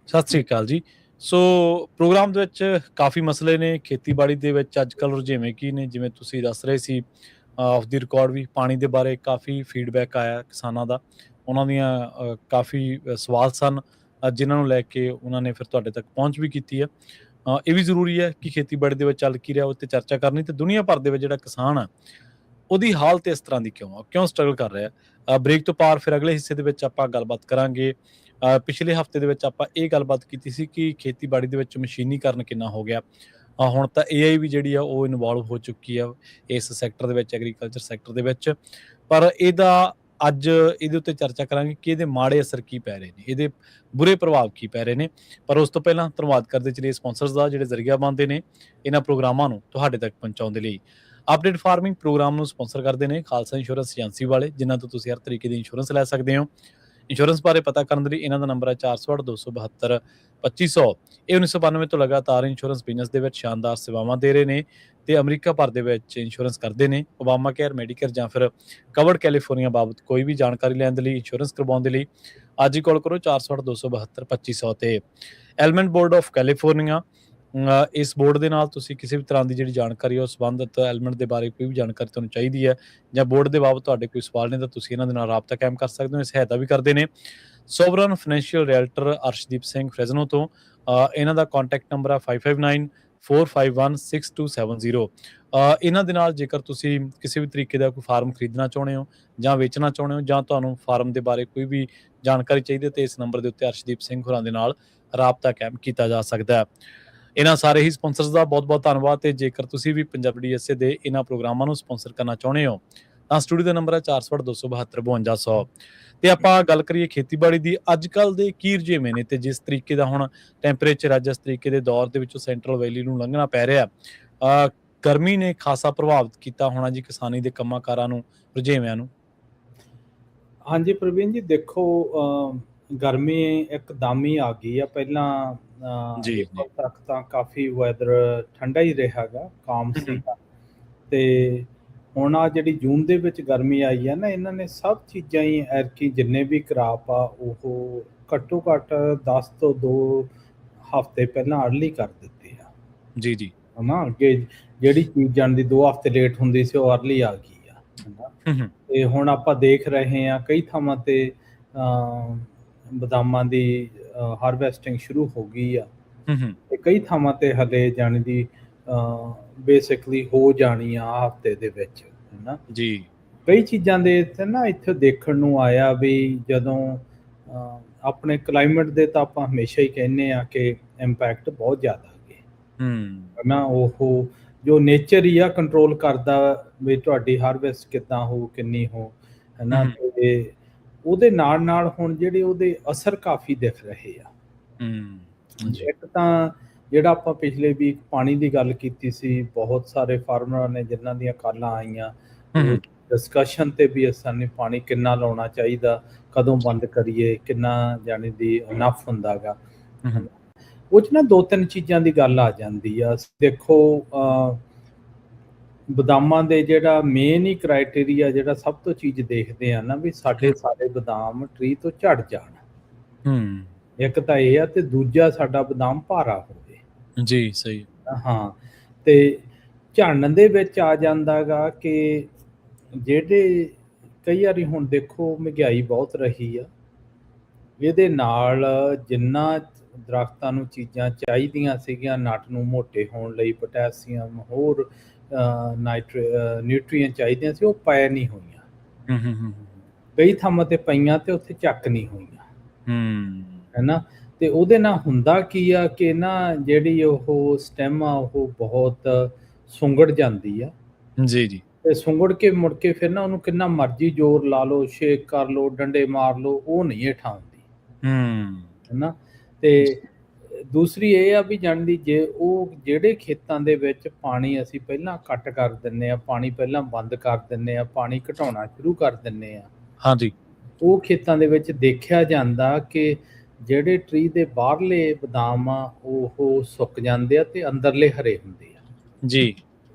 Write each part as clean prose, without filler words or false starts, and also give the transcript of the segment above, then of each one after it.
ਸਤਿ ਸ੍ਰੀ ਅਕਾਲ ਜੀ। ਸੋ ਪ੍ਰੋਗਰਾਮ ਦੇ ਵਿੱਚ ਕਾਫੀ ਮਸਲੇ ਨੇ, ਖੇਤੀਬਾੜੀ ਦੇ ਵਿੱਚ ਅੱਜ-ਕੱਲ੍ਹ ਰੁਝੇਵੇਂ ਕੀ ਨੇ, ਜਿਵੇਂ ਤੁਸੀਂ ਦੱਸ ਰਹੇ ਸੀ ਆਫ ਦੀ ਰਿਕਾਰਡ ਵੀ ਪਾਣੀ ਦੇ ਬਾਰੇ ਕਾਫੀ ਫੀਡਬੈਕ ਆਇਆ ਕਿਸਾਨਾਂ ਦਾ। ਉਹਨਾਂ ਦੀਆਂ ਕਾਫੀ ਸਵਾਲ ਸਨ ਜਿਨ੍ਹਾਂ ਨੂੰ ਲੈ ਕੇ ਉਹਨਾਂ ਨੇ ਫਿਰ ਤੁਹਾਡੇ ਤੱਕ ਪਹੁੰਚ ਵੀ ਕੀਤੀ ਹੈ। ਇਹ ਵੀ ਜ਼ਰੂਰੀ ਹੈ ਕਿ ਖੇਤੀਬਾੜੀ ਦੇ ਵਿੱਚ ਚੱਲ ਕੀ ਰਿਹਾ, ਉਹ 'ਤੇ ਚਰਚਾ ਕਰਨੀ ਤੇ ਦੁਨੀਆ ਭਰ ਦੇ ਵਿੱਚ ਜਿਹੜਾ ਕਿਸਾਨ ਆ, ਉਹਦੀ ਹਾਲਤ ਇਸ ਤਰ੍ਹਾਂ ਦੀ ਕਿਉਂ ਆ? ਕਿਉਂ ਸਟਰਗਲ ਕਰ ਰਿਹਾ? ਬ੍ਰੇਕ ਤੋਂ ਪਾਰ ਫਿਰ ਅਗਲੇ ਹਿੱਸੇ ਦੇ ਵਿੱਚ ਆਪਾਂ ਗੱਲਬਾਤ ਕਰਾਂਗੇ। ਪਿਛਲੇ ਹਫ਼ਤੇ ਦੇ ਵਿੱਚ ਆਪਾਂ ਇਹ ਗੱਲਬਾਤ ਕੀਤੀ ਸੀ ਕਿ ਖੇਤੀਬਾੜੀ ਦੇ ਵਿੱਚ ਮਸ਼ੀਨੀਕਰਨ ਕਿੰਨਾ ਹੋ ਗਿਆ। ਹੁਣ ਤਾਂ ਏਆਈ ਵੀ ਜਿਹੜੀ ਆ ਉਹ ਇਨਵੋਲਵ ਹੋ ਚੁੱਕੀ ਆ ਇਸ ਸੈਕਟਰ ਦੇ ਵਿੱਚ, ਐਗਰੀਕਲਚਰ ਸੈਕਟਰ ਦੇ ਵਿੱਚ। ਪਰ ਇਹਦਾ ਅੱਜ ਇਹਦੇ ਉੱਤੇ ਚਰਚਾ ਕਰਾਂਗੇ ਕਿ ਇਹਦੇ ਮਾੜੇ ਅਸਰ ਕੀ ਪੈ ਰਹੇ ਨੇ, ਇਹਦੇ ਬੁਰੇ ਪ੍ਰਭਾਵ ਕੀ ਪੈ ਰਹੇ ਨੇ। ਪਰ ਉਸ ਤੋਂ ਪਹਿਲਾਂ ਧੰਨਵਾਦ ਕਰਦੇ ਚਲੀਏ ਸਪਾਂਸਰਸ ਦਾ, ਜਿਹੜੇ ਜ਼ਰੀਆ ਬਣਦੇ ਨੇ ਇਹਨਾਂ ਪ੍ਰੋਗਰਾਮਾਂ ਨੂੰ ਤੁਹਾਡੇ ਤੱਕ ਪਹੁੰਚਾਉਣ ਦੇ ਲਈ। ਅਪਡੇਟ ਫਾਰਮਿੰਗ ਪ੍ਰੋਗਰਾਮ ਨੂੰ ਸਪਾਂਸਰ ਕਰਦੇ ਨੇ ਖਾਲਸਾ ਇੰਸ਼ੋਰੈਂਸ ਏਜੰਸੀ ਵਾਲੇ, ਜਿਨ੍ਹਾਂ ਤੋਂ ਤੁਸੀਂ ਹਰ ਤਰੀਕੇ ਦੀ ਇੰਸ਼ੋਰੈਂਸ ਲੈ ਸਕਦੇ ਹੋ। ਇੰਸ਼ੋਰੈਂਸ ਬਾਰੇ ਪਤਾ ਕਰਨ ਦੇ ਲਈ ਇਹਨਾਂ ਦਾ ਨੰਬਰ ਹੈ 408-272-2500। ਇਹ 1992 ਤੋਂ ਲਗਾਤਾਰ ਇੰਸ਼ੋਰੈਂਸ ਬਿਜ਼ਨਸ ਦੇ ਵਿੱਚ ਸ਼ਾਨਦਾਰ ਸੇਵਾਵਾਂ ਦੇ ਰਹੇ ਨੇ ਤੇ ਅਮਰੀਕਾ ਭਰ ਦੇ ਵਿੱਚ ਇੰਸ਼ੋਰੈਂਸ ਕਰਦੇ ਨੇ। ਓਬਾਮਾ ਕੇਅਰ, ਮੈਡੀਕੇਅਰ ਜਾਂ ਫਿਰ ਕਵਰਡ ਕੈਲੀਫੋਰਨੀਆ ਬਾਬਤ ਕੋਈ ਵੀ ਜਾਣਕਾਰੀ ਲੈਣ ਦੇ ਲਈ, ਇੰਸ਼ੋਰੈਂਸ ਕਰਵਾਉਣ ਦੇ ਲਈ ਅੱਜ ਹੀ ਕਾਲ ਕਰੋ 408-272-2500 ਤੇ। ਐਲਮੈਂਟ ਬੋਰਡ ਆਫ ਕੈਲੀਫੋਰਨੀਆ, ਇਸ ਬੋਰਡ ਦੇ ਨਾਲ ਤੁਸੀਂ ਕਿਸੇ ਵੀ ਤਰ੍ਹਾਂ ਦੀ ਜਿਹੜੀ ਜਾਣਕਾਰੀ ਉਹ ਸੰਬੰਧਿਤ ਐਲੀਮੈਂਟ ਦੇ ਬਾਰੇ ਕੋਈ ਵੀ ਜਾਣਕਾਰੀ ਤੁਹਾਨੂੰ ਚਾਹੀਦੀ ਹੈ ਜਾਂ ਬੋਰਡ ਦੇ ਬਾਬਤ ਤੁਹਾਡੇ ਕੋਈ ਸਵਾਲ ਨੇ ਤਾਂ ਤੁਸੀਂ ਇਹਨਾਂ ਦੇ ਨਾਲ ਰਾਬਤਾ ਕਾਇਮ ਕਰ ਸਕਦੇ ਹੋ। ਸਹਾਇਤਾ ਵੀ ਕਰਦੇ ਨੇ sovereign financial realtor Arshdeep Singh ਫਰੈਜ਼ਨੋ ਤੋਂ। ਇਹਨਾਂ ਦਾ ਕੰਟੈਕਟ ਨੰਬਰ ਹੈ 5594516270। ਇਹਨਾਂ ਦੇ ਨਾਲ ਜੇਕਰ ਤੁਸੀਂ ਕਿਸੇ ਵੀ ਤਰੀਕੇ ਦਾ ਕੋਈ ਫਾਰਮ ਖਰੀਦਣਾ ਚਾਹੁੰਦੇ ਹੋ ਜਾਂ ਵੇਚਣਾ ਚਾਹੁੰਦੇ ਹੋ ਜਾਂ ਤੁਹਾਨੂੰ ਫਾਰਮ ਦੇ ਬਾਰੇ ਕੋਈ ਵੀ ਜਾਣਕਾਰੀ ਚਾਹੀਦੀ ਹੈ ਤੇ ਇਸ ਨੰਬਰ ਦੇ ਉੱਤੇ ਅਰਸ਼ਦੀਪ ਸਿੰਘ ਹੋਰਾਂ ਦੇ ਨਾਲ ਰਾਬਤਾ ਕਾਇਮ ਕੀਤਾ ਜਾ ਸਕਦਾ ਹੈ। ਇਹਨਾਂ ਸਾਰੇ ਹੀ ਸਪਾਂਸਰਸ ਦਾ ਬਹੁਤ-ਬਹੁਤ ਧੰਨਵਾਦ। ਤੇ ਜੇਕਰ ਤੁਸੀਂ ਵੀ ਪੰਜਾਬੀ ਡੀਐਸਏ ਦੇ ਇਹਨਾਂ ਪ੍ਰੋਗਰਾਮਾਂ ਨੂੰ ਸਪਾਂਸਰ ਕਰਨਾ ਚਾਹੁੰਦੇ ਹੋ ਤਾਂ ਸਟੂਡੀਓ ਦਾ ਨੰਬਰ ਹੈ 408-272-5200। ਤੇ ਆਪਾਂ ਗੱਲ ਕਰੀਏ ਖੇਤੀਬਾੜੀ ਦੀ, ਅੱਜ-ਕੱਲ੍ਹ ਦੇ ਕੀ ਰੁਝੇਵੇਂ ਨੇ ਤੇ ਜਿਸ ਤਰੀਕੇ ਦਾ ਹੁਣ ਟੈਂਪਰੇਚਰ ਹੈ, ਜਿਸ ਤਰੀਕੇ ਦੇ ਦੌਰ ਦੇ ਵਿੱਚੋਂ ਸੈਂਟਰਲ ਵੈਲੀ ਨੂੰ ਲੰਘਣਾ ਪੈ ਰਿਹਾ, ਗਰਮੀ ਨੇ ਖਾਸਾ ਪ੍ਰਭਾਵਿਤ ਕੀਤਾ ਹੋਣਾ ਜੀ ਕਿਸਾਨੀ ਦੇ ਕੰਮਾਂ ਕਾਰਾਂ ਨੂੰ, ਰੁਝੇਵਿਆਂ ਨੂੰ। ਹਾਂਜੀ ਪ੍ਰਵੀਨ ਜੀ, ਦੇਖੋ ਗਰਮੀ ਇੱਕਦਮ ਹੀ ਆ ਗਈ ਆ। ਪਹਿਲਾਂ ਜੀ ਤੱਕ ਤਾਂ ਕਾਫੀ ਵੈਦਰ ਠੰਡਾ ਹੀ ਰਿਹਾਗਾ, ਕਾਮ ਸੀਗਾ। ਤੇ ਹੁਣ ਆ ਜਿਹੜੀ ਜੂਨ ਦੇ ਵਿੱਚ ਗਰਮੀ ਆਈ ਆ ਨਾ, ਇਹਨਾਂ ਨੇ ਸਭ ਚੀਜ਼ਾਂ ਹੀ ਐਰਕੀ ਜਿੰਨੇ ਵੀ ਕਰਾਪ ਆ ਉਹ ਘੱਟੋ ਘੱਟ 10 ਤੋਂ 2 ਹਫ਼ਤੇ ਪਹਿਲਾਂ ਅਰਲੀ ਕਰ ਦਿੱਤੇ ਆ। ਜੀ ਜੀ ਹਨਾ, ਅੱਗੇ ਜਿਹੜੀ ਚੀਜ਼ ਜਾਣ ਦੀ 2 ਹਫ਼ਤੇ ਲੇਟ ਹੁੰਦੀ ਸੀ ਉਹ ਅਰਲੀ ਆ ਗਈ ਆ, ਹਨਾ। ਤੇ ਹੁਣ ਆਪਾਂ ਦੇਖ ਰਹੇ ਹਾਂ ਕਈ ਥਾਵਾਂ ਤੇ ਬਦਾਮਾਂ ਦੀ ਹਾਰਵੈਸਟਿੰਗ ਸ਼ੁਰੂ ਹੋ ਗਈ ਆ ਤੇ ਕਈ ਥਾਵਾਂ ਤੇ ਹਲੇ ਜਾਣੀ ਦੀ ਬੇਸਿਕਲੀ ਹੋ ਜਾਣੀ ਆ ਹਫ਼ਤੇ ਦੇ ਵਿੱਚ, ਹਨਾ ਜੀ। ਕਈ ਚੀਜ਼ਾਂ ਦੇ ਨਾ ਇੱਥੇ ਦੇਖਣ ਨੂੰ ਆਇਆ ਵੀ ਜਦੋਂ ਆਪਣੇ ਕਲਾਈਮੇਟ ਦੇ ਤਾਂ ਆਪਾਂ ਹਮੇਸ਼ਾ ਹੀ ਕਹਿੰਦੇ ਆ ਕਿ ਇੰਪੈਕਟ ਬਹੁਤ ਜ਼ਿਆਦਾ ਹੈਗੇ, ਹਨਾ। ਉਹ ਜੋ ਨੇਚਰ ਹੀ ਆ ਕੰਟਰੋਲ ਕਰਦਾ ਵੀ ਤੁਹਾਡੀ ਹਾਰਵੈਸਟ ਕਿੱਦਾਂ ਹੋ, ਕਿੰਨੀ ਹੋ, ਹਨਾ। ਤੇ ਉਹਦੇ ਨਾਲ ਨਾਲ ਹੁਣ ਜਿਹੜੇ ਉਹਦੇ ਅਸਰ ਕਾਫੀ ਦਿਖ ਰਹੇ ਆ। ਇੱਕ ਤਾਂ ਜਿਹੜਾ ਆਪਾਂ ਪਿਛਲੇ ਵੀਕ ਪਾਣੀ ਦੀ ਗੱਲ ਕੀਤੀ ਸੀ, ਬਹੁਤ ਸਾਰੇ ਫਾਰਮਰਾਂ ਨੇ ਜਿਨ੍ਹਾਂ ਦੀਆਂ ਕਾਲਾਂ ਆਈਆਂ, ਡਿਸਕਸ਼ਨ ਤੇ ਵੀ ਸਾਨੂੰ ਪਾਣੀ ਕਿੰਨਾ ਲਾਉਣਾ ਚਾਹੀਦਾ, ਕਦੋਂ ਬੰਦ ਕਰੀਏ, ਕਿੰਨਾ ਜਾਣੀ ਦੀ ਇਨਫ ਹੁੰਦਾ ਗਾ। ਉਹ 'ਚ ਨਾ 2-3 ਚੀਜ਼ਾਂ ਦੀ ਗੱਲ ਆ ਜਾਂਦੀ ਆ। ਦੇਖੋ ਬਦਾਮਾਂ ਦੇ ਜਿਹੜਾ ਮੇਨ ਹੀ ਕ੍ਰਾਈਟੇਰੀਆ ਜਿਹੜਾ ਸਭ ਤੋਂ ਚੀਜ਼ ਦੇਖਦੇ ਆ ਨਾ ਵੀ ਸਾਡੇ ਸਾਰੇ ਬਦਾਮ ਟਰੀ ਤੋਂ ਝੜ ਜਾਣ। ਇੱਕ ਤਾਂ ਇਹ ਆ ਤੇ ਦੂਜਾ ਸਾਡਾ ਬਦਾਮ ਭਾਰਾ ਹੋਵੇ। ਜੀ ਸਹੀ। ਹਾਂ, ਤੇ ਝੜਨ ਦੇ ਵਿੱਚ ਆ ਜਾਂਦਾ ਗਾ ਕਿ ਜਿਹੜੇ ਕਈ ਵਾਰੀ ਹੁਣ ਦੇਖੋ ਮਹਿੰਗਾਈ ਬਹੁਤ ਰਹੀ ਆ, ਇਹਦੇ ਨਾਲ ਜਿੰਨਾ ਦਰਖਤਾਂ ਨੂੰ ਚੀਜ਼ਾਂ ਚਾਹੀਦੀਆਂ ਸੀਗੀਆਂ ਨਟ ਨੂੰ ਮੋਟੇ ਹੋਣ ਲਈ, ਪੋਟੈਸੀਅਮ, ਹੋਰ ਨਿਊਟਰੀਐਂਟ ਚਾਹੀਦੀਆਂ ਸੀ, ਉਹ ਪੈ ਨਹੀਂ ਹੋਈਆਂ। ਕਈ ਥਾਵਾਂ ਤੇ ਪਈਆਂ ਤੇ ਉੱਥੇ ਚੱਕ ਨਹੀਂ ਹੋਈਆਂ, ਹੈਨਾ। ਤੇ ਉਹਦੇ ਨਾਲ ਹੁੰਦਾ ਕੀ ਆ ਕਿ ਨਾ ਜਿਹੜੀ ਉਹ ਸਟੈਮ ਆ ਉਹ ਬਹੁਤ ਸੁੰਗੜ ਜਾਂਦੀ ਆ। ਜੀ ਜੀ। ਤੇ ਸੁੰਗੜ ਕੇ ਮੁੜ ਕੇ ਫਿਰ ਨਾ ਉਹਨੂੰ ਕਿੰਨਾ ਮਰਜ਼ੀ ਜ਼ੋਰ ਲਾ ਲਓ, ਸ਼ੇਕ ਕਰ ਲਓ, ਡੰਡੇ ਮਾਰ ਲਓ, ਉਹ ਨਹੀਂ ਹੇਠਾਂ ਆਉਂਦੀ, ਹੈਨਾ। ਤੇ ਦੂਸਰੀ ਇਹ ਆ ਵੀ ਜਾਣਦੀ ਜੇ ਉਹ ਜਿਹੜੇ ਖੇਤਾਂ ਦੇ ਵਿੱਚ ਪਾਣੀ ਅਸੀਂ ਪਹਿਲਾਂ ਕੱਟ ਕਰ ਦਿੰਦੇ ਆ, ਪਾਣੀ ਪਹਿਲਾਂ ਬੰਦ ਕਰ ਦਿੰਦੇ ਆ, ਪਾਣੀ ਘਟਾਉਣਾ ਸ਼ੁਰੂ ਕਰ ਦਿੰਦੇ ਆ, ਹਾਂਜੀ, ਉਹ ਖੇਤਾਂ ਦੇ ਵਿੱਚ ਦੇਖਿਆ ਜਾਂਦਾ ਕਿ ਜਿਹੜੇ ਟਰੀ ਦੇ ਬਾਹਰਲੇ ਬਦਾਮ ਆ ਉਹ ਸੁੱਕ ਜਾਂਦੇ ਆ ਤੇ ਅੰਦਰਲੇ ਹਰੇ ਹੁੰਦੇ ਆ ਜੀ।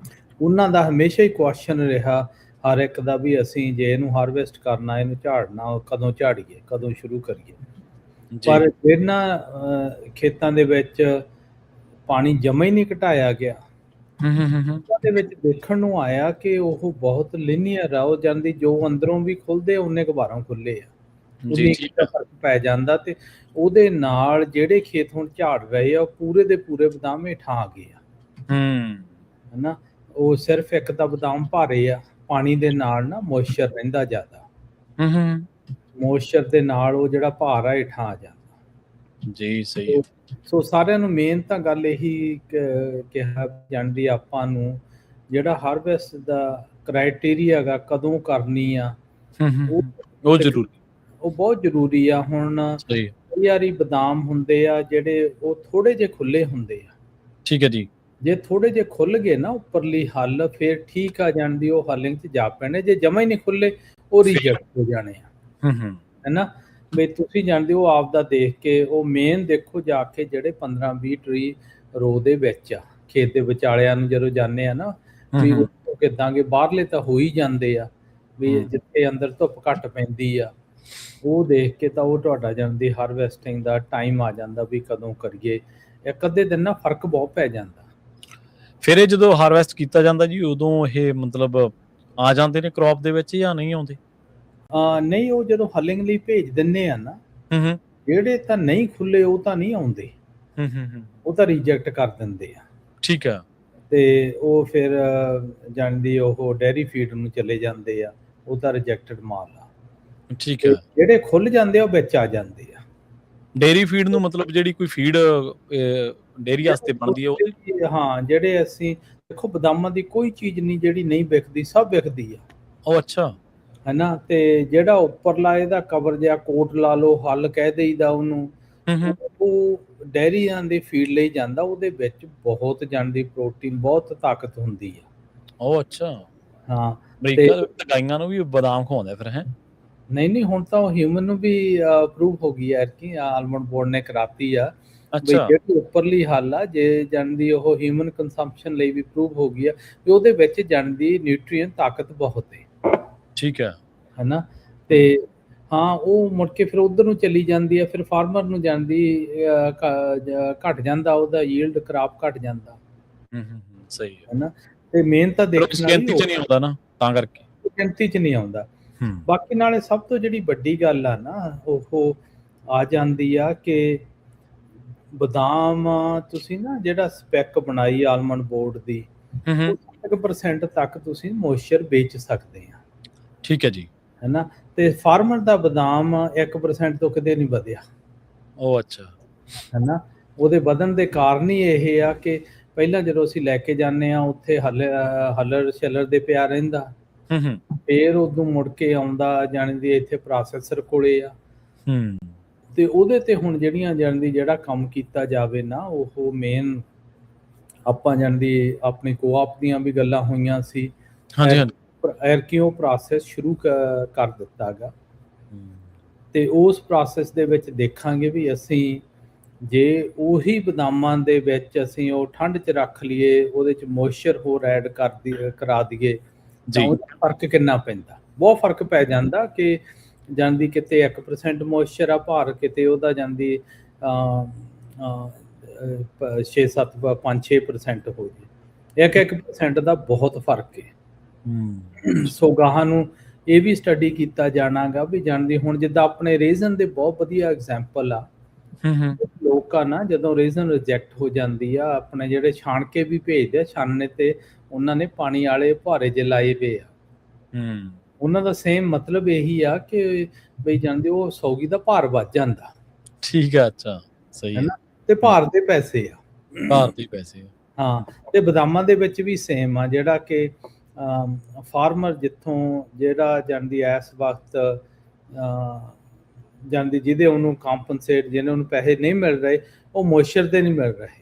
ਉਹਨਾਂ ਦਾ ਹਮੇਸ਼ਾ ਹੀ ਕੁਐਸਚਨ ਰਿਹਾ ਹਰ ਇੱਕ ਦਾ ਵੀ ਅਸੀਂ ਜੇ ਇਹਨੂੰ ਹਾਰਵੈਸਟ ਕਰਨਾ, ਇਹਨੂੰ ਝਾੜਨਾ, ਕਦੋਂ ਝਾੜੀਏ, ਕਦੋਂ ਸ਼ੁਰੂ ਕਰੀਏ। ਜੀ। ਪਰ ਜਿਹਨਾਂ ਖੇਤਾਂ ਦੇ ਵਿੱਚ ਪਾਣੀ ਜਮਾ ਹੀ ਨਹੀਂ ਘਟਾਇਆ ਗਿਆ, ਹੂੰ। ਉਹਨਾਂ ਦੇ ਵਿੱਚ ਦੇਖਣ ਨੂੰ ਆਇਆ ਕਿ ਉਹ ਬਹੁਤ ਲੀਨੀਅਰ ਆ, ਉਹ ਜਾਂਦੀ ਜੋ ਅੰਦਰੋਂ ਵੀ ਖੁੱਲਦੇ ਉਨੇ ਕੁ ਬਾਹਰੋਂ ਖੁੱਲੇ ਆ, ਜੀ, ਉਨੀ ਕੁ ਠੀਕ ਦਾ ਆ। ਫਰਕ ਪੈ ਜਾਂਦਾ। ਤੇ ਉਹਦੇ ਨਾਲ ਜਿਹੜੇ ਖੇਤ ਹੁਣ ਝਾੜ ਰਹੇ ਆ, ਉਹ ਪੂਰੇ ਦੇ ਪੂਰੇ ਬਦਾਮ ਹੇਠਾਂ ਆ ਗਏ ਆ, ਹੂੰ। ਹਨਾ। ਉਹ ਸਿਰਫ ਇੱਕ ਤਾਂ ਬਦਾਮ ਭਾਰੇ ਆ, ਪਾਣੀ ਦੇ ਨਾਲ ਨਾ ਮੋਇਸਚਰ ਰਹਿੰਦਾ ਜ਼ਿਆਦਾ, ਹੂੰ। ਮੋਇਸਚਰ ਦੇ ਨਾਲ ਉਹ ਜਿਹੜਾ ਭਾਰ ਆ ਹੇਠਾਂ ਆ ਜਾਂਦਾ। ਜੀ, ਸਹੀ ਹੈ। ਸੋ ਸਾਰਿਆਂ ਨੂੰ ਮੇਨ ਤਾਂ ਗੱਲ ਇਹੀ ਕਿਹਾ ਜਾਂਦੀ ਆਪਾਂ ਨੂੰ, ਜਿਹੜਾ ਹਾਰਵੈਸਟ ਦਾ ਕ੍ਰਾਈਟੇਰੀਆ ਹੈਗਾ ਕਦੋਂ ਕਰਨੀ ਆ, ਉਹ ਉਹ ਜ਼ਰੂਰੀ। ਉਹ ਬਹੁਤ ਜ਼ਰੂਰੀ ਆ। ਹੁਣ ਸਹੀ ਹੈ। ਕਈ ਵਾਰੀ ਬਦਾਮ ਹੁੰਦੇ ਆ ਜਿਹੜੇ ਉਹ ਥੋੜੇ ਜਿਹੇ ਖੁੱਲੇ ਹੁੰਦੇ ਆ, ਠੀਕ ਹੈ ਜੀ। ਜੇ ਥੋੜੇ ਜਿਹੇ ਖੁੱਲ ਗਏ ਨਾ ਉੱਪਰਲੀ ਹੱਲ, ਫਿਰ ਠੀਕ ਆ ਜਾਂਦੀ, ਉਹ ਹਲਿੰਗ 'ਚ ਜਾ ਪੈਣੇ। ਜੇ ਜਮਾ ਹੀ ਨਹੀਂ ਖੁੱਲੇ, ਉਹ ਰਿਜੈਕਟ ਹੋ ਜਾਣੇ ਆ, ਹੈਨਾ। ਵੀ ਤੁਸੀਂ ਜਾਣਦੇ ਹੋ ਆਪ ਦਾ ਦੇਖ ਕੇ, ਉਹ ਮੇਨ ਦੇਖੋ ਜਾ ਕੇ ਜਿਹੜੇ 15-20 ਟਰੀ ਰੋ ਦੇ ਵਿੱਚ ਆ, ਖੇਤ ਦੇ ਵਿਚਾਲਿਆਂ ਨੂੰ ਜਦੋਂ ਜਾਂਦੇ ਆ ਨਾ, ਵੀ ਉਹ ਕਿੱਦਾਂ ਕਿ ਬਾਹਰਲੇ ਤਾਂ ਹੋ ਹੀ ਜਾਂਦੇ ਆ, ਵੀ ਜਿੱਥੇ ਅੰਦਰ ਧੁੱਪ ਘੱਟ ਪੈਂਦੀ ਆ, ਉਹ ਦੇਖ ਕੇ ਤਾਂ ਉਹ ਤੁਹਾਡਾ ਜਾਂਦੀ ਹਾਰਵੈਸਟਿੰਗ ਦਾ ਟਾਈਮ ਆ ਜਾਂਦਾ ਵੀ ਕਦੋਂ ਕਰੀਏ। ਇੱਕ ਅੱਧੇ ਦਿਨ ਨਾ ਫਰਕ ਬਹੁਤ ਪੈ ਜਾਂਦਾ। ਫਿਰ ਇਹ ਜਦੋਂ ਹਾਰਵੈਸਟ ਕੀਤਾ ਜਾਂਦਾ ਜੀ, ਉਦੋਂ ਇਹ ਮਤਲਬ ਆ ਜਾਂਦੇ ਨੇ ਕ੍ਰੌਪ ਦੇ ਵਿੱਚ ਜਾਂ ਨਹੀਂ ਆਉਂਦੇ? ਨਹੀਂ, ਉਹ ਜਦੋਂ ਹਲਿੰਗ ਲਈ ਭੇਜ ਦਿੰਦੇ ਆ ਨਾ, ਜਿਹੜੇ ਤਾਂ ਨਹੀਂ ਖੁੱਲੇ ਉਹ ਤਾਂ ਨਹੀਂ ਆਉਂਦੇ, ਉਹ ਤਾਂ ਰਿਜੈਕਟ ਕਰ ਦਿੰਦੇ ਆ। ਠੀਕ ਆ। ਤੇ ਉਹ ਫਿਰ ਜਾਣਦੀ ਉਹ ਡੇਅਰੀ ਫੀਡ ਨੂੰ ਚਲੇ ਜਾਂਦੇ ਆ, ਉਹ ਤਾਂ ਰਿਜੈਕਟਡ ਮਾਲ ਆ। ਠੀਕ ਆ। ਜਿਹੜੇ ਖੁੱਲ ਜਾਂਦੇ ਆ ਉਹ ਵਿੱਚ ਆ ਜਾਂਦੇ ਆ। ਡੇਅਰੀ ਫੀਡ ਨੂੰ ਮਤਲਬ ਜਿਹੜੀ ਕੋਈ ਫੀਡ ਡੇਅਰੀ ਵਾਸਤੇ ਬਣਦੀ ਹੈ ਉਹ? ਹਾਂ, ਜਿਹੜੇ ਅਸੀਂ ਦੇਖੋ ਬਦਾਮਾਂ ਦੀ ਕੋਈ ਚੀਜ਼ ਨਹੀਂ ਜਿਹੜੀ ਨਹੀਂ ਵਿਕਦੀ, ਸਭ ਵਿਕਦੀ ਆ। ਉਹ ਅੱਛਾ। ਹੈਨਾ। ਤੇ ਜਿਹੜਾ ਉੱਪਰਲਾ ਇਹਦਾ ਕਵਰ ਜਿਹਾ ਕੋਟ ਲਾ ਲਓ, ਹੱਲ ਕਹਿ ਦੇਈਦਾ ਉਹਨੂੰ, ਉਹ ਡੈਰੀਆਂ ਦੇ ਫੀਡ ਲਈ ਜਾਂਦਾ। ਉਹਦੇ ਵਿੱਚ ਬਹੁਤ ਜਾਂਦੀ ਪ੍ਰੋਟੀਨ, ਬਹੁਤ ਤਾਕਤ ਹੁੰਦੀ ਆ। ਉਹ ਅੱਛਾ। ਹਾਂ, ਅਮਰੀਕਾ ਦੇ ਗਾਈਆਂ ਨੂੰ ਵੀ ਬਦਾਮ ਖਵਾਉਂਦੇ ਫਿਰ? ਹੈ ਨਹੀਂ, ਹੁਣ ਤਾਂ ਉਹ ਹਿਊਮਨ ਨੂੰ ਵੀ ਅਪਰੂਵ ਹੋ ਗਈ ਹੈ ਕਿ ਆਲਮੰਡ ਬੋਰਡ ਨੇ ਕਰਾਤੀ ਆ ਵੀ ਜਿਹੜੀ ਉੱਪਰਲੀ ਹੱਲ ਆ, ਜੇ ਜਾਣਦੀ ਉਹ ਹਿਊਮਨ ਕੰਜ਼ੰਪਸ਼ਨ ਲਈ ਵੀ ਅਪਰੂਵ ਹੋ ਗਈ ਆ, ਵੀ ਉਹਦੇ ਵਿੱਚ ਜਾਣਦੀ ਨਿਊਟ੍ਰੀਐਂਟ ਤਾਕਤ ਬਹੁਤ ਹੈ। ਠੀਕ ਹੈ। ਹੈਨਾ। ਤੇ ਹਾਂ, ਉਹ ਮੁੜ ਕੇ ਫਿਰ ਉਧਰ ਨੂੰ ਚਲੀ ਜਾਂਦੀ ਹੈ, ਫਿਰ ਫਾਰਮਰ ਨੂੰ ਜਾਂਦੀ ਘਟ ਜਾਂਦਾ, ਉਹਦਾ ਯੀਲਡ ਕ੍ਰਾਪ ਘਟ ਜਾਂਦਾ। ਸਹੀ ਹੈ। ਹੈਨਾ। ਤੇ ਮੇਨ ਤਾਂ ਦੇਖਣਾ ਗਿਣਤੀ 'ਚ ਨਹੀਂ ਆਉਂਦਾ ਨਾ, ਤਾਂ ਕਰਕੇ ਗਿਣਤੀ 'ਚ ਨਹੀਂ ਆਉਂਦਾ। ਬਾਕੀ ਨਾਲੇ ਸਭ ਤੋਂ ਜਿਹੜੀ ਵੱਡੀ ਗੱਲ ਆ ਨਾ, ਉਹ ਆ ਜਾਂਦੀ ਆ ਕਿ ਬਦਾਮ ਤੁਸੀਂ ਨਾ ਜਿਹੜਾ ਸਪੈਕ ਬਣਾਈ ਆਲਮੰਡ ਬੋਰਡ ਦੀ, 60% ਤੱਕ ਤੁਸੀਂ ਮੋਇਸਚਰ ਵੇਚ ਸਕਦੇ ਆ। ਠੀਕ ਹੈ ਜੀ। ਹੈਨਾ। ਤੇ ਫਾਰਮਰ ਦਾ ਬਦਾਮ 1% ਤੋਂ ਕਿਤੇ ਨਹੀਂ ਵਧਿਆ। ਉਹ ਅੱਛਾ। ਹੈਨਾ। ਉਹਦੇ ਵਧਣ ਦੇ ਕਾਰਨ ਹੀ ਇਹ ਆ ਕਿ ਪਹਿਲਾਂ ਜਦੋਂ ਅਸੀਂ ਲੈ ਕੇ ਜਾਂਦੇ ਆ, ਉੱਥੇ ਹਲਰ ਛਲਰ ਦੇ ਪਿਆ ਰਹਿੰਦਾ, ਫਿਰ ਉਦੋਂ ਮੁੜ ਕੇ ਆਉਂਦਾ ਜਾਣੀ ਇੱਥੇ ਪ੍ਰੋਸੈਸਰ ਕੋਲੇ ਆ, ਤੇ ਉਹਦੇ ਤੇ ਹੁਣ ਜਿਹੜੀਆਂ ਜਾਣਦੀ ਜਿਹੜਾ ਕੰਮ ਕੀਤਾ ਜਾਵੇ ਨਾ, ਉਹ ਮੇਨ ਆਪਾਂ ਜਾਣਦੀ ਆਪਣੀ ਕੋਆਪ ਦੀਆਂ ਵੀ ਗੱਲਾਂ ਹੋਈਆਂ ਸੀ। ਕਿਉਂ ਪ੍ਰੋਸੈਸ ਸ਼ੁਰੂ ਕਰ ਦਿੱਤਾ ਗਾ, ਤੇ ਉਸ ਪ੍ਰੋਸੈਸ ਦੇ ਵਿੱਚ ਦੇਖਾਂਗੇ ਵੀ ਅਸੀਂ ਜੇ ਉਹੀ ਬਦਾਮਾਂ ਦੇ ਵਿੱਚ ਅਸੀਂ ਉਹ ਠੰਡ 'ਚ ਰੱਖ ਲਈਏ, ਉਹਦੇ 'ਚ ਮੋਇਸਚਰ ਹੋਰ ਐਡ ਕਰਾ ਦਈਏ, ਤਾਂ ਉਹਦਾ ਫਰਕ ਕਿੰਨਾ ਪੈਂਦਾ। ਬਹੁਤ ਫਰਕ ਪੈ ਜਾਂਦਾ ਕਿ ਜਾਂਦੀ ਕਿਤੇ 1% ਮੋਇਸਚਰ ਆ ਭਾਰ, ਕਿਤੇ ਉਹਦਾ ਜਾਂਦੀ 6-7 5-6% ਹੋ ਜੇ, 1% ਦਾ ਬਹੁਤ ਫਰਕ ਹੈ। ਸੋ ਗਾਹਾਂ ਨੂੰ ਇਹ ਵੀ ਸਟੱਡੀ ਕੀਤਾ ਜਾਣਾ ਗਾ ਵੀ ਜਾਣਦੀ ਹੁਣ ਜਿੱਦਾਂ ਆਪਣੇ ਰੇਜ਼ਨ ਦੇ ਬਹੁਤ ਵਧੀਆ ਐਗਜ਼ਾਮਪਲ ਆ। ਲੋਕਾਂ ਨਾ ਜਦੋਂ ਰੇਜ਼ਨ ਰਿਜੈਕਟ ਹੋ ਜਾਂਦੀ ਆ, ਆਪਣੇ ਜਿਹੜੇ ਛਾਣ ਕੇ ਵੀ ਭੇਜਦੇ ਆ, ਛਾਨਣੇ ਤੇ ਉਹਨਾਂ ਨੇ ਪਾਣੀ ਵਾਲੇ ਭਾਰੇ ਜਿਹੇ ਲਾਏ ਵੇ ਆ, ਉਹਨਾਂ ਦਾ ਸੇਮ ਮਤਲਬ ਇਹੀ ਆ ਕਿ ਬਈ ਜਾਂਦੇ ਉਹ ਸੌਗੀ ਦਾ ਭਾਰ ਵੱਧ ਜਾਂਦਾ। ਠੀਕ ਹੈ। ਅੱਛਾ, ਸਹੀ ਹੈ। ਤੇ ਭਾਰ ਦੇ ਪੈਸੇ ਆ, ਭਾਰ ਦੇ ਪੈਸੇ। ਹਾਂ। ਤੇ ਬਦਾਮਾਂ ਦੇ ਵਿੱਚ ਵੀ ਸੇਮ ਆ, ਜਿਹੜਾ ਕਿ ਫਾਰਮਰ ਜਿੱਥੋਂ ਜਿਹੜਾ ਜਾਂਦੀ ਇਸ ਵਕਤ ਜਾਂਦੀ ਜਿਹਦੇ ਉਹਨੂੰ ਕੰਪਨਸੇਟ, ਜਿਹਨੇ ਉਹਨੂੰ ਪੈਸੇ ਨਹੀਂ ਮਿਲ ਰਹੇ, ਉਹ ਮੋਇਸਚਰ ਦੇ ਨਹੀਂ ਮਿਲ ਰਹੇ।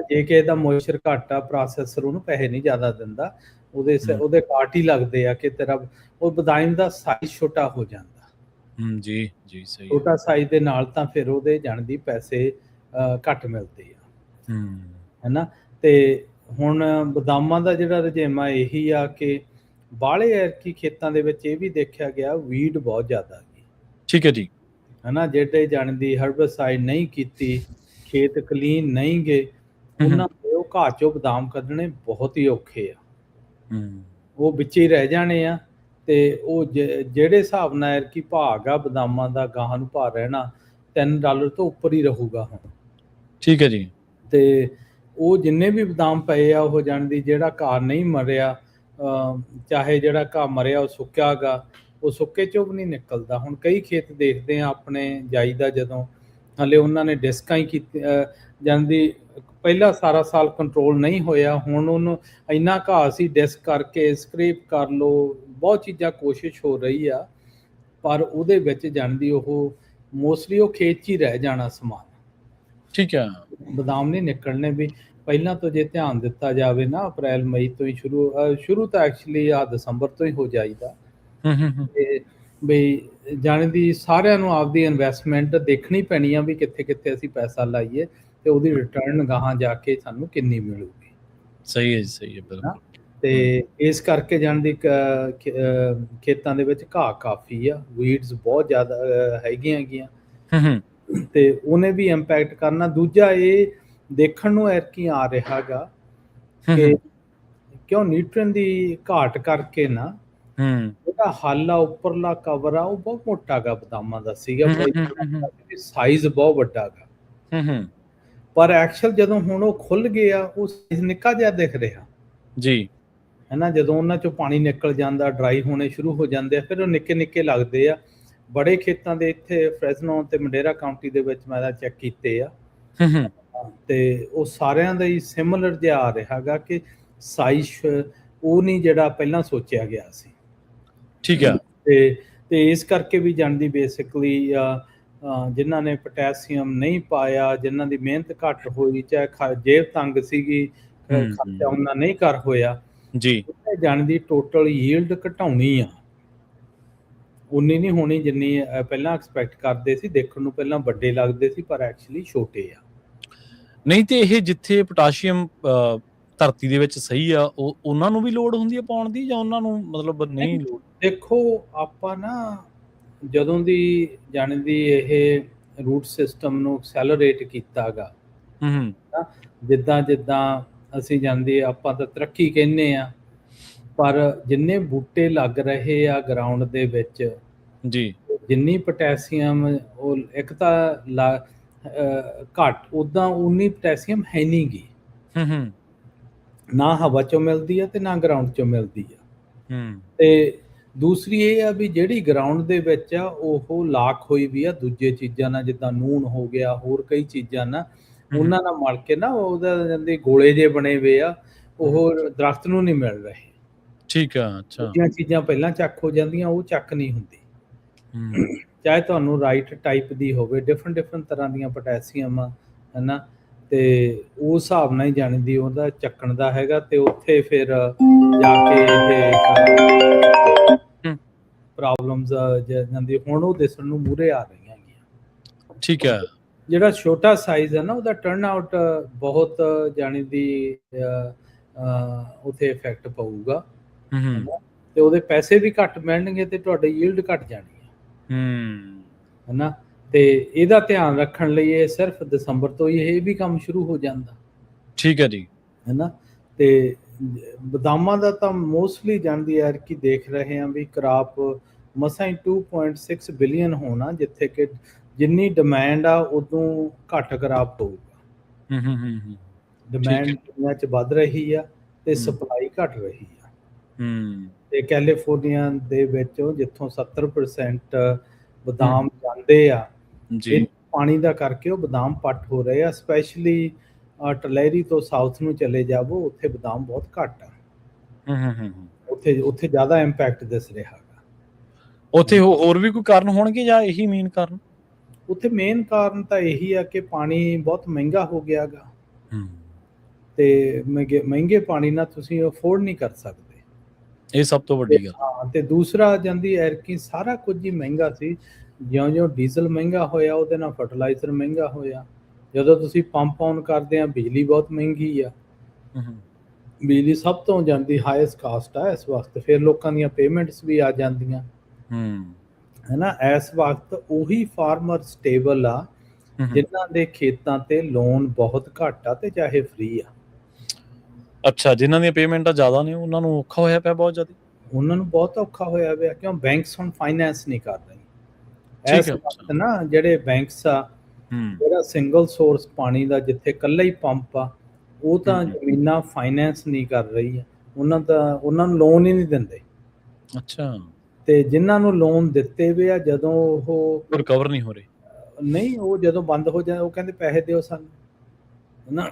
ਜੇ ਕਿਸੇ ਦਾ ਮੋਇਸਚਰ ਘੱਟ ਆ, ਪ੍ਰੋਸੈਸਰ ਉਹਨੂੰ ਪੈਸੇ ਨਹੀਂ ਜ਼ਿਆਦਾ ਦਿੰਦਾ, ਉਹਦੇ ਕਾਟ ਹੀ ਲੱਗਦੇ ਆ ਕਿ ਤੇਰਾ ਉਹ ਬਦਾਮ ਦਾ ਸਾਈਜ਼ ਛੋਟਾ ਹੋ ਜਾਂਦਾ। ਜੀ ਜੀ, ਸਹੀ। ਛੋਟਾ ਸਾਈਜ਼ ਦੇ ਨਾਲ ਤਾਂ ਫਿਰ ਉਹਦੇ ਜਾਣਦੀ ਪੈਸੇ ਘੱਟ ਮਿਲਦੇ ਆ। ਹੈਨਾ। ਤੇ ਹੁਣ ਬਦਾਮਾਂ ਦਾ ਜਿਹੜਾ ਰੁਝੇਵਾਂ ਇਹੀ ਆ ਕਿ ਬਾਹਲੇ ਐਰਕੀ ਖੇਤਾਂ ਦੇ ਵਿੱਚ ਇਹ ਵੀ ਦੇਖਿਆ ਗਿਆ ਵੀਡ ਬਹੁਤ ਜ਼ਿਆਦਾ ਹੈਗੀ। ਠੀਕ ਹੈ ਜੀ। ਹਨਾ, ਜਿਹੜੇ ਜਾਣਦੀ ਹਰਬਸਾਈਡ ਨਹੀਂ ਕੀਤੀ, ਖੇਤ ਕਲੀਨ ਨਹੀਂ ਗਏ, ਉਹਨਾਂ ਦੇ ਉਹ ਘਾਹ ਚੋਂ ਬਦਾਮ ਕੱਢਣੇ ਬਹੁਤ ਹੀ ਔਖੇ ਆ। ਉਹ ਵਿੱਚ ਹੀ ਰਹਿ ਜਾਣੇ ਆ। ਤੇ ਉਹ ਜਿਹੜੇ ਹਿਸਾਬ ਨਾਲ ਐਰਕੀ ਭਾਅ ਆ ਬਦਾਮਾਂ ਦਾ, ਗਾਹਾਂ ਨੂੰ ਭਾਅ ਰਹਿਣਾ $3 ਤੋਂ ਉੱਪਰ ਹੀ ਰਹੂਗਾ ਹੁਣ। ਠੀਕ ਹੈ ਜੀ। ਤੇ ਉਹ ਜਿੰਨੇ ਵੀ ਬਦਾਮ ਪਏ ਆ, ਉਹ ਜਾਣਦੀ ਜਿਹੜਾ ਘਾਹ ਨਹੀਂ ਮਰਿਆ, ਚਾਹੇ ਜਿਹੜਾ ਘਾਹ ਮਰਿਆ ਉਹ ਸੁੱਕਿਆ ਗਾ, ਉਹ ਸੁੱਕੇ ਚੋਂ ਵੀ ਨਹੀਂ ਨਿਕਲਦਾ। ਹੁਣ ਕਈ ਖੇਤ ਦੇਖਦੇ ਆ ਆਪਣੇ ਜਾਈਦਾ, ਜਦੋਂ ਹਲੇ ਉਹਨਾਂ ਨੇ ਡਿਸਕਾਂ ਹੀ ਕੀਤੀ ਜਾਂਦੀ, ਪਹਿਲਾਂ ਸਾਰਾ ਸਾਲ ਕੰਟਰੋਲ ਨਹੀਂ ਹੋਇਆ, ਹੁਣ ਉਹਨੂੰ ਇੰਨਾ ਘਾਹ ਸੀ ਡਿਸਕ ਕਰਕੇ ਸਕ੍ਰੇਪ ਕਰ ਲਓ, ਬਹੁਤ ਚੀਜ਼ਾਂ ਕੋਸ਼ਿਸ਼ ਹੋ ਰਹੀ ਆ, ਪਰ ਉਹਦੇ ਵਿੱਚ ਜਾਣਦੀ ਉਹ ਮੋਸਟਲੀ ਉਹ ਖੇਤ 'ਚ ਹੀ ਰਹਿ ਜਾਣਾ ਸਮਾਨ। ਠੀਕ ਹੈ, ਬਦਾਮ ਨਹੀਂ ਨਿਕਲਣੇ। ਵੀ ਪਹਿਲਾਂ ਤੋਂ ਜੇ ਧਿਆਨ ਦਿੱਤਾ ਜਾਵੇ ਨਾ, ਅਪ੍ਰੈਲ ਮਈ ਤੋਂ ਹੀ ਸ਼ੁਰੂ ਤਾਂ ਐਕਚੁਅਲੀ ਆ ਦਸੰਬਰ ਤੋਂ ਹੀ ਹੋ ਜਾਈਦਾ। ਤੇ ਬਈ ਜਾਣਦੀ ਸਾਰਿਆਂ ਨੂੰ ਆਪਦੀ ਇਨਵੈਸਟਮੈਂਟ ਦੇਖਣੀ ਪੈਣੀ ਆ ਵੀ ਕਿੱਥੇ ਕਿੱਥੇ ਅਸੀਂ ਪੈਸਾ ਲਾਈਏ ਤੇ ਉਹਦੀ ਰਿਟਰਨ ਗਾਹਾਂ ਜਾ ਕੇ ਸਾਨੂੰ ਕਿੰਨੀ ਮਿਲੂਗੀ। ਸਹੀ ਹੈ ਜੀ, ਸਹੀ ਹੈ, ਬਿਲਕੁਲ। ਤੇ ਇਸ ਕਰਕੇ ਜਾਣਦੀ ਖੇਤਾਂ ਦੇ ਵਿੱਚ ਘਾਹ ਕਾਫੀ ਆ, ਵੀਡਸ ਬਹੁਤ ਜ਼ਿਆਦਾ ਹੈਗੀਆਂ ਤੇ ਉਹਨੇ ਵੀ ਇੰਪੈਕਟ ਕਰਨਾ। ਦੂਜਾ ਇਹ ਦੇਖਣ ਨੂੰ ਐਰਕੀ ਆ ਰਿਹਾ ਗਾ ਕਿ ਕਿਉਂ ਨਿਊਟ੍ਰੀਨ ਦੀ ਘਾਟ ਕਰਕੇ ਨਾ ਜਿਹੜਾ ਹੱਲ ਆ, ਉੱਪਰਲਾ ਕਵਰ ਆ, ਉਹ ਬਹੁਤ ਮੋਟਾ ਗਾ ਬਦਾਮਾਂ ਦਾ ਸੀਗਾ, ਸਾਈਜ਼ ਬਹੁਤ ਵੱਡਾ ਗਾ, ਪਰ ਐਕਚੁਅਲ ਜਦੋਂ ਹੁਣ ਉਹ ਖੁੱਲ ਗਿਆ ਉਹ ਸਾਈਜ਼ ਨਿੱਕਾ ਜਿਹਾ ਦਿਖ ਰਿਹਾ ਜੀ, ਹੈ ਨਾ। ਜਦੋਂ ਉਹਨਾਂ ਚੋਂ ਪਾਣੀ ਨਿਕਲ ਜਾਂਦਾ, ਡਰਾਈ ਹੋਣੇ ਸ਼ੁਰੂ ਹੋ ਜਾਂਦੇ ਆ, ਫਿਰ ਉਹ ਨਿੱਕੇ ਨਿੱਕੇ ਲੱਗਦੇ ਆ। ਬੜੇ ਖੇਤਾਂ ਦੇ ਇੱਥੇ ਫ੍ਰੈਜ਼ਨੋ ਤੇ ਮੰਡੇਰਾ ਕਾਉਂਟੀ ਦੇ ਵਿੱਚ ਮੈਂ ਚੈੱਕ ਕੀਤੇ ਆ, ਤੇ ਉਹ ਸਾਰਿਆਂ ਦਾ ਹੀ ਸਿਮਿਲਰ ਜਿਹਾ ਆ ਰਿਹਾ ਗਾ ਕਿ ਸਾਈਜ਼ ਉਹ ਨਹੀਂ ਜਿਹੜਾ ਪਹਿਲਾਂ ਸੋਚਿਆ ਗਿਆ ਸੀ। ਠੀਕ ਹੈ। ਤੇ ਇਸ ਕਰਕੇ ਵੀ ਜਾਣਦੀ ਬੇਸਿਕਲੀ ਜਿਨ੍ਹਾਂ ਨੇ ਪੋਟੈਸੀਅਮ ਨਹੀਂ ਪਾਇਆ, ਜਿਨ੍ਹਾਂ ਦੀ ਮਿਹਨਤ ਘੱਟ ਹੋਈ, ਚਾਹੇ ਜੇਬ ਤੰਗ ਸੀਗੀ, ਖਰਚਾ ਉਹਨਾਂ ਨਹੀਂ ਕਰ ਹੋਇਆ ਜੀ, ਜਾਣਦੀ ਟੋਟਲ ਯੀਲਡ ਘਟਾਉਣੀ ਆ, ਉਨੀ ਨਹੀਂ ਹੋਣੀ ਜਿੰਨੀ ਪਹਿਲਾਂ ਐਕਸਪੈਕਟ ਕਰਦੇ ਸੀ। ਦੇਖਣ ਨੂੰ ਪਹਿਲਾਂ ਵੱਡੇ ਲੱਗਦੇ ਸੀ, ਪਰ ਐਕਚੁਅਲੀ ਛੋਟੇ ਆ। ਨਹੀਂ ਤੇ ਇਹ ਜਿੱਥੇ ਪੋਟਾਸ਼ੀਅਮ ਧਰਤੀ ਦੇ ਵਿੱਚ ਸਹੀ ਆ, ਉਹ ਉਹਨਾਂ ਨੂੰ ਵੀ ਲੋੜ ਹੁੰਦੀ ਹੈ ਪਾਉਣ ਦੀ, ਜਾਂ ਉਹਨਾਂ ਨੂੰ ਮਤਲਬ ਨਹੀਂ ਲੋੜ? ਦੇਖੋ, ਆਪਾਂ ਨਾ ਜਦੋਂ ਦੀ ਜਾਣਦੀ ਇਹ ਰੂਟ ਸਿਸਟਮ ਨੂੰ ਐਕਸੈਲਰੇਟ ਕੀਤਾ ਗਾ, ਜਿੱਦਾਂ ਜਿੱਦਾਂ ਅਸੀਂ ਜਾਂਦੇ, ਆਪਾਂ ਤਾਂ ਤਰੱਕੀ ਕਹਿੰਦੇ ਆ, ਪਰ ਜਿੰਨੇ ਬੂਟੇ ਲੱਗ ਰਹੇ ਆ ਗਰਾਊਂਡ ਦੇ ਵਿੱਚ ਜੀ, ਜਿੰਨੀ ਪੋਟੈਸੀਅਮ ਉਹ ਇੱਕ ਤਾਂ ਘੱਟ, ਉੱਦਾਂ ਉਨੀ ਪੋਟੈਸੀਅਮ ਹੈ ਨਹੀਂ ਗੀ, ਨਾ ਹਵਾ ਚੋਂ ਮਿਲਦੀ ਆ ਤੇ ਨਾ ਗਰਾਊਂਡ ਚੋਂ ਮਿਲਦੀ ਆ। ਤੇ ਦੂਸਰੀ ਇਹ ਆ ਵੀ ਜਿਹੜੀ ਗਰਾਊਂਡ ਦੇ ਵਿੱਚ ਆ ਉਹ ਲਾਕ ਹੋਈ ਵੀ ਆ ਦੂਜੇ ਚੀਜ਼ਾਂ ਨਾਲ, ਜਿੱਦਾਂ ਨੂਣ ਹੋ ਗਿਆ, ਹੋਰ ਕਈ ਚੀਜ਼ਾਂ ਨਾਲ, ਉਹਨਾਂ ਨਾਲ ਮਲ ਕੇ ਨਾ ਉਹਦਾ ਜਾਂਦੇ ਗੋਲੇ ਜੇ ਬਣੇ ਹੋਏ ਆ, ਉਹ ਦਰਖਤ ਨੂੰ ਨਹੀਂ ਮਿਲ ਰਹੇ। ਠੀਕ ਆ, ਅੱਛਾ। ਦੂਜੀਆਂ ਚੀਜ਼ਾਂ ਪਹਿਲਾਂ ਚੱਕ ਹੋ ਜਾਂਦੀਆਂ, ਉਹ ਚੱਕ ਨਹੀਂ ਹੁੰਦੀ, ਚਾਹੇ ਤੁਹਾਨੂੰ ਰਾਈਟ ਟਾਈਪ ਦੀ ਹੋਵੇ, ਡਿਫਰੈਂਟ ਤਰ੍ਹਾਂ ਦੀਆਂ ਪੋਟੈਸੀਅਮ ਆ, ਹੈ ਨਾ, ਤੇ ਉਸ ਹਿਸਾਬ ਨਾਲ ਹੀ ਜਾਣਦੀ ਉਹਦਾ ਚੱਕਣ ਦਾ ਹੈਗਾ। ਤੇ ਉੱਥੇ ਫਿਰ ਜਾ ਕੇ ਇਹ ਪ੍ਰੋਬਲਮਸ ਜਾਂਦੀ ਹੁਣ ਉਹ ਦਿਸਣ ਨੂੰ ਮੂਹਰੇ ਆ ਰਹੀਆਂ ਹੈਗੀਆਂ। ਠੀਕ ਹੈ। ਜਿਹੜਾ ਛੋਟਾ ਸਾਈਜ਼ ਹੈ ਨਾ, ਉਹਦਾ ਟਰਨ ਆਊਟ ਬਹੁਤ ਜਾਣਦੀ ਉੱਥੇ ਇਫੈਕਟ ਪਊਗਾ, ਤੇ ਉਹਦੇ ਪੈਸੇ ਵੀ ਘੱਟ ਮਿਲਣਗੇ ਤੇ ਤੁਹਾਡੀ ਯੀਲਡ ਘੱਟ ਜਾਣੀ ਹੈ ਨਾ। ਤੇ ਇਹਦਾ ਧਿਆਨ ਰੱਖਣ ਲਈ ਇਹ ਸਿਰਫ ਦਸੰਬਰ ਤੋਂ ਹੀ ਇਹ ਵੀ ਕੰਮ ਸ਼ੁਰੂ ਹੋ ਜਾਂਦਾ। ਠੀਕ ਹੈ ਜੀ, ਹੈ ਨਾ। ਤੇ ਬਦਾਮਾਂ ਦਾ ਤਾਂ ਮੋਸਟਲੀ ਜਾਣਦੀ ਹੈ ਕਿ ਦੇਖ ਰਹੇ ਹਾਂ ਵੀ ਕ੍ਰਾਪ ਮਸਾਂ ਹੀ 2.6 ਬਿਲੀਅਨ ਹੋਣਾ, ਜਿੱਥੇ ਕਿ ਜਿੰਨੀ ਡਿਮਾਂਡ ਆ ਉਦੋਂ ਘੱਟ ਕ੍ਰਾਪ ਹੋਊਗਾ। ਡਿਮਾਂਡ ਦੁਨੀਆ 'ਚ ਵੱਧ ਰਹੀ ਆ ਤੇ ਸਪਲਾਈ ਘੱਟ ਰਹੀ ਆ। ਤੇ ਕੈਲੀਫੋਰਨੀਆ ਦੇ ਵਿੱਚ ਜਿੱਥੋਂ 70% ਬਦਾਮ ਜਾਂਦੇ ਆ ਜੀ, ਪਾਣੀ ਦਾ ਕਰਕੇ ਉਹ ਬਦਾਮ ਪੱਟ ਹੋ ਰਹੇ ਆ। ਸਪੈਸ਼ਲੀ ਟਲੈਰੀ ਤੋਂ ਸਾਊਥ ਨੂੰ ਚਲੇ ਜਾਵੋ, ਉੱਥੇ ਬਦਾਮ ਬਹੁਤ ਘੱਟ ਆ। ਉੱਥੇ ਜ਼ਿਆਦਾ ਇੰਪੈਕਟ ਦਿਸ ਰਿਹਾ ਹੈਗਾ। ਉੱਥੇ ਹੋਰ ਵੀ ਕੋਈ ਕਾਰਨ ਹੋਣਗੇ ਜਾਂ ਇਹੀ ਮੇਨ ਕਾਰਨ? ਉੱਥੇ ਮੇਨ ਕਾਰਨ ਤਾਂ ਇਹੀ ਆ ਕਿ ਪਾਣੀ ਬਹੁਤ ਮਹਿੰਗਾ ਹੋ ਗਿਆ ਗਾ, ਤੇ ਮਹਿੰਗੇ ਪਾਣੀ ਨਾਲ ਤੁਸੀਂ ਅਫੋਰਡ ਨਹੀਂ ਕਰ ਸਕਦੇ, ਇਹ ਸਭ ਤੋਂ ਵੱਡੀ ਗੱਲ। ਹਾਂ, ਤੇ ਦੂਸਰਾ ਜਾਂਦੀ ਐਰਕੀ ਸਾਰਾ ਕੁਝ ਹੀ ਮਹਿੰਗਾ ਸੀ। ਜਿਉਂ-ਜਿਉਂ ਡੀਜ਼ਲ ਮਹਿੰਗਾ ਹੋਇਆ, ਉਹਦੇ ਨਾਲ ਫਰਟੀਲਾਈਜ਼ਰ ਮਹਿੰਗਾ ਹੋਇਆ। ਜਦੋਂ ਤੁਸੀਂ ਪੰਪ ਆਨ ਕਰਦੇ ਆ, ਬਿਜਲੀ ਬਹੁਤ ਮਹਿੰਗੀ ਆ। ਬਿਜਲੀ ਸਭ ਤੋਂ ਜਾਂਦੀ ਹਾਈਐਸਟ ਕਾਸਟ ਆ ਇਸ ਵਕਤ। ਫਿਰ ਲੋਕਾਂ ਦੀਆਂ ਪੇਮੈਂਟਸ ਵੀ ਆ ਜਾਂਦੀਆਂ, ਹੈ ਨਾ, ਇਸ ਵਕਤ ਉਹੀ ਫਾਰਮਰ ਸਟੇਬਲ ਆ ਜਿਨ੍ਹਾਂ ਦੇ ਖੇਤਾਂ ਤੇ ਲੋਨ ਬਹੁਤ ਘੱਟ ਆ ਤੇ ਚਾਹੇ ਫ੍ਰੀ ਆ। ਅੱਛਾ, ਜਿਨ੍ਹਾਂ ਦੀਆਂ ਪੇਮੈਂਟਾਂ ਜ਼ਿਆਦਾ ਨੇ ਉਹਨਾਂ ਨੂੰ ਔਖਾ ਹੋਇਆ ਪਿਆ ਬਹੁਤ ਜ਼ਿਆਦਾ। ਉਹਨਾਂ ਨੂੰ ਬਹੁਤ ਔਖਾ ਹੋਇਆ ਪਿਆ, ਕਿਉਂ ਬੈਂਕਸ ਹੁਣ ਫਾਈਨੈਂਸ ਨਹੀਂ ਕਰ ਰਹੇ ਠੀਕ ਇਸ ਹੈ। ਵਕਤ ਨਾ। ਜਿਹੜੇ ਬੈਂਕਸ ਆ, ਜਿਹੜਾ ਸਿੰਗਲ ਸੋਰਸ ਪਾਣੀ ਦਾ ਜਿੱਥੇ ਇਕੱਲਾ ਹੀ ਪੰਪ ਆ, ਉਹ ਤਾਂ ਜ਼ਮੀਨਾਂ ਫਾਈਨੈਂਸ ਨਹੀਂ ਕਰ ਰਹੀ ਆ, ਉਹਨਾਂ ਨੂੰ ਲੋਨ ਹੀ ਨਹੀਂ ਦਿੰਦੇ। ਅੱਛਾ, ਤੇ ਜਿਨ੍ਹਾਂ ਨੂੰ ਲੋਨ ਦਿੱਤੇ ਵੇ ਆ, ਜਦੋਂ ਉਹ ਰਿਕਵਰ ਨਹੀਂ ਹੋ ਰਹੇ। ਨਹੀਂ, ਉਹ ਜਦੋਂ ਬੰਦ ਹੋ ਜਾਏ ਉਹ ਕਹਿੰਦੇ ਪੈਸੇ ਦਿਓ ਸਾਨੂੰ, ਹੈ ਨਾ।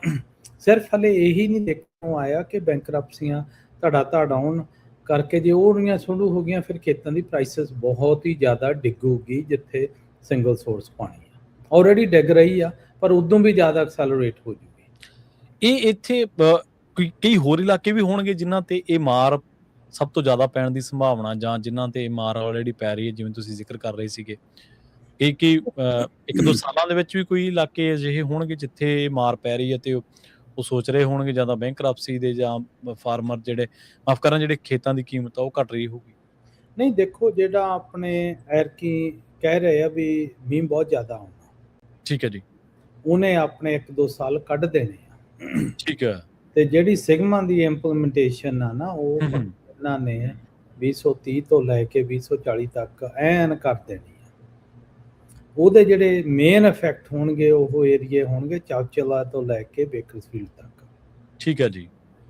ਸਿਰਫ ਹਲੇ ਇਹੀ ਨਹੀਂ ਦੇਖਣ ਨੂੰ ਆਇਆ ਕਿ ਬੈਂਕਰਪਸੀਆਂ ਧੜਾ ਆਉਣ ਕਰਕੇ ਜੇ ਉਹ ਰਹੀਆਂ ਸ਼ੁਰੂ ਹੋ ਗਈਆਂ, ਫਿਰ ਖੇਤਾਂ ਦੀ ਪ੍ਰਾਈਸਿਸ ਬਹੁਤ ਹੀ ਜ਼ਿਆਦਾ ਡਿੱਗੂਗੀ ਜਿੱਥੇ ਸਿੰਗਲ ਸੋਰਸ ਪਾਣੀ ਆ। ਆਲਰੇਡੀ ਡਿੱਗ ਰਹੀ ਆ, ਪਰ ਉਦੋਂ ਵੀ ਜ਼ਿਆਦਾ ਐਕਸੈਲਰੇਟ ਹੋ ਜੂਗੀ। ਇਹ ਇੱਥੇ ਕਈ ਹੋਰ ਇਲਾਕੇ ਵੀ ਹੋਣਗੇ ਜਿਨ੍ਹਾਂ ਤੇ ਇਹ ਮਾਰ ਸਭ ਤੋਂ ਜ਼ਿਆਦਾ ਪੈਣ ਦੀ ਸੰਭਾਵਨਾ, ਜਾਂ ਜਿਨ੍ਹਾਂ ਤੇ ਮਾਰ ਆਲਰੇਡੀ ਪੈ ਰਹੀ ਹੈ, ਜਿਵੇਂ ਤੁਸੀਂ ਜ਼ਿਕਰ ਕਰ ਰਹੇ ਸੀਗੇ। ਕਿ ਇੱਕ ਦੋ ਸਾਲਾਂ ਦੇ ਵਿੱਚ ਵੀ ਕੋਈ ਇਲਾਕੇ ਅਜਿਹੇ ਹੋਣਗੇ ਜਿੱਥੇ ਮਾਰ ਪੈ ਰਹੀ ਹੈ ਤੇ ਉਹ ਸੋਚ ਰਹੇ ਹੋਣਗੇ ਜਾਂ ਤਾਂ ਬੈਂਕਰਪਸੀ ਦੇ, ਜਾਂ ਫਾਰਮਰ ਜਿਹੜੇ ਮਾਫ ਕਰਨ ਜਿਹੜੇ ਖੇਤਾਂ ਦੀ ਕੀਮਤ ਆ ਉਹ ਘਟ ਰਹੀ ਹੋਊਗੀ। ਨਹੀਂ, ਦੇਖੋ, ਜਿਹੜਾ ਆਪਣੇ ਐਰਕੀ ਕਹਿ ਰਹੇ ਆ ਵੀ ਮੀਂਹ ਬਹੁਤ ਜ਼ਿਆਦਾ ਆਉਣਾ, ਠੀਕ ਹੈ ਜੀ, ਉਹਨੇ ਆਪਣੇ 1-2 ਸਾਲ ਕੱਢ ਦੇਣੇ ਆ। ਠੀਕ ਹੈ। ਤੇ ਜਿਹੜੀ ਸਿਗਮਾ ਦੀ ਇੰਪਲੀਮੈਂਟੇਸ਼ਨ ਆ ਨਾ, ਉਹ ਇਹਨਾਂ ਨੇ 2030 ਤੋਂ ਲੈ ਕੇ 2040 ਤੱਕ ਐਨ ਕਰ ਦੇਣੀ ਆ। ਉਹਦੇ ਜਿਹੜੇ ਮੇਨ ਇਫੈਕਟ ਹੋਣਗੇ ਉਹ ਏਰੀਏ ਹੋਣਗੇ ਚੌਚਲਾ ਤੋਂ ਲੈ ਕੇ ਬੇਕਰਸਫੀਲਡ ਤੱਕ। ਠੀਕ ਹੈ ਜੀ।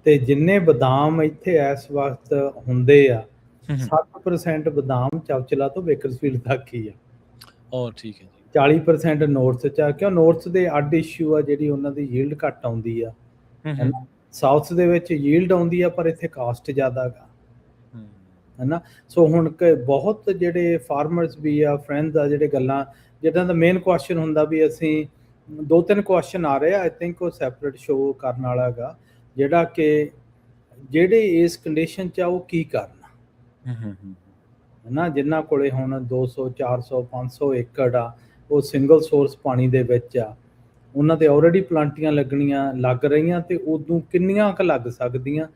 ਤੇ ਜਿੰਨੇ ਬਦਾਮ ਇੱਥੇ ਇਸ ਵਕਤ ਹੁੰਦੇ ਆ, 60% ਬਦਾਮ ਚੌਚਲਾ ਤੋਂ ਬੇਕਰਸਫੀਲਡ ਤੱਕ ਹੀ ਆ। ਠੀਕ ਹੈ ਜੀ। 40% ਨੌਰਥ ਚ ਆ, ਕਿਉਂ ਨੌਰਥ ਦੇ ਅੱਡ ਇਸ਼ੂ ਆ, ਜਿਹੜੀ ਉਹਨਾਂ ਦੀ ਯੀਲਡ ਘੱਟ ਆਉਂਦੀ ਆ। ਸਾਊਥ ਦੇ ਵਿੱਚ ਯੀਲਡ ਆਉਂਦੀ ਆ, ਪਰ ਇੱਥੇ ਕਾਸਟ ਜ਼ਿਆਦਾ ਗਾ, ਹੈ ਨਾ। ਸੋ ਹੁਣ ਬਹੁਤ ਜਿਹੜੇ ਫਾਰਮਰਸ ਵੀ ਆ, ਫਰੈਂਡਸ ਆ, ਜਿਹੜੇ ਗੱਲਾਂ ਜਿੱਦਾਂ ਦਾ ਮੇਨ ਕੁਐਸਚਨ ਹੁੰਦਾ ਵੀ ਅਸੀਂ 2-3 ਕੁਐਸਚਨ ਆ ਰਹੇ ਆ, ਆਈ ਥਿੰਕ ਉਹ ਸੈਪਰੇਟ ਸ਼ੋ ਕਰਨ ਵਾਲਾ ਗਾ, ਜਿਹੜਾ ਕਿ ਜਿਹੜੇ ਇਸ ਕੰਡੀਸ਼ਨ 'ਚ ਆ ਉਹ ਕੀ ਕਰਨਾ, ਹੈ ਨਾ। ਜਿਨ੍ਹਾਂ ਕੋਲੇ ਹੁਣ 200, 400, 500 ਏਕੜ ਆ, ਉਹ ਸਿੰਗਲ ਸੋਰਸ ਪਾਣੀ ਦੇ ਵਿੱਚ ਆ, ਉਹਨਾਂ ਤੇ ਆਲਰੇਡੀ ਪਲਾਂਟੀਆਂ ਲੱਗ ਰਹੀਆਂ, ਤੇ ਉਦੋਂ ਕਿੰਨੀਆਂ ਕੁ ਲੱਗ ਸਕਦੀਆਂ,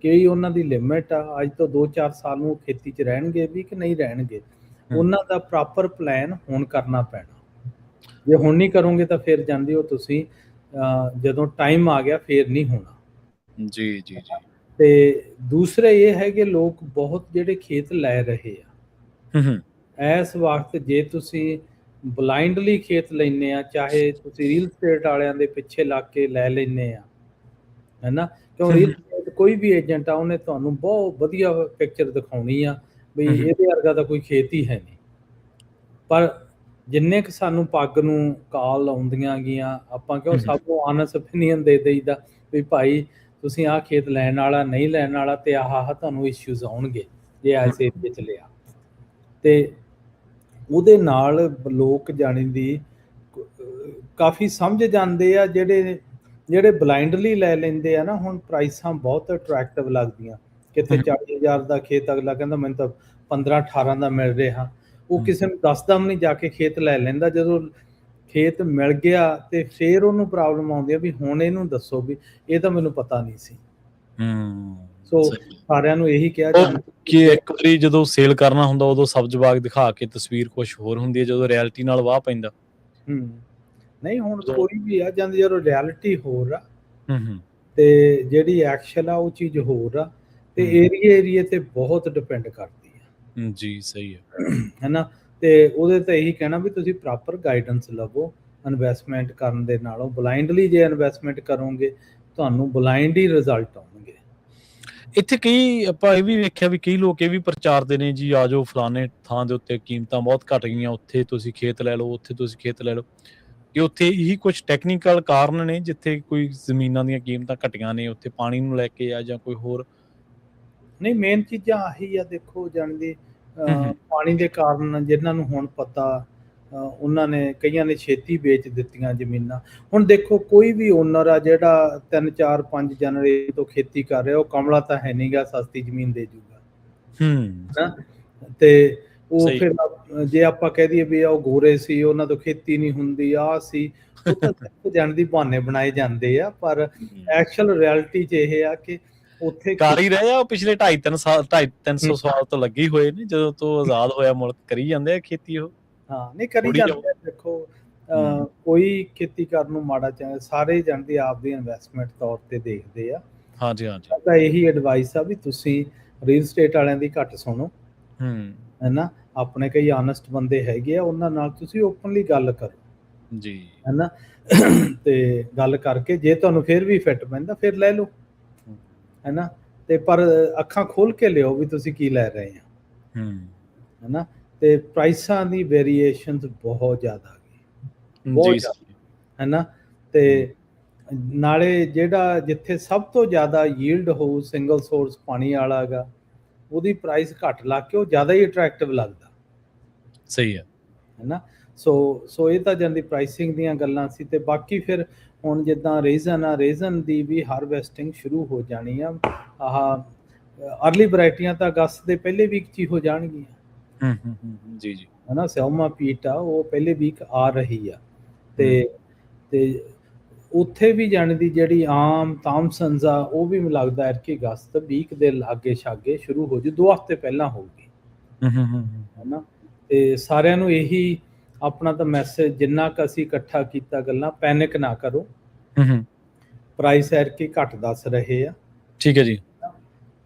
ਕਿ ਉਹਨਾਂ ਦੀ ਲਿਮਿਟ ਆ। ਅੱਜ ਤੋਂ 2-4 ਸਾਲ ਨੂੰ ਖੇਤੀ 'ਚ ਰਹਿਣਗੇ ਵੀ ਕਿ ਨਹੀਂ ਰਹਿਣਗੇ, ਉਹਨਾਂ ਦਾ ਪ੍ਰੋਪਰ ਪਲਾਨ ਹੁਣ ਕਰਨਾ ਪੈਣਾ। ਜੇ ਹੁਣ ਨਹੀਂ ਕਰੋਗੇ ਤਾਂ ਫਿਰ ਜਾਂਦੇ ਹੋ ਤੁਸੀਂ, ਜਦੋਂ ਟਾਈਮ ਆ ਗਿਆ ਫਿਰ ਨਹੀਂ ਹੋਣਾ। ਜੀ ਜੀ ਜੀ। ਤੇ ਦੂਸਰਾ ਇਹ ਹੈ ਕਿ ਲੋਕ ਬਹੁਤ ਜਿਹੜੇ ਖੇਤ ਲੈ ਰਹੇ ਆ ਇਸ ਵਕਤ, ਜੇ ਤੁਸੀਂ ਬਲਾਈਂਡਲੀ ਖੇਤ ਲੈਂਦੇ ਆ, ਚਾਹੇ ਤੁਸੀਂ ਰੀਅਲ ਸਟੇਟ ਵਾਲਿਆਂ ਦੇ ਪਿੱਛੇ ਲੱਗ ਕੇ ਲੈ ਲੈਂਦੇ ਆ, ਹੈ ਨਾ। ਕਿਉਂ ਰੀਅਲ ਸਟੇਟ ਕੋਈ ਵੀ ਏਜੰਟ ਆ, ਉਹਨੇ ਤੁਹਾਨੂੰ ਬਹੁਤ ਵਧੀਆ ਪਿਕਚਰ ਦਿਖਾਉਣੀ ਆ ਵੀ ਇਹਦੇ ਵਰਗਾ ਤਾਂ ਕੋਈ ਖੇਤ ਹੀ ਹੈ ਨਹੀਂ। ਪਰ ਜਿੰਨੇ ਕੁ ਸਾਨੂੰ ਪੱਗ ਨੂੰ ਕਾਲ ਆਉਂਦੀਆਂ ਗੀਆਂ, ਆਪਾਂ ਕਿਉਂ ਸਭ ਨੂੰ ਆਨੈਸਟ ਓਪੀਨੀਅਨ ਦੇ ਦੇਈਦਾ ਵੀ ਭਾਈ ਤੁਸੀਂ ਆਹ ਖੇਤ ਲੈਣ ਵਾਲਾ, ਨਹੀਂ ਲੈਣ ਵਾਲਾ, ਤੇ ਆਹ ਤੁਹਾਨੂੰ ਇਸ਼ੂਜ਼ ਆਉਣਗੇ ਜੇ ਇਸ ਏਰੀਏ 'ਚ ਲਿਆ। ਤੇ ਉਹਦੇ ਨਾਲ ਲੋਕ ਜਾਣੀ ਦੀ ਕਾਫੀ ਸਮਝ ਜਾਂਦੇ ਆ, ਜਿਹੜੇ ਬਲਾਈਂਡਲੀ ਲੈ ਲੈਂਦੇ ਆ ਨਾ। ਹੁਣ ਪ੍ਰਾਈਸਾਂ ਬਹੁਤ ਅਟਰੈਕਟਿਵ ਲੱਗਦੀਆਂ, ਕਿਤੇ 40,000 ਦਾ ਖੇਤ ਅਗਲਾ ਕਹਿੰਦਾ ਮੈਨੂੰ ਤਾਂ 15-18 ਦਾ ਮਿਲ ਰਿਹਾ, ਉਹ ਕਿਸੇ ਨੂੰ ਦੱਸਦਾ ਵੀ ਨਹੀਂ, ਜਾ ਕੇ ਖੇਤ ਲੈ ਲੈਂਦਾ। ਜਦੋਂ ਖੇਤ ਮਿਲ ਗਿਆ ਤੇ ਫਿਰ ਉਹਨੂੰ ਪ੍ਰੋਬਲਮ ਆਉਂਦੀ ਆ ਵੀ ਹੁਣ ਇਹਨੂੰ ਦੱਸੋ ਵੀ ਇਹ ਤਾਂ ਮੈਨੂੰ ਪਤਾ ਨਹੀਂ ਸੀ। ਸੋ ਸਾਰਿਆਂ ਨੂੰ ਇਹੀ ਕਿਹਾ ਜਾਂਦਾ ਕਿ ਇੱਕ ਵਾਰੀ ਜਦੋਂ ਸੇਲ ਕਰਨਾ ਹੁੰਦਾ ਉਦੋਂ ਸਬਜ਼ ਬਾਗ ਦਿਖਾ ਕੇ ਤਸਵੀਰ ਕੁਝ ਹੋਰ ਹੁੰਦੀ ਹੈ, ਜਦੋਂ ਰਿਐਲਿਟੀ ਨਾਲ ਵਾਹ ਪੈਂਦਾ। ਨਹੀਂ, ਹੁਣ ਕੋਈ ਵੀ ਆ ਜਾਂਦੀ, ਜਦੋਂ ਰਿਐਲਿਟੀ ਹੋਰ ਆ ਤੇ ਜਿਹੜੀ ਐਕਸ਼ਨ ਆ ਉਹ ਚੀਜ਼ ਹੋਰ ਆ, ਤੇ ਏਰੀਏ ਤੇ ਬਹੁਤ ਡਿਪੈਂਡ ਕਰਦੀ ਆ। ਜੀ ਸਹੀ ਹੈ ਨਾ। ਤੇ ਉਹਦੇ ਤੇ ਇਹੀ ਕਹਿਣਾ ਵੀ ਤੁਸੀਂ ਪ੍ਰੋਪਰ ਗਾਈਡੈਂਸ ਲਵੋ ਇਨਵੈਸਟਮੈਂਟ ਕਰਨ ਦੇ ਨਾਲੋਂ। ਬਲਾਈਂਡਲੀ ਜੇ ਇਨਵੈਸਟਮੈਂਟ ਕਰੋਗੇ ਤੁਹਾਨੂੰ ਬਲਾਈਂਡ ਹੀ ਰਿਜ਼ਲਟ ਆਉਣਗੇ। ਇੱਥੇ ਕਈ ਆਪਾਂ ਇਹ ਵੀ ਵੇਖਿਆ ਵੀ ਕਈ ਲੋਕ ਇਹ ਵੀ ਪ੍ਰਚਾਰਦੇ ਨੇ ਜੀ, ਆ ਜਾਓ ਫਲਾਣੇ ਥਾਂ ਦੇ ਉੱਤੇ ਕੀਮਤਾਂ ਬਹੁਤ ਘਟ ਗਈਆਂ, ਉੱਥੇ ਤੁਸੀਂ ਖੇਤ ਲੈ ਲਓ, ਉੱਥੇ ਤੁਸੀਂ ਖੇਤ ਲੈ ਲਓ। ਕਿ ਉੱਥੇ ਇਹੀ ਕੁਝ ਟੈਕਨੀਕਲ ਕਾਰਨ ਨੇ ਜਿੱਥੇ ਕੋਈ ਜ਼ਮੀਨਾਂ ਦੀਆਂ ਕੀਮਤਾਂ ਘਟੀਆਂ ਨੇ, ਉੱਥੇ ਪਾਣੀ ਨੂੰ ਲੈ ਕੇ ਆ ਜਾਂ ਕੋਈ ਹੋਰ? ਨਹੀਂ, ਮੇਨ ਚੀਜ਼ਾਂ ਆਹੀ ਆ। ਦੇਖੋ ਜਾਣਦੀ ਪਾਣੀ ਦੇ ਕਾਰਨ ਜਿਨ੍ਹਾਂ ਨੂੰ ਹੁਣ ਪਤਾ, ਉਹਨਾਂ ਨੇ ਕਈਆਂ ਨੇ ਛੇਤੀ ਵੇਚ ਦਿੱਤੀਆਂ ਜ਼ਮੀਨਾਂ। ਹੁਣ ਦੇਖੋ ਕੋਈ ਵੀ ਓਨਰ ਆ ਜਿਹੜਾ 3-4-5 ਜਨਰੇਸ਼ਨ ਤੋਂ ਖੇਤੀ ਕਰ ਰਿਹਾ, ਉਹ ਕਮਲਾ ਤਾਂ ਹੈ ਨਹੀਂ ਗਾ, ਸਸਤੀ ਜ਼ਮੀਨ ਦੇ ਜੂਗਾ। ਤੇ ਉਹ ਫਿਰ ਜੇ ਆਪਾਂ ਕਹਿ ਦਈਏ ਵੀ ਉਹ ਗੋਰੇ ਸੀ, ਉਹਨਾਂ ਤੋਂ ਖੇਤੀ ਨਹੀਂ ਹੁੰਦੀ, ਆਹ ਸੀ, ਉਹ ਤਾਂ ਜਾਣ ਦੀ ਬਹਾਨੇ ਬਣਾਏ ਜਾਂਦੇ ਆ। ਪਰ ਐਕਚੁਅਲ ਰਿਐਲਿਟੀ 'ਚ ਇਹ ਆ ਕਿ ਉੱਥੇ ਕਰ ਹੀ ਰਹੇ ਆ ਉਹ ਪਿਛਲੇ 250-300 ਸਾਲ ਤੋਂ ਲੱਗੇ ਹੋਏ ਨੇ, ਜਦੋਂ ਤੋਂ ਆਜ਼ਾਦ ਹੋਇਆ ਮੁਲਕ ਕਰੀ ਜਾਂਦੇ ਆ ਖੇਤੀ ਉਹ। ਹਾਂ ਨਹੀਂ ਕਰੀ ਜਾਂਦੇ ਆ। ਦੇਖੋ ਕੋਈ ਖੇਤੀ ਕਰਨ ਨੂੰ ਮਾੜਾ ਚਾਹੇ, ਸਾਰੇ ਜਾਣਦੇ ਆਪਦੀ ਇਨਵੈਸਟਮੈਂਟ ਤੌਰ ਤੇ ਦੇਖਦੇ ਆ। ਹਾਂਜੀ ਹਾਂਜੀ। ਤਾਂ ਇਹੀ ਐਡਵਾਈਸ ਆ ਵੀ ਤੁਸੀਂ ਰੀਅਲ ਸਟੇਟ ਵਾਲਿਆਂ ਦੀ ਘੱਟ ਸੁਣੋ, ਹੈਨਾ। ਆਪਣੇ ਕਈ ਆਨੈਸਟ ਬੰਦੇ ਹੈਗੇ ਆ, ਉਹਨਾਂ ਨਾਲ ਤੁਸੀਂ ਓਪਨਲੀ ਗੱਲ ਕਰੋ ਜੀ, ਹੈਨਾ। ਤੇ ਗੱਲ ਕਰਕੇ ਜੇ ਤੁਹਾਨੂੰ ਫਿਰ ਵੀ ਫਿੱਟ ਪੈਂਦਾ ਫਿਰ ਲੈ ਲਓ, ਹੈਨਾ। ਤੇ ਪਰ ਅੱਖਾਂ ਖੋਲ ਕੇ ਲਿਓ ਵੀ ਤੁਸੀਂ ਕੀ ਲੈ ਰਹੇ ਆ, ਹੈਨਾ। ਤੇ ਪ੍ਰਾਈਸਾਂ ਦੀ ਵੇਰੀਏਸ਼ਨਸ ਬਹੁਤ ਜ਼ਿਆਦਾ ਆ ਗਈ, ਬਹੁਤ ਜ਼ਿਆਦਾ, ਹੈਨਾ। ਤੇ ਨਾਲੇ ਜਿਹੜਾ ਜਿੱਥੇ ਸਭ ਤੋਂ ਜ਼ਿਆਦਾ ਯੀਲਡ ਹੋਊ ਸਿੰਗਲ ਸੋਰਸ ਪਾਣੀ ਵਾਲਾ ਹੈਗਾ, ਉਹਦੀ ਪ੍ਰਾਈਸ ਘੱਟ ਲਾ ਕੇ ਉਹ ਜ਼ਿਆਦਾ ਹੀ ਅਟਰੈਕਟਿਵ ਲੱਗਦਾ। ਸਹੀ ਹੈ, ਹੈਨਾ। ਸੋ ਇਹ ਤਾਂ ਜਾਂਦੀ ਪ੍ਰਾਈਸਿੰਗ ਦੀਆਂ ਗੱਲਾਂ ਸੀ। ਤੇ ਬਾਕੀ ਫਿਰ ਹੁਣ ਜਿੱਦਾਂ ਰੇਜ਼ਨ ਦੀ ਵੀ ਹਾਰਵੈਸਟਿੰਗ ਸ਼ੁਰੂ ਹੋ ਜਾਣੀ ਆ। ਆਹ ਅਰਲੀ ਵੈਰਾਈਟੀਆਂ ਤਾਂ ਅਗਸਤ ਦੇ ਪਹਿਲੇ ਵੀਕ 'ਚ ਹੀ ਹੋ ਜਾਣਗੀਆਂ। ਜੀ ਜੀ, ਹੈਨਾ। ਸਿਓਮਾ ਪੀਟ ਆ ਉਹ ਪਹਿਲੇ ਵੀਕ ਆ ਰਹੀ ਆ। ਤੇ ਉੱਥੇ ਵੀ ਜਾਣ ਦੀ ਜਿਹੜੀ ਆਮ ਥਾਮਸਨਸ ਆ ਉਹ ਵੀ ਮੈਨੂੰ ਲੱਗਦਾ ਹੈ ਕਿ ਅਗਸਤ ਵੀਕ ਦੇ ਲਾਗੇ ਛਾਗੇ ਸ਼ੁਰੂ ਹੋ ਜੂ, 2 ਹਫ਼ਤੇ ਪਹਿਲਾਂ ਹੋਊਗੀ, ਹੈਨਾ। ਤੇ ਸਾਰਿਆਂ ਨੂੰ ਇਹੀ ਆਪਣਾ ਤਾਂ ਮੈਸੇਜ, ਜਿੰਨਾ ਕੁ ਅਸੀਂ ਇਕੱਠਾ ਕੀਤਾ ਗੱਲਾਂ, ਪੈਨਿਕ ਨਾ ਕਰੋ। ਪ੍ਰਾਈਸ ਐਰਕੀ ਘੱਟ ਦੱਸ ਰਹੇ ਆ, ਠੀਕ ਹੈ ਜੀ।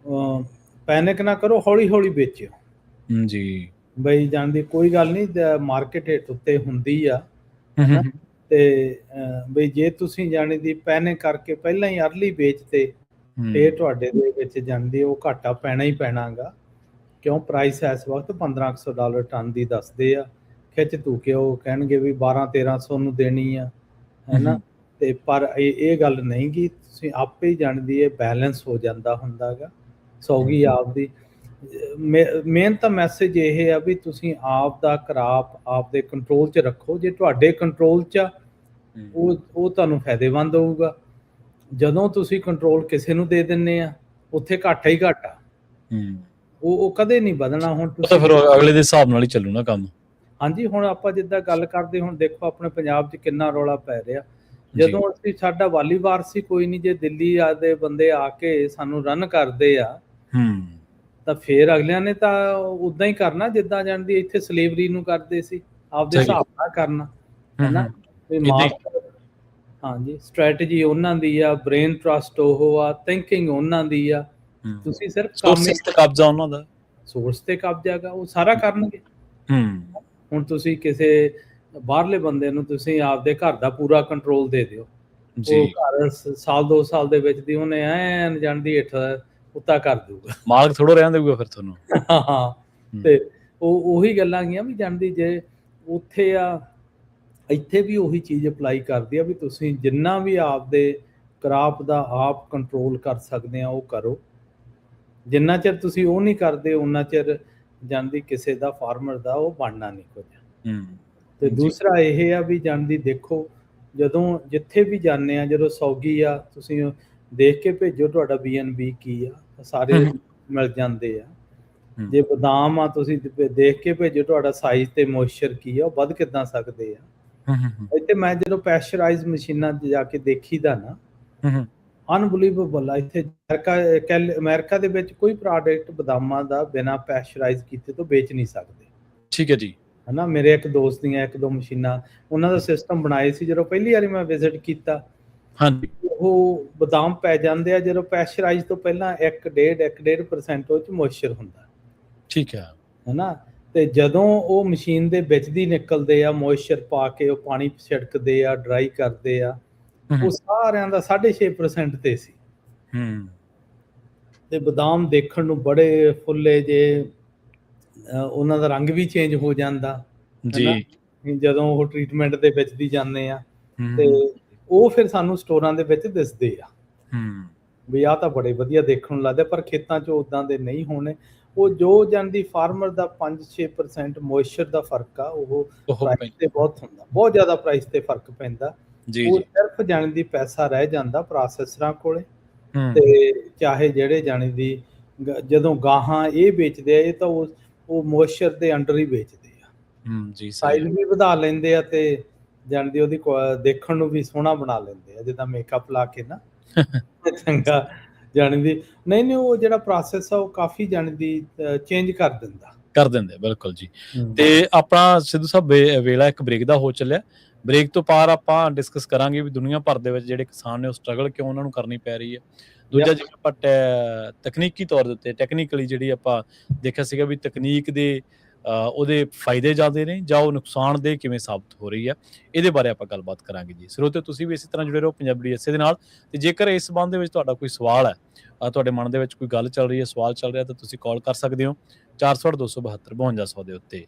ਪੈਨਿਕ ਨਾ ਕਰੋ, ਹੌਲੀ ਹੌਲੀ ਵੇਚਿਓ ਜੀ। ਬਈ ਜਾਣਦੀ ਕੋਈ ਗੱਲ ਨਹੀਂ, ਮਾਰਕੀਟ ਹੇਠ ਉੱਤੇ ਹੁੰਦੀ ਆ, ਹੈਨਾ। ਤੇ ਬਈ ਜੇ ਤੁਸੀਂ ਜਾਣੀ ਦੀ ਪੈਨਿਕ ਕਰਕੇ ਪਹਿਲਾਂ ਹੀ ਅਰਲੀ ਵੇਚਤੇ, ਫਿਰ ਤੁਹਾਡੇ ਦੇ ਵਿੱਚ ਜਾਣਦੀ ਉਹ ਘਾਟਾ ਪੈਣਾ ਹੀ ਪੈਣਾਗਾ। ਕਿਉਂ ਪ੍ਰਾਈਸ ਇਸ ਵਕਤ $1500 ਟਨ ਦੀ ਦੱਸਦੇ ਆ। ਖਿੱਚ ਧੂ ਕੇ ਉਹ ਕਹਿਣਗੇ ਵੀ 1200-1300 ਨੂੰ ਦੇਣੀ ਆ, ਹੈਨਾ। ਤੇ ਪਰ ਇਹ ਗੱਲ ਨਹੀਂ ਗੀ, ਤੁਸੀਂ ਆਪੇ ਹੀ ਜਾਣਦੀ ਹੈ ਬੈਲੈਂਸ ਹੋ ਜਾਂਦਾ ਹੁੰਦਾ ਗਾ ਸੌਗੀ ਆਪਦੀ। ਮੇਨ ਤਾਂ ਮੈਸੇਜ ਇਹ ਆ ਵੀ ਤੁਸੀਂ ਆਪ ਦਾ ਕਰਾਪ ਆਪਦੇ ਕੰਟਰੋਲ 'ਚ ਰੱਖੋ। ਜੇ ਤੁਹਾਡੇ ਕੰਟਰੋਲ 'ਚ ਆ ਉਹ ਤੁਹਾਨੂੰ ਫਾਇਦੇਮੰਦ ਹੋਊਗਾ। ਜਦੋਂ ਤੁਸੀਂ ਕੰਟਰੋਲ ਕਿਸੇ ਨੂੰ ਦੇ ਦਿੰਦੇ ਆ, ਉੱਥੇ ਘਾਟਾ ਹੀ ਘਾਟਾ, ਉਹ ਕਦੇ ਨਹੀਂ ਵਧਣਾ। ਹੁਣ ਤੁਸੀਂ ਫਿਰ ਅਗਲੇ ਦੇ ਹਿਸਾਬ ਨਾਲ ਹੀ ਚੱਲੂ ਨਾ ਕੰਮ। ਹਾਂਜੀ, ਹੁਣ ਆਪਾਂ ਜਿੱਦਾਂ ਗੱਲ ਕਰਦੇ, ਹੁਣ ਦੇਖੋ ਆਪਣੇ ਪੰਜਾਬ 'ਚ ਕਿੰਨਾ ਰੌਲਾ ਪੈ ਰਿਹਾ। ਜਦੋਂ ਅਸੀਂ ਸਾਡਾ ਵਾਲੀਵਾਰ ਸੀ ਕੋਈ ਨਹੀਂ, ਜੇ ਦਿੱਲੀ ਦੇ ਬੰਦੇ ਆ ਕੇ ਸਾਨੂੰ ਰਨ ਕਰਦੇ ਆ ਤਾਂ ਫਿਰ ਅਗਲਿਆਂ ਨੇ ਤਾਂ ਉਦਾਂ ਹੀ ਕਰਨਾ ਜਿੱਦਾਂ ਜਾਣਦੀ ਇੱਥੇ ਸਲੇਵਰੀ ਨੂੰ ਕਰਦੇ ਸੀ, ਆਪਦੇ ਹਿਸਾਬ ਨਾਲ ਕਰਨਾ, ਹੈਨਾ। ਹਾਂਜੀ, ਸਟ੍ਰੈਟਜੀ ਉਹਨਾਂ ਦੀ ਆ, ਬ੍ਰੇਨ ਟਰਸਟ ਉਹ ਆ, ਥਿੰਕਿੰਗ ਉਹਨਾਂ ਦੀ ਆ। ਤੁਸੀਂ ਸਿਰਫ ਸੋਰਸ ਤੇ ਕਬਜ਼ਾ ਉਹਨਾਂ ਦਾ, ਸੋਰਸ ਤੇ ਕਬਜ਼ਾ ਹੈਗਾ, ਉਹ ਸਾਰਾ ਕਰਨਗੇ। ਹੁਣ ਤੁਸੀਂ ਕਿਸੇ ਬਾਹਰਲੇ ਬੰਦੇ ਨੂੰ ਤੁਸੀਂ ਆਪਦੇ ਘਰ ਦਾ ਪੂਰਾ ਕੰਟਰੋਲ ਦੇ ਦਿਓ, ਉਹ ਘਰ ਸਾਲ 2 ਸਾਲ ਦੇ ਵਿੱਚ ਦੀ ਉਹਨੇ ਐਨ ਜਾਣਦੀ ਹੇਠ ਉੱਤਾ ਕਰ ਦੂਗਾ, ਮਾਲਕ ਥੋੜ੍ਹਾ ਰਹਿਣ ਦੇਊਗਾ ਫਿਰ ਤੁਹਾਨੂੰ। ਹਾਂ, ਤੇ ਉਹੀ ਗੱਲਾਂ ਗੀਆਂ ਵੀ ਜਾਣਦੀ ਜੇ ਉੱਥੇ ਆ, ਇੱਥੇ ਵੀ ਉਹੀ ਚੀਜ਼ ਅਪਲਾਈ ਕਰਦੀ ਆ ਵੀ ਤੁਸੀਂ ਜਿੰਨਾ ਵੀ ਆਪਦੇ ਕਰਾਪ ਦਾ ਆਪ ਕੰਟਰੋਲ ਕਰ ਸਕਦੇ ਆ ਉਹ ਕਰੋ। ਜਿੰਨਾ ਚਿਰ ਤੁਸੀਂ ਉਹ ਨਹੀਂ ਕਰਦੇ ਉਹਨਾਂ ਚਿਰ ਜਾਂਦੀ ਕਿਸੇ ਦਾ ਫਾਰਮਰ ਦਾ ਉਹ ਬਣਨਾ ਨਹੀਂ ਕੁਝ। ਤੇ ਦੂਸਰਾ ਇਹ ਆ ਵੀ ਜਾਣਦੀ ਦੇਖੋ, ਜਦੋਂ ਜਿੱਥੇ ਵੀ ਜਾਂਦੇ ਆ, ਜਦੋਂ ਸੌਗੀ ਆ ਤੁਸੀਂ ਦੇਖ ਕੇ ਭੇਜੋ ਤੁਹਾਡਾ BNB ਕੀ ਆ, ਸਾਰੇ ਮਿਲ ਜਾਂਦੇ ਆ। ਜੇ ਬਦਾਮ ਆ ਤੁਸੀਂ ਦੇਖ ਕੇ ਭੇਜੋ ਤੁਹਾਡਾ ਸਾਈਜ਼ ਤੇ ਮੋਇਸਚਰ ਕੀ ਆ, ਉਹ ਵੱਧ ਕਿੱਦਾਂ ਸਕਦੇ ਆ। ਇੱਥੇ ਮੈਂ ਜਦੋਂ ਪੈਸਚਰਾਈਜ਼ ਮਸ਼ੀਨਾਂ 'ਚ ਜਾ ਕੇ ਦੇਖੀਦਾ ਨਾ, ਅਨਬਲੀਵੇਬਲ ਆ। ਇੱਥੇ ਅਮਰੀਕਾ ਦੇ ਵਿੱਚ ਕੋਈ ਪ੍ਰੋਡਕਟ ਬਦਾਮਾਂ ਦਾ ਬਿਨਾਂ ਪੈਸਚਰਾਈਜ਼ ਕੀਤੇ ਤੋਂ ਵੇਚ ਨਹੀਂ ਸਕਦੇ। ਠੀਕ ਹੈ ਜੀ, ਹੈਨਾ। ਮੇਰੇ ਇੱਕ ਦੋਸਤ ਦੀਆਂ 1-2 ਮਸ਼ੀਨਾਂ ਉਹਨਾਂ ਦਾ ਸਿਸਟਮ ਬਣਾਏ ਸੀ, ਜਦੋਂ ਪਹਿਲੀ ਵਾਰੀ ਮੈਂ ਵਿਜ਼ਿਟ ਕੀਤਾ। ਹਾਂਜੀ, ਉਹ ਬਦਾਮ ਪੈ ਜਾਂਦੇ ਆ ਜਦੋਂ ਪੈਸਚਰਾਈਜ਼ ਤੋਂ ਪਹਿਲਾਂ 1.5% ਉਹ 'ਚ ਮੋਇਸਚਰ ਹੁੰਦਾ। ਠੀਕ ਹੈ, ਹੈਨਾ। ਤੇ ਜਦੋਂ ਉਹ ਮਸ਼ੀਨ ਦੇ ਵਿੱਚ ਦੀ ਨਿਕਲਦੇ ਆ, ਮੋਇਸਚਰ ਪਾ ਕੇ ਉਹ ਪਾਣੀ ਛਿੜਕਦੇ ਆ, ਡਰਾਈ ਕਰਦੇ ਆ, ਉਹ ਸਾਰਿਆਂ ਦਾ 6.5% ਤੇ ਸੀ। ਤੇ ਬਦਾਮ ਦੇਖਣ ਨੂੰ ਬੜੇ ਫੁੱਲੇ ਜੇ, ਉਹਨਾਂ ਦਾ ਰੰਗ ਵੀ ਚੇਂਜ ਹੋ ਜਾਂਦਾ ਜੀ ਜਦੋਂ ਉਹ ਟ੍ਰੀਟਮੈਂਟ ਦੇ ਵਿੱਚ ਦੀ ਜਾਂਦੇ ਆ। ਤੇ ਉਹ ਫਿਰ ਸਾਨੂੰ ਸਟੋਰਾਂ ਦੇ ਵਿੱਚ ਦਿਸਦੇ ਆ ਵੀ ਆਹ ਤਾਂ ਬੜੇ ਵਧੀਆ ਦੇਖਣ ਨੂੰ ਲੱਗਦੇ, ਪਰ ਖੇਤਾਂ 'ਚ ਉਦਾਂ ਦੇ ਨਹੀਂ ਹੋਣੇ। ਉਹ ਜੋ ਜਾਂਦੀ ਫਾਰਮਰ ਦਾ 5-6% ਮੋਇਸਚਰ ਦਾ ਫਰਕ ਆ, ਉਹ ਪ੍ਰਾਈਸ ਤੇ ਬਹੁਤ ਹੁੰਦਾ, ਬਹੁਤ ਜ਼ਿਆਦਾ ਪ੍ਰਾਈਸ ਤੇ ਫਰਕ ਪੈਂਦਾ। ਉਹ ਸਿਰਫ ਜਾਣੀ ਦੀ ਪੈਸਾ ਰਹਿ ਜਾਂਦਾ ਪ੍ਰੋਸੈਸਰਾਂ ਕੋਲੇ। ਤੇ ਚਾਹੇ ਜਿਹੜੇ ਜਾਣੀ ਦੀ ਜਦੋਂ ਗਾਹਾਂ ਇਹ ਵੇਚਦੇ ਆ, ਇਹ ਤਾਂ ਉਹ ਮੋਇਸਚਰ ਦੇ ਅੰਡਰ ਹੀ ਵੇਚਦੇ ਆ। ਸਾਈਜ਼ ਵੀ ਵਧਾ ਲੈਂਦੇ ਆ ਤੇ ਜਾਣਦੀ ਉਹਦੀ ਦੇਖਣ ਨੂੰ ਵੀ ਸੋਹਣਾ ਬਣਾ ਲੈਂਦੇ ਆ, ਜਿੱਦਾਂ ਮੇਕਅਪ ਲਾ ਕੇ ਨਾ ਚੰਗਾ ਜਾਣੀ ਦੀ ਨਹੀਂ ਉਹ ਜਿਹੜਾ ਪ੍ਰੋਸੈਸ ਆ ਉਹ ਕਾਫੀ ਜਾਣੀ ਦੀ ਚੇਂਜ ਕਰ ਦਿੰਦੇ ਬਿਲਕੁਲ ਜੀ। ਤੇ ਆਪਣਾ ਸਿੱਧੂ ਸਾਹਿਬ ਵੇਲਾ ਇੱਕ ਬ੍ਰੇਕ ਦਾ ਹੋ ਚੱਲਿਆ। ਬ੍ਰੇਕ ਤੋਂ ਪਾਰ ਆਪਾਂ ਡਿਸਕਸ ਕਰਾਂਗੇ ਵੀ ਦੁਨੀਆ ਭਰ ਦੇ ਵਿੱਚ ਜਿਹੜੇ ਕਿਸਾਨ ਨੇ ਉਹ ਸਟਰਗਲ ਕਿਉਂ ਉਹਨਾਂ ਨੂੰ ਕਰਨੀ ਪੈ ਰਹੀ ਹੈ। ਦੂਜਾ ਜਿਵੇਂ ਆਪਾਂ ਤਕਨੀਕੀ ਤੌਰ ਦੇ ਉੱਤੇ ਟੈਕਨੀਕਲੀ ਜਿਹੜੀ ਆਪਾਂ ਦੇਖਿਆ ਸੀਗਾ ਵੀ ਤਕਨੀਕ ਦੇ ਉਹਦੇ ਫਾਇਦੇ ਜ਼ਿਆਦਾ ਨੇ ਜਾਂ ਉਹ ਨੁਕਸਾਨਦੇਹ ਕਿਵੇਂ ਸਾਬਤ ਹੋ ਰਹੀ ਹੈ, ਇਹਦੇ ਬਾਰੇ ਆਪਾਂ ਗੱਲਬਾਤ ਕਰਾਂਗੇ ਜੀ। ਸਰੋਤਿਓ ਤੁਸੀਂ ਵੀ ਇਸੇ ਤਰ੍ਹਾਂ ਜੁੜੇ ਰਹੋ ਪੰਜਾਬੀ DSA ਦੇ ਨਾਲ। ਤੇ ਜੇਕਰ ਇਸ ਸੰਬੰਧ ਦੇ ਵਿੱਚ ਤੁਹਾਡਾ ਕੋਈ ਸਵਾਲ ਹੈ, ਤੁਹਾਡੇ ਮਨ ਦੇ ਵਿੱਚ ਕੋਈ ਗੱਲ ਚੱਲ ਰਹੀ ਹੈ, ਸਵਾਲ ਚੱਲ ਰਿਹਾ, ਤਾਂ ਤੁਸੀਂ ਕਾਲ ਕਰ ਸਕਦੇ ਹੋ 408 272 5200 ਦੇ ਉੱਤੇ।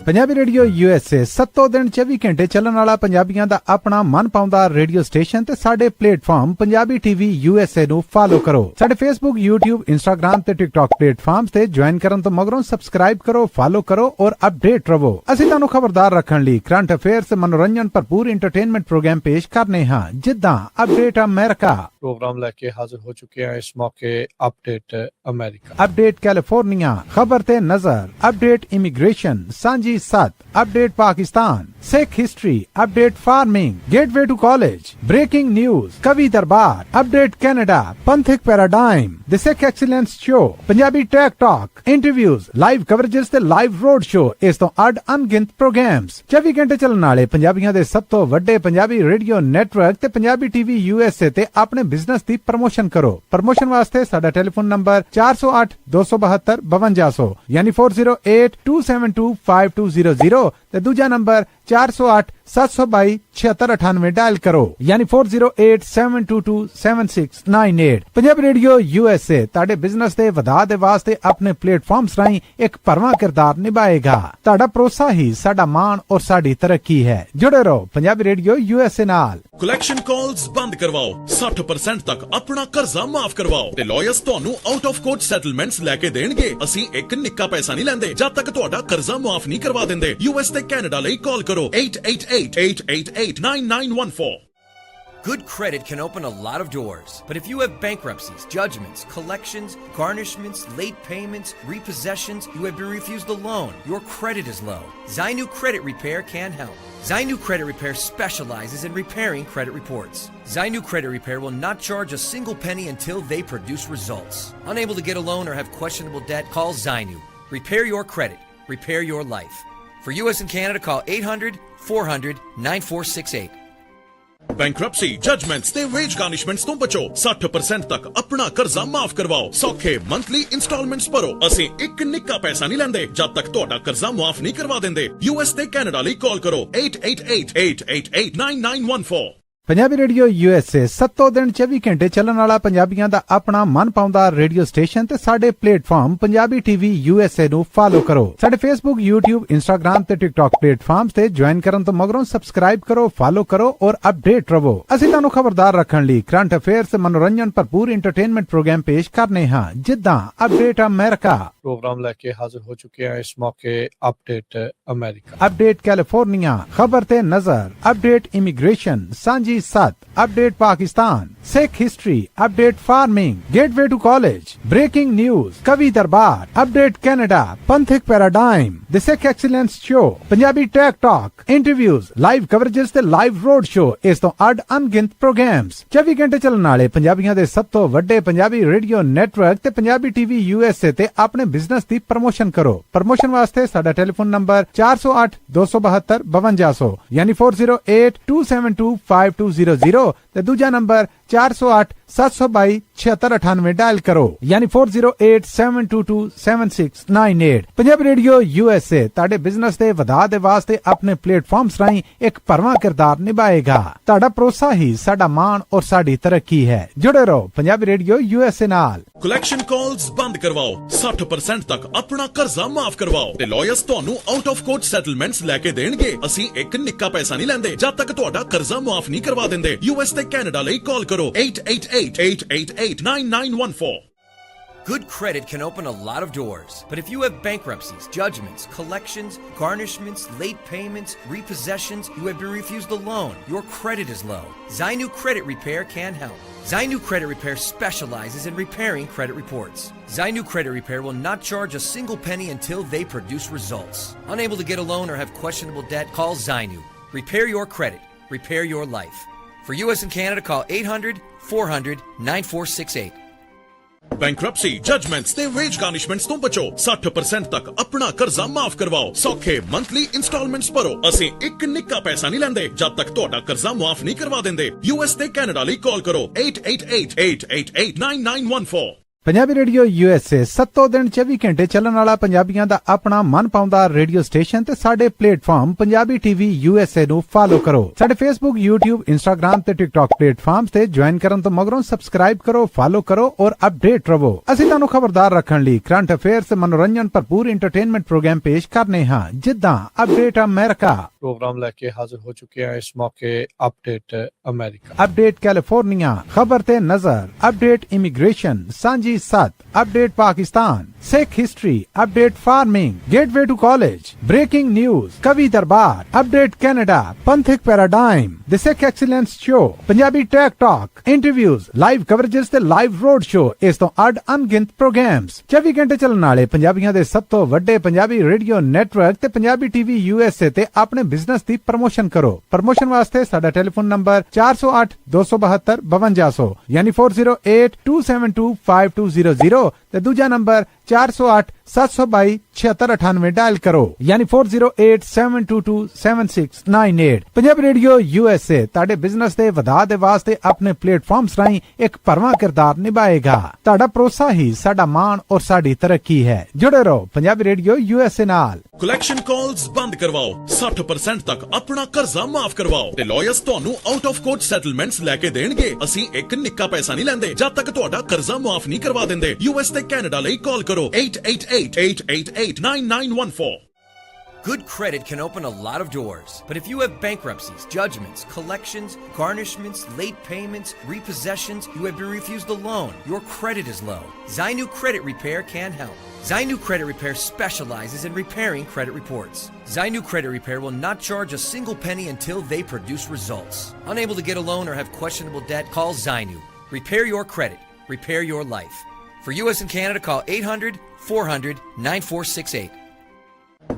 ਪੰਜਾਬੀ ਰੇਡੀਓ USA 7 ਦਿਨ 24 ਘੰਟੇ ਚੱਲਣ ਵਾਲਾ ਪੰਜਾਬੀਆਂ ਦਾ ਆਪਣਾ ਮਨ ਪਾਉਂਦਾ ਰੇਡੀਓ ਸਟੇਸ਼ਨ ਤੇ ਸਾਡੇ ਪਲੇਟਫਾਰਮ ਪੰਜਾਬੀ TV USA ਨੂੰ ਫਾਲੋ ਕਰੋ। ਸਾਡੇ Facebook, YouTube, Instagram ਤੇ TikTok ਪਲੇਟਫਾਰਮਸ ਤੇ ਜੁਆਇਨ ਕਰਨ ਤੋਂ ਮਗਰੋਂ ਸਬਸਕ੍ਰਾਈਬ ਕਰੋ, ਫਾਲੋ ਕਰੋ ਔਰ ਅਪਡੇਟ ਰਹੋ। ਅਸੀਂ ਤੁਹਾਨੂੰ ਖਬਰਦਾਰ ਰੱਖਣ ਲਈ ਕਰੰਟ ਅਫੇਅਰਸ, ਮਨੋਰੰਜਨ ਭਰਪੂਰ ਐਂਟਰਟੇਨਮੈਂਟ ਪ੍ਰੋਗਰਾਮ ਪੇਸ਼ ਕਰਨੇ ਹਾਂ, ਜਿੱਦਾਂ ਅਪਡੇਟ ਅਮਰੀਕਾ प्रोग्राम लेके हाजिर हो चुके हैं इस मौके अपडेट अमेरिका, अपडेट कैलिफोर्निया, खबर ते नजर, update immigration, Sanjhi Sath, update Pakistan, Sikh history, update farming, gateway to college, breaking news, Kavi Darbar, update Canada, Panthik paradigm, the Sikh excellence show, Punjabi tech talk, interviews, live coverages ते लाइव रोड शो, इस तो अड अनगिनत प्रोग्राम्स 24 घंटे ਚੱਲਣ ਵਾਲੇ ਪੰਜਾਬੀਆਂ ਦੇ ਸਭ ਤੋਂ ਵੱਡੇ ਪੰਜਾਬੀ ਰੇਡੀਓ ਨੈਟਵਰਕ ਤੇ ਪੰਜਾਬੀ TV USA ਤੇ ਆਪਣੇ ਬਿਜ਼ਨਸ ਦੀ ਪ੍ਰਮੋਸ਼ਨ ਕਰੋ। ਪ੍ਰਮੋਸ਼ਨ ਵਾਸਤੇ ਸਾਡਾ ਟੈਲੀਫੋਨ ਨੰਬਰ 408 272 5200 ਯਾਨੀ 4082725200 ਤੇ ਦੂਜਾ ਨੰਬਰ 408 722 7698 ਡਾਇਲ ਕਰੋ ਯਾਨੀ 4087227698। ਪੰਜਾਬੀ ਰੇਡੀਓ USA ਤੁਹਾਡੇ ਬਿਜ਼ਨਸ ਦੇ ਵਧਾ ਦੇ ਵਾਸਤੇ ਆਪਣੇ ਪਲੇਟਫਾਰਮਸ ਰਾਹੀਂ ਇੱਕ ਭਰਵਾਂ ਕਿਰਦਾਰ ਨਿਭਾਏਗਾ। ਤੁਹਾਡਾ ਭਰੋਸਾ ਹੀ ਸਾਡਾ ਮਾਣ ਔਰ ਸਾਡੀ ਤਰੱਕੀ ਹੈ। ਜੁੜੇ ਰਹੋ ਪੰਜਾਬੀ ਰੇਡੀਓ USA ਨਾਲ। ਕਲੈਕਸ਼ਨ ਕਾਲਸ ਬੰਦ ਕਰਵਾਓ, 60% ਤੱਕ ਆਪਣਾ ਕਰਜ਼ਾ ਮਾਫ ਕਰਵਾਓ ਤੇ ਲਾਇਰਸ ਤੁਹਾਨੂੰ ਆਊਟ ਆਫ ਕੋਰਟ ਸੈਟਲਮੈਂਟਸ ਲੈ ਕੇ ਦੇਣਗੇ। ਅਸੀਂ ਇੱਕ ਨਿੱਕਾ ਪੈਸਾ ਨਹੀਂ ਲੈਂਦੇ ਜਦ ਤੱਕ ਤੁਹਾਡਾ ਕਰਜ਼ਾ ਮਾਫ ਨਹੀਂ ਕਰਵਾ ਦਿੰਦੇ। US ਤੇ ਕੈਨੇਡਾ ਲਈ ਕਾਲ ਕਰੋ 888-888-9914। Good credit can open a lot of doors, but if you have bankruptcies, judgments, collections, garnishments, late payments, repossessions, you have been refused a loan, your credit is low, Zainu Credit Repair can help. Zainu Credit Repair specializes in repairing credit reports. Zainu Credit Repair will not charge a single penny until they produce results. Unable to get a loan or have questionable debt, call Zainu. Repair your credit. Repair your life. For US and Canada, call 800-400-9468. Bankruptcy, judgements ਤੇ veg ਗਾਰਨਿਸ਼ਮੈਂਟਸ ਤੋਂ ਬਚੋ। 60% ਤੱਕ ਆਪਣਾ ਕਰਜ਼ਾ ਮਾਫ ਕਰਵਾਓ। ਸੌਖੇ monthly instalments ਭਰੋ। ਅਸੀਂ ਇੱਕ ਨਿੱਕਾ ਪੈਸਾ ਨਹੀਂ ਲੈਂਦੇ ਜਦ ਤੱਕ ਤੁਹਾਡਾ ਕਰਜ਼ਾ ਮਾਫ ਨਹੀਂ ਕਰਵਾ ਦਿੰਦੇ। US ਤੇ ਕੈਨੇਡਾ ਲਈ ਕਾਲ ਕਰੋ 888-888-9914। ਪੰਜਾਬੀ ਰੇਡੀਓ USA 7 ਦਿਨ 24 ਘੰਟੇ ਚੱਲਣ ਵਾਲਾ ਪੰਜਾਬੀਆਂ ਦਾ ਆਪਣਾ ਮਨ ਪਾਉਂਦਾ ਰੇਡੀਓ ਸਟੇਸ਼ਨ ਤੇ ਸਾਡੇ ਪਲੇਟਫਾਰਮ ਪੰਜਾਬੀ TV USA ਨੂੰ ਫਾਲੋ ਕਰੋ। ਸਾਡੇ Facebook, YouTube, Instagram ਤੇ TikTok ਪਲੇਟਫਾਰਮਸ ਤੇ ਜੁਆਇਨ ਕਰਨ ਤੋਂ ਮਗਰੋਂ ਸਬਸਕ੍ਰਾਈਬ ਕਰੋ, ਫਾਲੋ ਕਰੋ ਔਰ ਅਪਡੇਟ ਰਹੋ। ਅਸੀਂ ਤੁਹਾਨੂੰ ਖਬਰਦਾਰ ਰੱਖਣ ਲਈ ਕਰੰਟ ਅਫੇਅਰਸ, ਮਨੋਰੰਜਨ ਭਰਪੂਰ ਐਂਟਰਟੇਨਮੈਂਟ ਪ੍ਰੋਗਰਾਮ ਪੇਸ਼ ਕਰਨੇ ਹਾਂ, ਜਿੱਦਾਂ ਅਪਡੇਟ ਅਮਰੀਕਾ, प्रोग्राम लेके हाजिर हो चुके हैं इस मौके अपडेट अमेरिका, अपडेट कैलिफोर्निया, खबर ते नजर, update immigration, Sanjhi Sath, update Pakistan, Sikh history, update farming, gateway to college, breaking news, Kavi Darbar, update Canada, Panthik paradigm, the Sikh excellence show, Punjabi tech talk, interviews, live coverages ते लाइव रोड शो, इस तो अड अनगिनत प्रोग्राम्स 24 घंटे ਚੱਲਣ ਵਾਲੇ ਪੰਜਾਬੀਆਂ ਦੇ ਸਭ ਤੋਂ ਵੱਡੇ ਪੰਜਾਬੀ ਰੇਡੀਓ ਨੈਟਵਰਕ ਤੇ ਪੰਜਾਬੀ TV USA ਤੇ ਆਪਣੇ ਬਿਜ਼ਨਸ ਦੀ ਪ੍ਰਮੋਸ਼ਨ ਕਰੋ। ਪ੍ਰਮੋਸ਼ਨ ਵਾਸਤੇ ਸਾਡਾ ਟੈਲੀਫੋਨ ਨੰਬਰ 408 272 5200 ਯਾਨੀ 4082725200 ਤੇ ਦੂਜਾ ਨੰਬਰ 408 722 7698 ਡਾਇਲ ਕਰੋ ਯਾਨੀ 4087227698। ਪੰਜਾਬੀ ਰੇਡੀਓ USA ਤੁਹਾਡੇ ਬਿਜ਼ਨਸ ਦੇ ਵਧਾ ਦੇ ਵਾਸਤੇ ਆਪਣੇ ਪਲੇਟਫਾਰਮਸ ਰਾਹੀਂ ਇੱਕ ਭਰਵਾਂ ਕਿਰਦਾਰ ਨਿਭਾਏਗਾ। ਤੁਹਾਡਾ ਭਰੋਸਾ ਹੀ ਸਾਡਾ ਮਾਣ ਔਰ ਸਾਡੀ ਤਰੱਕੀ ਹੈ। ਜੁੜੇ ਰਹੋ ਪੰਜਾਬੀ ਰੇਡੀਓ USA ਨਾਲ। ਕਲੈਕਸ਼ਨ ਕਾਲਸ ਬੰਦ ਕਰਵਾਓ, 60% ਤੱਕ ਆਪਣਾ ਕਰਜ਼ਾ ਮਾਫ ਕਰਵਾਓ ਤੇ ਲਾਇਰਸ ਤੁਹਾਨੂੰ ਆਊਟ ਆਫ ਕੋਰਟ ਸੈਟਲਮੈਂਟਸ ਲੈ ਕੇ ਦੇਣਗੇ। ਅਸੀਂ ਇੱਕ ਨਿੱਕਾ ਪੈਸਾ ਨਹੀਂ ਲੈਂਦੇ ਜਦ ਤੱਕ ਤੁਹਾਡਾ ਕਰਜ਼ਾ ਮਾਫ ਨਹੀਂ ਕਰਵਾ ਦਿੰਦੇ। US ਤੇ ਕੈਨੇਡਾ ਲਈ ਕਾਲ ਕਰੋ 888-888-9914। Good credit can open a lot of doors, but if you have bankruptcies, judgments, collections, garnishments, late payments, repossessions, you have been refused a loan, your credit is low, Zainu Credit Repair can help. Zainu Credit Repair specializes in repairing credit reports. Zainu Credit Repair will not charge a single penny until they produce results. Unable to get a loan or have questionable debt, call Zainu. Repair your credit. Repair your life. For US and Canada, call 800-400-9468. Bankruptcy judgements ਤੇ veg ਗਾਰਨਿਸ਼ਮੈਂਟਸ ਤੋਂ ਬਚੋ 60% ਤੱਕ ਆਪਣਾ ਕਰਜ਼ਾ ਮਾਫ ਕਰਵਾਓ ਸੌਖੇ monthly instalments ਭਰੋ ਅਸੀਂ ਇੱਕ ਨਿੱਕਾ ਪੈਸਾ ਨਹੀਂ ਲੈਂਦੇ ਜਦ ਤੱਕ ਤੁਹਾਡਾ ਕਰਜ਼ਾ ਮਾਫ ਨਹੀਂ ਕਰਵਾ ਦਿੰਦੇ US ਤੇ ਕੈਨੇਡਾ ਲਈ ਕਾਲ ਕਰੋ 8888889914 ਪੰਜਾਬੀ ਰੇਡੀਓ USA 7 ਦਿਨ 24 ਘੰਟੇ ਚੱਲਣ ਵਾਲਾ ਪੰਜਾਬੀਆਂ ਦਾ ਆਪਣਾ ਮਨਪਾਉਂਦਾ ਰੇਡੀਓ ਸਟੇਸ਼ਨ ਤੇ ਸਾਡੇ ਪਲੇਟਫਾਰਮ ਪੰਜਾਬੀ ਟੀਵੀ USA ਨੂੰ ਫਾਲੋ ਕਰੋ। ਸਾਡੇ Facebook, YouTube, Instagram ਤੇ TikTok ਪਲੇਟਫਾਰਮਸ ਤੇ ਜੁਆਇਨ ਕਰਨ ਤੋਂ ਮਗਰੋਂ ਸਬਸਕ੍ਰਾਈਬ ਕਰੋ, ਫਾਲੋ ਕਰੋ ਔਰ ਅਪਡੇਟ ਰਹੋ। ਅਸੀਂ ਤੁਹਾਨੂੰ ਖਬਰਦਾਰ ਰੱਖਣ ਲਈ ਕਰੰਟ ਅਫੇਅਰਸ ਤੇ ਮਨੋਰੰਜਨ ਭਰਪੂਰ ਐਂਟਰਟੇਨਮੈਂਟ ਪ੍ਰੋਗਰਾਮ ਪੇਸ਼ ਕਰਨੇ ਹਾਂ ਜਿੱਦਾਂ ਅਪਡੇਟ ਅਮਰੀਕਾ, प्रोग्राम लेके हाजिर हो चुके हैं इस मौके अपडेट अमेरिका, अपडेट कैलिफोर्निया, खबर ते नजर, update immigration, Sanjhi Sath, update Pakistan, Sikh history, update farming, gateway to college, breaking news, Kavi Darbar, update Canada, Panthik paradigm, the Sikh excellence show, Punjabi tech talk, interviews, live coverages ते लाइव रोड शो, इस तो अड अनगिनत प्रोग्राम्स 24 घंटे ਚੱਲਣ ਵਾਲੇ ਪੰਜਾਬੀਆਂ ਦੇ ਸਭ ਤੋਂ ਵੱਡੇ ਪੰਜਾਬੀ ਰੇਡੀਓ ਨੈਟਵਰਕ ਤੇ ਪੰਜਾਬੀ ਟੀਵੀ USA ਤੇ ਆਪਣੇ ਬਿਜ਼ਨਸ ਦੀ ਪ੍ਰਮੋਸ਼ਨ ਕਰੋ। ਪ੍ਰਮੋਸ਼ਨ ਵਾਸਤੇ ਸਾਡਾ ਟੈਲੀਫੋਨ ਨੰਬਰ 408272 5200 ਯਾਨੀ 4082725200 ਤੇ ਦੂਜਾ ਨੰਬਰ 4087227698 ਡਾਇਲ ਕਰੋ ਯਾਨੀ 4087227698। ਪੰਜਾਬੀ ਰੇਡੀਓ USA ਤੁਹਾਡੇ ਬਿਜ਼ਨਸ ਦੇ ਵਧਾ ਦੇ ਵਾਸਤੇ ਆਪਣੇ ਪਲੇਟਫਾਰਮਸ ਰਾਹੀਂ ਇੱਕ ਭਰਵਾਂ ਕਿਰਦਾਰ ਨਿਭਾਏਗਾ। ਤੁਹਾਡਾ ਭਰੋਸਾ ਹੀ ਸਾਡਾ ਮਾਣ ਔਰ ਸਾਡੀ ਤਰੱਕੀ ਹੈ। ਜੁੜੇ ਰਹੋ ਪੰਜਾਬੀ ਰੇਡੀਓ USA ਨਾਲ। ਕਲੈਕਸ਼ਨ ਕਾਲਸ ਬੰਦ ਕਰਵਾਓ 60% ਤੱਕ ਆਪਣਾ ਕਰਜ਼ਾ ਮਾਫ ਕਰਵਾਓ ਤੇ ਲਾਇਰਸ ਤੁਹਾਨੂੰ ਆਊਟ ਆਫ ਕੋਰਟ ਸੈਟਲਮੈਂਟਸ ਲੈ ਕੇ ਦੇਣਗੇ। ਅਸੀਂ ਇੱਕ ਨਿੱਕਾ ਪੈਸਾ ਨਹੀਂ ਲੈਂਦੇ ਜਦ ਤੱਕ ਤੁਹਾਡਾ ਕਰਜ਼ਾ ਮਾਫ ਨਹੀਂ ਕਰਵਾ ਦਿੰਦੇ। US ਤੇ ਕੈਨੇਡਾ ਲਈ ਕਾਲ ਕਰੋ 8888889914। Good credit can open a lot of doors, but if you have bankruptcies, judgments, collections, garnishments, late payments, repossessions, you have been refused a loan, your credit is low, Zainu Credit Repair can help. Zainu Credit Repair specializes in repairing credit reports. Zainu Credit Repair will not charge a single penny until they produce results. Unable to get a loan or have questionable debt? Call Zainu. Repair your credit. Repair your life. For US and Canada, call 800-400-9468.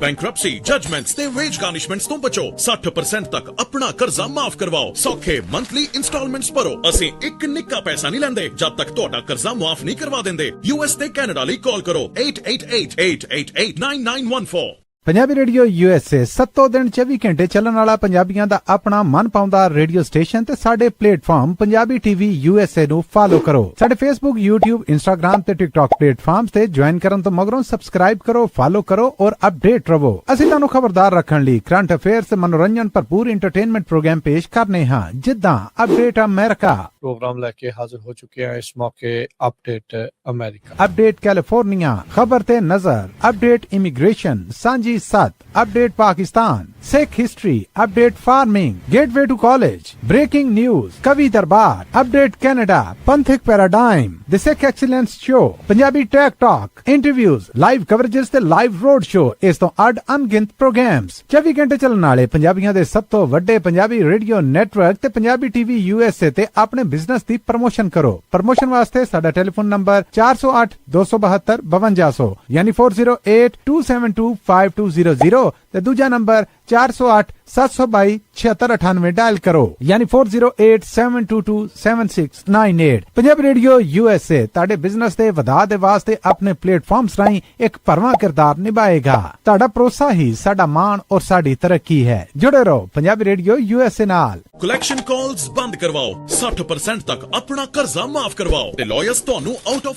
Bankruptcy judgements ਤੇ veg ਗਾਰਨਿਸ਼ਮੈਂਟਸ ਤੋਂ ਬਚੋ 60% ਤੱਕ ਆਪਣਾ ਕਰਜ਼ਾ ਮਾਫ ਕਰਵਾਓ ਸੌਖੇ monthly instalments ਭਰੋ ਅਸੀਂ ਇੱਕ ਨਿੱਕਾ ਪੈਸਾ ਨਹੀਂ ਲੈਂਦੇ ਜਦ ਤੱਕ ਤੁਹਾਡਾ ਕਰਜ਼ਾ ਮਾਫ ਨਹੀਂ ਕਰਵਾ ਦਿੰਦੇ। US ਤੇ ਕੈਨੇਡਾ ਲਈ ਕਾਲ ਕਰੋ 8888889914। ਪੰਜਾਬੀ ਰੇਡੀਓ USA 7 ਦਿਨ 24 ਘੰਟੇ ਚੱਲਣ ਵਾਲਾ ਪੰਜਾਬੀਆਂ ਦਾ ਆਪਣਾ ਮਨਪਾਉਂਦਾ ਰੇਡੀਓ ਸਟੇਸ਼ਨ ਤੇ ਸਾਡੇ ਪਲੇਟਫਾਰਮ ਪੰਜਾਬੀ ਟੀਵੀ USA ਨੂੰ ਫਾਲੋ ਕਰੋ। ਸਾਡੇ Facebook, YouTube, Instagram ਤੇ TikTok ਪਲੇਟਫਾਰਮਸ ਤੇ ਜੁਆਇਨ ਕਰਨ ਤੋਂ ਮਗਰੋਂ ਸਬਸਕ੍ਰਾਈਬ ਕਰੋ, ਫਾਲੋ ਕਰੋ ਔਰ ਅਪਡੇਟ ਰਹੋ। ਅਸੀਂ ਤੁਹਾਨੂੰ ਖਬਰਦਾਰ ਰੱਖਣ ਲਈ ਕਰੰਟ ਅਫੇਅਰਸ ਤੇ ਮਨੋਰੰਜਨ ਭਰਪੂਰ ਐਂਟਰਟੇਨਮੈਂਟ ਪ੍ਰੋਗਰਾਮ ਪੇਸ਼ ਕਰਨੇ ਹਾਂ ਜਿੱਦਾਂ ਅਪਡੇਟ ਅਮਰੀਕਾ, प्रोग्राम लेके हाजिर हो चुके हैं इस मौके अपडेट अमेरिका, अपडेट कैलिफोर्निया, खबर ते नजर, update immigration, Sanjhi Sath, update Pakistan, Sikh history, update farming, gateway to college, breaking news, Kavi Darbar, update Canada, Panthik paradigm, the Sikh excellence show, Punjabi tech talk, interviews, live coverages ते लाइव रोड शो, इस तो अड अनगिनत प्रोग्राम्स 24 घंटे ਚੱਲਣ ਵਾਲੇ ਪੰਜਾਬੀਆਂ ਦੇ ਸਭ ਤੋਂ ਵੱਡੇ ਪੰਜਾਬੀ ਰੇਡੀਓ ਨੈਟਵਰਕ ਤੇ ਪੰਜਾਬੀ ਟੀਵੀ USA ਤੇ ਆਪਣੇ ਬਿਜ਼ਨਸ ਦੀ ਪ੍ਰਮੋਸ਼ਨ ਕਰੋ। ਪ੍ਰਮੋਸ਼ਨ ਵਾਸਤੇ ਸਾਡਾ ਟੈਲੀਫੋਨ ਨੰਬਰ 408272 5200 ਯਾਨੀ 4082725200 ਤੇ ਦੂਜਾ ਨੰਬਰ 4087227698 ਡਾਇਲ ਕਰੋ ਯਾਨੀ 4087227698। ਪੰਜਾਬੀ ਰੇਡੀਓ USA ਤੁਹਾਡੇ ਬਿਜ਼ਨਸ ਦੇ ਵਧਾ ਦੇ ਵਾਸਤੇ ਆਪਣੇ ਪਲੇਟਫਾਰਮਸ ਰਾਹੀਂ ਇੱਕ ਭਰਵਾਂ ਕਿਰਦਾਰ ਨਿਭਾਏਗਾ। ਤੁਹਾਡਾ ਭਰੋਸਾ ਹੀ ਸਾਡਾ ਮਾਣ ਔਰ ਸਾਡੀ ਤਰੱਕੀ ਹੈ। ਜੁੜੇ ਰਹੋ ਪੰਜਾਬੀ ਰੇਡੀਓ USA ਨਾਲ। ਕਲੈਕਸ਼ਨ ਕਾਲਸ ਬੰਦ ਕਰਵਾਓ 60% ਤੱਕ ਆਪਣਾ ਕਰਜ਼ਾ ਮਾਫ ਕਰਵਾਓ ਤੇ ਲਾਇਰਸ ਤੁਹਾਨੂੰ ਆਊਟ ਆਫ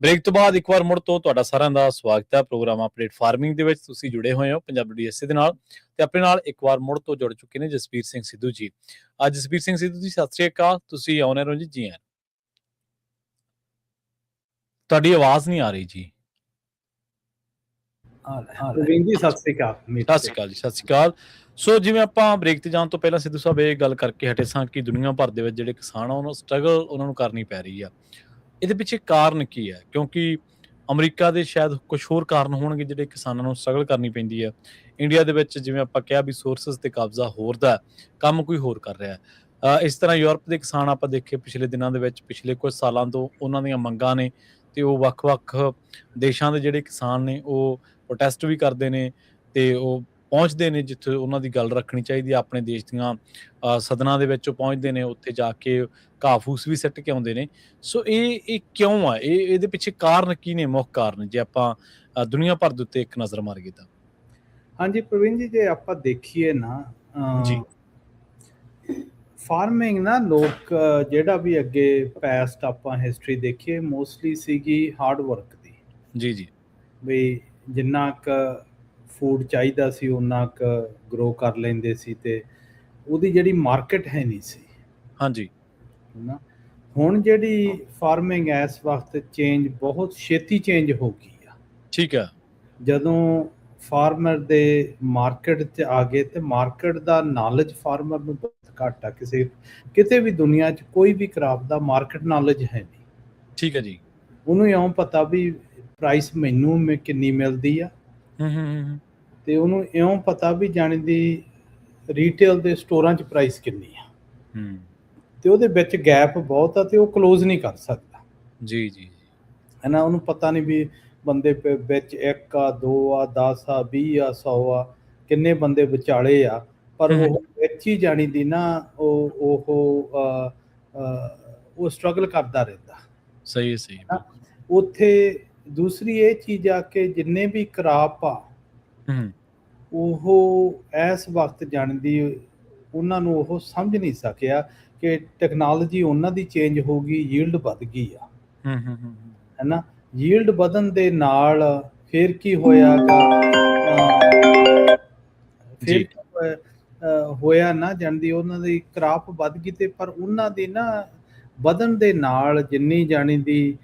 ਬ੍ਰੇਕ ਤੋਂ ਬਾਅਦ ਇੱਕ ਵਾਰ ਮੁੜ ਤੋਂ ਤੁਹਾਡਾ ਸਾਰਿਆਂ ਦਾ ਸਵਾਗਤ ਹੈ ਪ੍ਰੋਗਰਾਮ ਅਪਡੇਟ ਫਾਰਮਿੰਗ ਦੇ ਵਿੱਚ। ਤੁਸੀਂ ਜੁੜੇ ਹੋਏ ਹੋ ਪੰਜਾਬੀ USA ਦੇ ਨਾਲ ਤੇ ਆਪਣੇ ਨਾਲ ਇੱਕ ਵਾਰ ਮੁੜ ਤੋਂ ਜੁੜ ਚੁੱਕੇ ਨੇ ਜਸਬੀਰ ਸਿੰਘ ਸਿੱਧੂ ਜੀ। ਅੱਜ ਜਸਬੀਰ ਸਿੰਘ ਸਿੱਧੂ ਜੀ ਸਤਿ ਸ਼੍ਰੀ ਅਕਾਲ, ਤੁਸੀਂ ਆਉਣੇ ਰਹੋ ਜੀ। ਜੀ ਤੁਹਾਡੀ ਆਵਾਜ਼ ਨਹੀਂ ਆ ਰਹੀ ਜੀ। ਰਵਿੰਦਰ ਜੀ ਸਤਿ ਸ੍ਰੀ ਅਕਾਲ। ਸਤਿ ਸ਼੍ਰੀ ਅਕਾਲ ਜੀ, ਸਤਿ ਸ਼੍ਰੀ ਅਕਾਲ। ਸੋ ਜਿਵੇਂ ਆਪਾਂ ਬ੍ਰੇਕ ਤੇ ਜਾਣ ਤੋਂ ਪਹਿਲਾਂ ਸਿੱਧੂ ਸਾਹਿਬ ਇਹ ਗੱਲ ਕਰਕੇ ਹਟੇ ਸਾਂ ਕਿ ਦੁਨੀਆ ਭਰ ਦੇ ਵਿੱਚ ਜਿਹੜੇ ਕਿਸਾਨ ਆ ਉਹਨਾਂ ਸਟਰਗਲ ਉਹਨਾਂ ਨੂੰ ਕਰਨੀ ਪੈ ਰਹੀ ਆ। ਇਹਦੇ ਪਿੱਛੇ ਕਾਰਨ ਕੀ ਹੈ? ਕਿਉਂਕਿ ਅਮਰੀਕਾ ਦੇ ਸ਼ਾਇਦ ਕੁਝ ਹੋਰ ਕਾਰਨ ਹੋਣਗੇ ਜਿਹੜੇ ਕਿਸਾਨਾਂ ਨੂੰ ਸਟਰਗਲ ਕਰਨੀ ਪੈਂਦੀ ਹੈ। ਇੰਡੀਆ ਦੇ ਵਿੱਚ ਜਿਵੇਂ ਆਪਾਂ ਕਿਹਾ ਵੀ ਸੋਰਸਸ ਤੇ ਕਬਜ਼ਾ ਹੋਰ ਦਾ, ਕੰਮ ਕੋਈ ਹੋਰ ਕਰ ਰਿਹਾ। ਇਸ ਤਰ੍ਹਾਂ ਯੂਰਪ ਦੇ ਕਿਸਾਨ ਆਪਾਂ ਦੇਖੇ ਪਿਛਲੇ ਦਿਨਾਂ ਦੇ ਵਿੱਚ, ਪਿਛਲੇ ਕੁਝ ਸਾਲਾਂ ਤੋਂ ਉਹਨਾਂ ਦੀਆਂ ਮੰਗਾਂ ਨੇ ਤੇ ਉਹ ਵੱਖ-ਵੱਖ ਦੇਸ਼ਾਂ ਦੇ ਜਿਹੜੇ ਕਿਸਾਨ ਨੇ ਉਹ ਪ੍ਰੋਟੈਸਟ ਵੀ ਕਰਦੇ ਨੇ ਤੇ ਉਹ ਪਹੁੰਚਦੇ ਨੇ ਜਿੱਥੇ ਉਹਨਾਂ ਦੀ ਗੱਲ ਰੱਖਣੀ ਚਾਹੀਦੀ ਹੈ, ਆਪਣੇ ਦੇਸ਼ ਦੀਆਂ ਸਦਨਾਂ ਦੇ ਵਿੱਚ ਉਹ ਪਹੁੰਚਦੇ ਨੇ, ਉੱਥੇ ਜਾ ਕੇ ਘਾਹ ਫੂਸ ਵੀ ਸਿੱਟ ਕੇ ਆਉਂਦੇ ਨੇ। ਸੋ ਇਹ ਕਿਉਂ ਆ? ਇਹਦੇ ਪਿੱਛੇ ਕਾਰਨ ਕੀ ਨੇ, ਮੁੱਖ ਕਾਰਨ, ਜੇ ਆਪਾਂ ਦੁਨੀਆ ਭਰ ਦੇ ਉੱਤੇ ਇੱਕ ਨਜ਼ਰ ਮਾਰੀਏ ਤਾਂ? ਹਾਂਜੀ ਪ੍ਰਵੀਨ ਜੀ, ਜੇ ਆਪਾਂ ਦੇਖੀਏ ਨਾ ਜੀ। ਫਾਰਮਿੰਗ ਨਾ ਲੋਕ ਜਿਹੜਾ ਵੀ ਅੱਗੇ ਪਾਸਟ ਆਪਾਂ ਹਿਸਟਰੀ ਦੇਖੀਏ ਮੋਸਟਲੀ ਸੀਗੀ ਹਾਰਡ ਵਰਕ ਦੀ। ਜੀ ਜੀ। ਵੀ ਜਿੰਨਾ ਕੁ ਫੂਡ ਚਾਹੀਦਾ ਸੀ ਉਨਾ ਕੁ ਗਰੋ ਕਰ ਲੈਂਦੇ ਸੀ ਤੇ ਉਹਦੀ ਜਿਹੜੀ ਮਾਰਕੀਟ ਹੈ ਨਹੀਂ ਸੀ। ਹਾਂਜੀ। ਨਾ ਹੁਣ ਜਿਹੜੀ ਫਾਰਮਿੰਗ ਇਸ ਵਕਤ ਚੇਂਜ ਬਹੁਤ ਛੇਤੀ ਚੇਂਜ ਹੋ ਗਈ ਆ। ਠੀਕ ਆ। ਜਦੋਂ ਫਾਰਮਰ ਦੇ ਮਾਰਕੀਟ 'ਚ ਆ ਗਏ ਤੇ ਮਾਰਕੀਟ ਦਾ ਨੌਲੇਜ ਫਾਰਮਰ ਨੂੰ ਬਹੁਤ ਘੱਟ ਆ। ਕਿਤੇ ਵੀ ਦੁਨੀਆ 'ਚ ਕੋਈ ਵੀ ਕਰਾਪ ਦਾ ਮਾਰਕੀਟ ਨੌਲੇਜ ਹੈ ਨਹੀਂ। ਠੀਕ ਹੈ ਜੀ। ਉਹਨੂੰ ਇਉਂ ਪਤਾ ਵੀ ਪ੍ਰਾਈਸ ਮੈਨੂੰ ਕਿੰਨੀ ਮਿਲਦੀ ਆ, ਤੇ ਉਹਨੂੰ ਇਉਂ ਪਤਾ ਵੀ ਜਾਣੀ ਦੀ ਰੀਟੇਲ ਦੇ ਸਟੋਰਾਂ 'ਚ ਪ੍ਰਾਈਸ ਕਿੰਨੀ ਆ, ਤੇ ਉਹਦੇ ਵਿੱਚ ਗੈਪ ਬਹੁਤ ਆ ਤੇ ਉਹ ਕਲੋਜ਼ ਨਹੀਂ ਕਰ ਸਕਦਾ। ਜੀ ਜੀ। ਹੈ ਨਾ, ਉਹਨੂੰ ਪਤਾ ਨਹੀਂ ਵੀ ਬੰਦੇ ਵਿੱਚ 1 ਆ 2 ਆ 10 ਆ 20 ਆ 100 ਆ ਕਿੰਨੇ ਬੰਦੇ ਵਿਚਾਲੇ ਆ, ਪਰ ਉਹ ਵਿੱਚ ਹੀ ਜਾਣੀ ਦੀ ਨਾ ਉਹ ਸਟਰਗਲ ਕਰਦਾ ਰਹਿੰਦਾ। ਸਹੀ ਹੈ, ਸਹੀ। ਉੱਥੇ ਦੂਸਰੀ ਇਹ ਚੀਜ਼ ਆ ਕਿ ਜਿੰਨੇ ਵੀ ਕਰਾਪ ਆ ਉਹ ਇਸ ਵਕਤ ਜਾਣਦੀ ਉਹਨਾਂ ਨੂੰ ਉਹ ਸਮਝ ਨਹੀਂ ਸਕਿਆ ਕਿ ਟੈਕਨੋਲੋਜੀ ਉਹਨਾਂ ਦੀ ਚੇਂਜ ਹੋ ਗਈ, ਯੀਲਡ ਵੱਧ ਗਈ ਆ। ਹੈ ਨਾ, ਯੀਲਡ ਵਧਣ ਦੇ ਨਾਲ ਫਿਰ ਕੀ ਹੋਇਆਗਾ, ਫਿਰ ਹੋਇਆ ਨਾ ਜਾਣਦੀ ਉਹਨਾਂ ਦੀ ਕਰਾਪ ਵੱਧ ਗਈ ਤੇ ਪਰ ਉਹਨਾਂ ਦੀ ਨਾ ਵਧਣ ਦੇ ਨਾਲ ਜਿੰਨੀ ਜਾਣੀ ਦੀ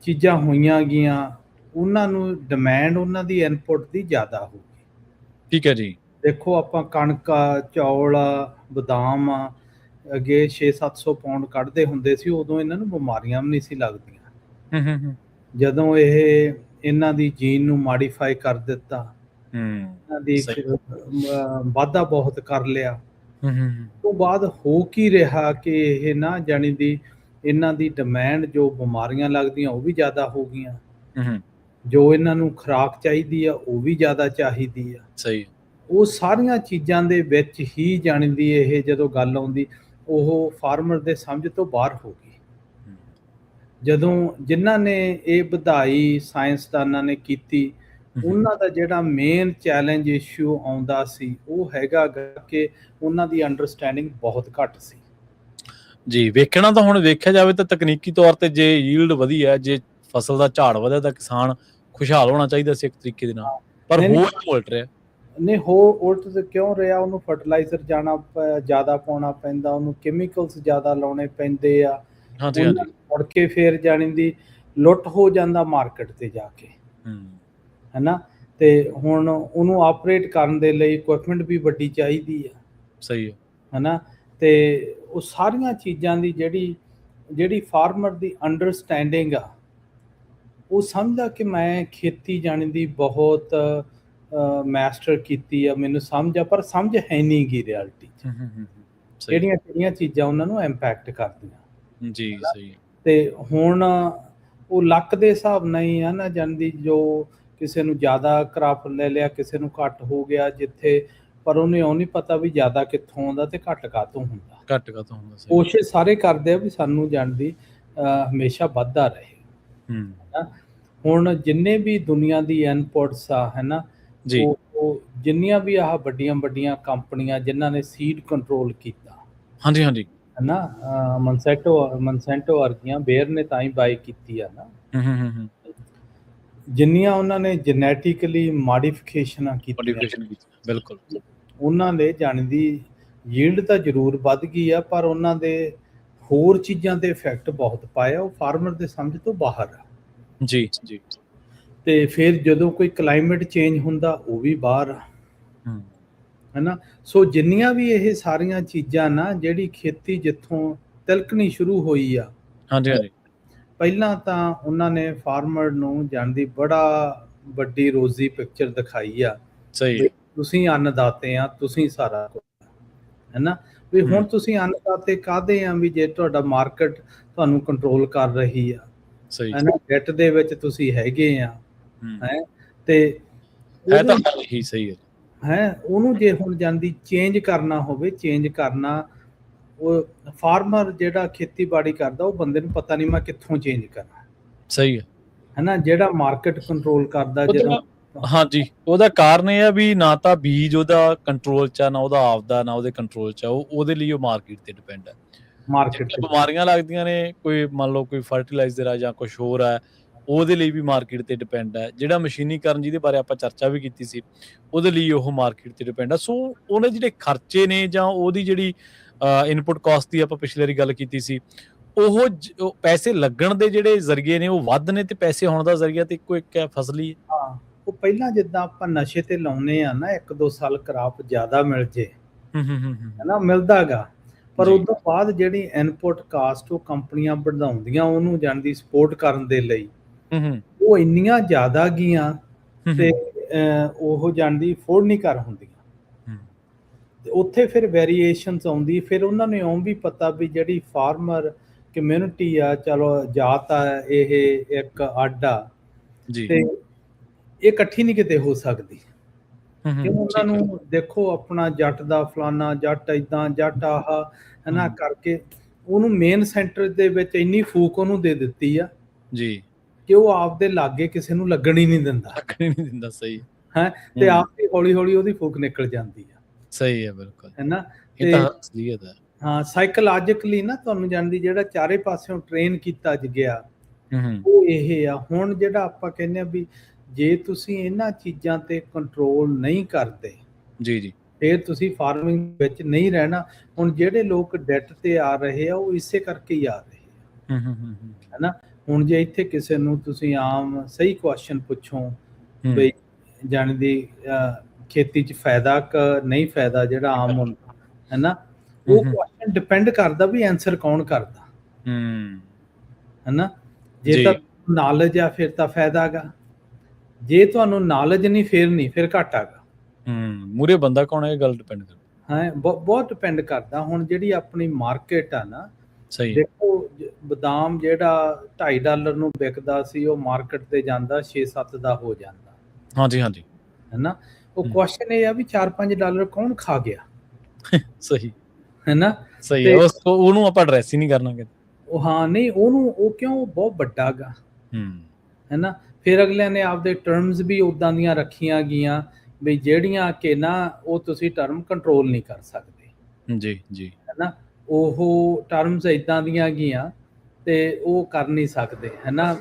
ਚੀਜ਼ਾਂ ਹੋਈਆਂ ਗਈਆਂ ਉਹਨਾਂ ਨੂੰ ਡਿਮਾਂਡ ਉਹਨਾਂ ਦੀ ਇਨਪੁਟ ਦੀ ਜ਼ਿਆਦਾ ਹੋ ਗਈ। ਠੀਕ ਹੈ ਜੀ। ਦੇਖੋ ਆਪਾਂ ਕਣਕ ਆ, ਚੌਲ ਆ, ਬਦਾਮ ਆ, ਅੱਗੇ 600-700 ਪਾਉਂਡ ਕੱਢਦੇ ਹੁੰਦੇ ਸੀ, ਉਦੋਂ ਇਹਨਾਂ ਨੂੰ ਬਿਮਾਰੀਆਂ ਵੀ ਨਹੀਂ ਸੀ ਲੱਗਦੀਆਂ। ਜਦੋਂ ਇਹਨਾਂ ਦੀ ਜੀਨ ਨੂੰ ਮਾਡੀਫਾਈ ਕਰ ਦਿੱਤਾ, ਇਹਨਾਂ ਦੀ ਵਾਧਾ ਬਹੁਤ ਕਰ ਲਿਆ, ਤੋਂ ਬਾਅਦ ਹੋ ਕੀ ਰਿਹਾ ਕਿ ਇਹ ਨਾ ਜਾਣੀ ਦੀ ਇਹਨਾਂ ਦੀ ਡਿਮਾਂਡ ਜੋ ਬਿਮਾਰੀਆਂ ਲੱਗਦੀਆਂ ਉਹ ਵੀ ਜ਼ਿਆਦਾ ਹੋ ਗਈਆਂ, ਜੋ ਇਹਨਾਂ ਨੂੰ ਖੁਰਾਕ ਚਾਹੀਦੀ ਆ ਉਹ ਵੀ ਜ਼ਿਆਦਾ ਚਾਹੀਦੀ ਆ। ਸਹੀ। ਉਹ ਸਾਰੀਆਂ ਚੀਜ਼ਾਂ ਦੇ ਵਿੱਚ ਹੀ ਜਾਣੀ ਦੀ ਇਹ ਜਦੋਂ ਗੱਲ ਆਉਂਦੀ ਉਹ ਫਾਰਮਰ ਦੇ ਸਮਝ ਤੋਂ ਬਾਹਰ ਹੋ ਗਈ। ਜਦੋਂ ਜਿਨ੍ਹਾਂ ਨੇ ਇਹ ਵਧਾਈ ਸਾਇੰਸਦਾਨਾਂ ਨੇ ਕੀਤੀ, ਉਹਨਾਂ ਦਾ ਜਿਹੜਾ ਮੇਨ ਚੈਲੰਜ ਇਸ਼ੂ ਆਉਂਦਾ ਸੀ ਉਹ ਹੈਗਾ ਕਿ ਉਹਨਾਂ ਦੀ ਅੰਡਰਸਟੈਂਡਿੰਗ ਬਹੁਤ ਘੱਟ ਸੀ। ਜੀ, ਵੇਖਣਾ ਤਾਂ ਹੁਣ ਵੇਖਿਆ ਜਾਵੇ ਤਾਂ ਤਕਨੀਕੀ ਤੌਰ ਤੇ ਜੇ ਯੀਲਡ ਵਧੀ ਹੈ, ਜੇ ਫਸਲ ਦਾ ਝਾੜ ਵਧਿਆ ਤਾਂ ਕਿਸਾਨ ਖੁਸ਼ਹਾਲ ਹੋਣਾ ਚਾਹੀਦਾ ਸੀ ਇੱਕ ਤਰੀਕੇ ਦੇ ਨਾਲ, ਪਰ ਹੋ ਉਲਟ ਰਿਹਾ। ਨਹੀਂ, ਉਲਟ ਕਿਉਂ ਰਿਹਾ? ਉਹਨੂੰ ਫਰਟੀਲਾਈਜ਼ਰ ਜ਼ਿਆਦਾ ਪਾਉਣਾ ਪੈਂਦਾ, ਉਹਨੂੰ ਕੈਮੀਕਲਸ ਜ਼ਿਆਦਾ ਲਾਉਣੇ ਪੈਂਦੇ ਆ। ਹਾਂਜੀ ਹਾਂਜੀ। ਮੁੜ ਕੇ ਫਿਰ ਜਾਣੀ ਦੀ ਲੁੱਟ ਹੋ ਜਾਂਦਾ ਮਾਰਕੀਟ ਤੇ ਜਾ ਕੇ। ਹੈ ਨਾ, ਤੇ ਹੁਣ ਉਹਨੂੰ ਆਪਰੇਟ ਕਰਨ ਦੇ ਲਈ ਇਕੁਇਪਮੈਂਟ ਵੀ ਵੱਡੀ ਚਾਹੀਦੀ ਆ। ਸਹੀ ਹੈ ਨਾ, ਤੇ ਉਹ ਸਾਰੀਆਂ ਚੀਜ਼ਾਂ ਦੀ ਜਿਹੜੀ ਫਾਰਮਰ ਦੀ ਅੰਡਰਸਟੈਂਡਿੰਗ ਆ, ਉਹ ਸਮਝਦਾ ਕਿ ਮੈਂ ਖੇਤੀ ਜਾਣੀ ਦੀ ਬਹੁਤ ਮਾਸਟਰ ਕੀਤੀ ਆ, ਮੈਨੂੰ ਸਮਝ ਆ, ਪਰ ਸਮਝ ਹੈ ਨਹੀਂ ਗੀ ਰਿਐਲਿਟੀ 'ਚ ਕਿਹੜੀਆਂ ਚੀਜ਼ਾਂ ਉਹਨਾਂ ਨੂੰ ਇੰਪੈਕਟ ਕਰਦੀਆਂ। ਜੀ ਸਹੀ। ਤੇ ਹੁਣ ਉਹ ਲੱਕ ਦੇ ਹਿਸਾਬ ਨਾਲ ਹੀ ਆ ਨਾ ਜਾਣਦੀ, ਜੋ ਕਿਸੇ ਨੂੰ ਜ਼ਿਆਦਾ ਕਰਾਪ ਲੈ ਲਿਆ, ਕਿਸੇ ਨੂੰ ਘੱਟ ਹੋ ਗਿਆ ਜਿੱਥੇ, ਪਰ ਉਹਨੇ ਉਹ ਨਹੀਂ ਪਤਾ ਵੀ ਜ਼ਿਆਦਾ ਕਿੱਥੋਂ ਆਉਂਦਾ ਤੇ ਘੱਟ ਕਾਹਤੋਂ ਹੁੰਦਾ। ਕੋਸ਼ਿਸ਼ ਸਾਰੇ ਕਰਦੇ ਆ ਵੀ ਸਾਨੂੰ ਜਾਣਦੀ ਹਮੇਸ਼ਾ ਵੱਧਦਾ ਰਹੇ। ਹੁਣ ਜਿੰਨੇ ਵੀ ਦੁਨੀਆ ਦੀ ਇਨਪੁਟਸ ਆ, ਹੈ ਨਾ, ਉਹ ਜਿੰਨੀਆਂ ਵੀ ਆਹ ਵੱਡੀਆਂ ਕੰਪਨੀਆਂ ਜਿਨ੍ਹਾਂ ਨੇ ਸੀਡ ਕੰਟਰੋਲ ਕੀਤਾ, ਹਾਂਜੀ ਹਾਂਜੀ, ਹੈ ਨਾ, ਮਨਸੈਂਟੋ ਵਰਗੀਆਂ, ਬੇਅਰ ਨੇ ਤਾਂ ਹੀ ਬਾਈ ਕੀਤੀ ਆ ਨਾ, ਜਿੰਨੀਆਂ ਉਹਨਾਂ ਨੇ ਜੈਨੇਟਿਕਲੀ ਮਾਡੀਫਿਕੇਸ਼ਨਾਂ ਕੀਤੀਆਂ, ਬਿਲਕੁਲ, ਉਹਨਾਂ ਦੇ ਜਾਣੀ ਦੀ ਯੀਲਡ ਤਾਂ ਜ਼ਰੂਰ ਵੱਧ ਗਈ ਆ, ਪਰ ਉਹਨਾਂ ਦੇ ਹੋਰ ਚੀਜ਼ਾਂ ਤੇ ਇਫੈਕਟ ਬਹੁਤ ਪਾਇਆ, ਉਹ ਫਾਰਮਰ ਦੇ ਸਮਝ ਤੋਂ ਬਾਹਰ ਆ। ਜੀ ਜੀ। ਤੇ ਫਿਰ ਜਦੋਂ ਕੋਈ ਕਲਾਈਮੇਟ ਚੇਂਜ ਹੁੰਦਾ ਉਹ ਵੀ ਬਾਹਰ ਆ, ਹੈ ਨਾ। ਸੋ ਜਿੰਨੀਆਂ ਵੀ ਇਹ ਸਾਰੀਆਂ ਚੀਜ਼ਾਂ ਨਾ, ਜਿਹੜੀ ਖੇਤੀ ਜਿੱਥੋਂ ਤਿਲਕਣੀ ਸ਼ੁਰੂ ਹੋਈ ਆ, ਹਾਂਜੀ ਹਾਂਜੀ, ਪਹਿਲਾਂ ਤਾਂ ਉਹਨਾਂ ਨੇ ਫਾਰਮਰ ਨੂੰ ਜਾਣਦੀ ਬੜਾ ਵੱਡੀ ਰੋਜ਼ੀ ਪਿਕਚਰ ਦਿਖਾਈ ਆ। ਸਹੀ। ਤੁਸੀਂ ਅੰਨਦਾਤੇ ਆ, ਤੁਸੀਂ ਸਾਰਾ ਕੁਝ, ਹੈ ਨਾ, ਵੀ ਹੁਣ ਤੁਸੀਂ ਅੰਨਦਾਤੇ ਕਾਹਦੇ ਆ ਵੀ ਜੇ ਤੁਹਾਡਾ ਮਾਰਕੀਟ ਤੁਹਾਨੂੰ ਕੰਟਰੋਲ ਕਰ ਰਹੀ ਆ, ਹੈ ਨਾ, ਡੈਟ ਦੇ ਵਿੱਚ ਤੁਸੀਂ ਹੈਗੇ ਆ, ਹੈ, ਤੇ ਹੈ ਤਾਂ ਹੀ ਸਹੀ ਹੈ। ਉਹਨੂੰ ਜੇ ਹੁਣ ਜਾਂਦੀ ਚੇਂਜ ਕਰਨਾ ਹੋਵੇ, ਚੇਂਜ ਕਰਨਾ, ਉਹ ਫਾਰਮਰ ਜਿਹੜਾ ਖੇਤੀਬਾੜੀ ਕਰਦਾ ਉਹ ਬੰਦੇ ਨੂੰ ਪਤਾ ਨਹੀਂ ਮੈਂ ਕਿੱਥੋਂ ਚੇਂਜ ਕਰਾਂ। ਸਹੀ ਹੈ ਨਾ, ਜਿਹੜਾ ਮਾਰਕੀਟ ਕੰਟਰੋਲ ਕਰਦਾ ਜਦੋਂ ਹਾਂਜੀ, ਉਹਦਾ ਕਾਰਨ ਇਹ ਆ ਵੀ ਨਾ ਤਾਂ ਬੀਜ ਉਹਦਾ ਕੰਟਰੋਲ 'ਚ ਆ, ਨਾ ਉਹਦਾ ਆਪਦਾ, ਨਾ ਉਹਦੇ ਕੰਟਰੋਲ 'ਚ ਆ। ਉਹਦੇ ਲਈ ਉਹ ਮਾਰਕੀਟ ਤੇ ਡਿਪੈਂਡ ਹੈ। ਮਾਰਕੀਟ ਬਿਮਾਰੀਆਂ ਲੱਗਦੀਆਂ ਨੇ, ਕੋਈ ਮੰਨ ਲਓ ਕੋਈ ਫਰਟੀਲਾਈਜ਼ਰ ਆ ਜਾਂ ਕੁਛ ਹੋਰ ਆ, ਉਹਦੇ ਲਈ ਵੀ ਮਾਰਕੀਟ ਤੇ ਡਿਪੈਂਡ ਹੈ। ਜਿਹੜਾ ਮਸ਼ੀਨੀਕਰਨ ਜਿਹਦੇ ਬਾਰੇ ਆਪਾਂ ਚਰਚਾ ਵੀ ਕੀਤੀ ਸੀ, ਉਹਦੇ ਲਈ ਉਹ ਮਾਰਕੀਟ ਤੇ ਡਿਪੈਂਡ ਆ। ਸੋ ਉਹਨੇ ਜਿਹੜੇ ਖਰਚੇ ਨੇ ਜਾਂ ਉਹਦੀ ਜਿਹੜੀ ਇਨਪੁਟ ਕਾਸਟ ਦੀ ਆਪਾਂ ਪਿਛਲੇ ਵਾਰੀ ਗੱਲ ਕੀਤੀ ਸੀ, ਉਹ ਪੈਸੇ ਲੱਗਣ ਦੇ ਜਿਹੜੇ ਜ਼ਰੀਏ ਨੇ ਉਹ ਵੱਧ ਨੇ, ਤੇ ਪੈਸੇ ਆਉਣ ਦਾ ਜ਼ਰੀਆ ਤੇ ਇੱਕੋ ਇੱਕ ਹੈ, ਫਸਲੀ। ਹਾਂ, ਉਹ ਪਹਿਲਾਂ ਜਿੱਦਾਂ ਆਪਾਂ ਨਸ਼ੇ ਤੇ ਲਾਉਨੇ ਆ ਨਾ, 1-2 ਸਾਲ ਕਰਾਪ ਜ਼ਿਆਦਾ ਮਿਲ ਜੇ, ਹਨਾ, ਮਿਲਦਾਗਾ, ਪਰ ਉਸ ਤੋਂ ਬਾਅਦ ਜਿਹੜੀ ਇਨਪੁਟ ਕਾਸਟ ਉਹ ਕੰਪਨੀਆਂ ਵਧਾਉਂਦੀਆਂ ਉਹਨੂੰ ਜਾਣਦੀ ਸਪੋਰਟ ਕਰਨ ਦੇ ਲਈ, ਉਹ ਇੰਨੀਆਂ ਜ਼ਿਆਦਾ ਗਈਆਂ ਤੇ ਉਹ ਜਾਣਦੀ ਅਫੋਰਡ ਨਹੀਂ ਕਰ ਹੁੰਦੀਆਂ। ਤੇ ਉੱਥੇ ਫਿਰ ਵੇਰੀਏਸ਼ਨਸ ਆਉਂਦੀ। ਫਿਰ ਉਹਨਾਂ ਨੂੰ ਇਉਂ ਵੀ ਪਤਾ ਵੀ ਜਿਹੜੀ ਫਾਰਮਰ ਕਮਿਊਨਿਟੀ ਆ, ਚਲੋ ਜਾਤ ਆ, ਇਹ ਇੱਕ ਅੱਡ ਆ ਤੇ ਇਹ ਇਕੱਠੀ ਨਹੀਂ ਕਿਤੇ ਹੋ ਸਕਦੀ। ਕਿਉਂ ਉਹਨਾਂ ਨੂੰ ਦੇਖੋ, ਆਪਣਾ ਜੱਟ ਦਾ ਫਲਾਨਾ, ਜੱਟ ਏਦਾਂ, ਜੱਟ ਆਹ ਹਨਾ ਕਰਕੇ ਉਹਨੂੰ ਮੇਨ ਸੈਂਟਰ ਦੇ ਵਿੱਚ ਇੰਨੀ ਫੂਕ ਉਹਨੂੰ ਦੇ ਦਿੱਤੀ ਆ ਜੀ ਕਿ ਉਹ ਆਪਦੇ ਲਾਗੇ ਕਿਸੇ ਨੂੰ ਲੱਗਣ ਹੀ ਨਹੀਂ ਦਿੰਦਾ। ਸਹੀ ਹੈ। ਤੇ ਆਪ ਹੀ ਹੌਲੀ ਹੌਲੀ ਉਹਦੀ ਫੂਕ ਨਿਕਲ ਜਾਂਦੀ ਆ। ਸਹੀ ਹੈ, ਬਿਲਕੁਲ, ਹੈ ਨਾ। ਇਹ ਤਾਂ ਅਸਲੀਅਤ ਹੈ। ਹਾਂ, ਸਾਈਕੋਲੋਜਿਕਲੀ ਨਾ ਤੁਹਾਨੂੰ ਜਾਣਦੀ ਜਿਹੜਾ ਚਾਰੇ ਪਾਸਿਓਂ ਟ੍ਰੇਨ ਕੀਤਾ ਗਿਆ ਉਹ ਇਹ ਆ। ਹੁਣ ਜਿਹੜਾ ਆਪਾਂ ਕਹਿੰਦੇ ਆ ਵੀ ਜੇ ਤੁਸੀਂ ਇਹਨਾਂ ਚੀਜ਼ਾਂ ਤੇ ਕੰਟਰੋਲ ਨਹੀਂ ਕਰਦੇ ਜੀ ਫਿਰ ਤੁਸੀਂ ਫਾਰਮਿੰਗ ਵਿੱਚ ਨਹੀਂ ਰਹਿਣਾ। ਹੁਣ ਜਿਹੜੇ ਲੋਕ ਡੈਟ ਤੇ ਆ ਰਹੇ ਆ ਉਹ ਇਸੇ ਕਰਕੇ ਹੀ ਆ ਰਹੇ ਆ, ਹੈ ਨਾ। ਹੁਣ ਜੇ ਇੱਥੇ ਕਿਸੇ ਨੂੰ ਤੁਸੀਂ ਆਮ ਸਹੀ ਕੁਐਸਚਨ ਪੁੱਛੋ ਬਈ ਜਾਣਦੀ ਖੇਤੀ 'ਚ ਫਾਇਦਾ ਕ ਨਹੀਂ ਫਾਇਦਾ, ਜਿਹੜਾ ਆਮ ਹੁੰਦਾ, ਹੈ ਨਾ, ਉਹ ਕੁਐਸਚਨ ਡਿਪੈਂਡ ਕਰਦਾ ਵੀ ਆਨਸਰ ਕੌਣ ਕਰਦਾ, ਹੈ ਨਾ। ਜੇ ਤਾਂ ਨੌਲੇਜ ਆ ਫਿਰ ਤਾਂ ਫਾਇਦਾ ਗਾ, ਜੇ ਤੁਹਾਨੂੰ ਨੌਲੇਜ ਨਹੀਂ ਫਿਰ ਘਾਟਾ ਗਾ। ਮੂਰੇ ਬੰਦਾ ਕੌਣ ਹੈ, ਇਹ ਗੱਲ ਡਿਪੈਂਡ ਕਰਦਾ ਹੈ, ਬਹੁਤ ਡਿਪੈਂਡ ਕਰਦਾ। ਹੁਣ ਜਿਹੜੀ ਆਪਣੀ ਮਾਰਕੀਟ ਆ ਨਾ, ਸਹੀ ਦੇਖੋ, ਬਦਾਮ ਜਿਹੜਾ $2.5 ਨੂੰ ਵਿਕਦਾ ਸੀ ਉਹ ਮਾਰਕੀਟ ਤੇ ਜਾਂਦਾ 6-7 ਦਾ ਹੋ ਜਾਂਦਾ। ਹਾਂਜੀ, ਹੈ ਨਾ। ਉਹ ਕੁਐਸਚਨ ਇਹ ਆ ਵੀ $4-5 ਕੌਣ ਖਾ ਗਿਆ। ਸਹੀ ਹੈ ਨਾ, ਸਹੀ ਹੈ। ਉਹਨੂੰ ਆਪਾਂ ਐਡਰੈਸ ਹੀ ਨਹੀਂ ਕਰਨਾ ਕਿਤੇ। ਉਹ ਹਾਂ ਨਹੀਂ, ਉਹਨੂੰ ਉਹ ਕਿਉਂ ਬਹੁਤ ਵੱਡਾ ਗਾ, ਹੈ ਨਾ। ਫਿਰ ਅਗਲਿਆਂ ਨੇ ਆਪਦੇ ਟਰਮਸ ਵੀ ਉਦਾਂ ਦੀਆਂ ਰੱਖੀਆਂ ਗਈਆਂ ਵੀ ਜਿਹੜੀਆਂ ਕਿ ਨਾ ਉਹ ਤੁਸੀਂ ਟਰਮ ਕੰਟਰੋਲ ਨਹੀਂ ਕਰ ਸਕਦੇ ਜੀ, ਹੈ ਨਾ। ਉਹ ਟਰਮਸ ਇਦਾਂ ਦੀਆਂ ਗਈਆਂ ਤੇ ਉਹ ਕਰ ਨਹੀਂ ਸਕਦੇ, ਹੈ ਨਾ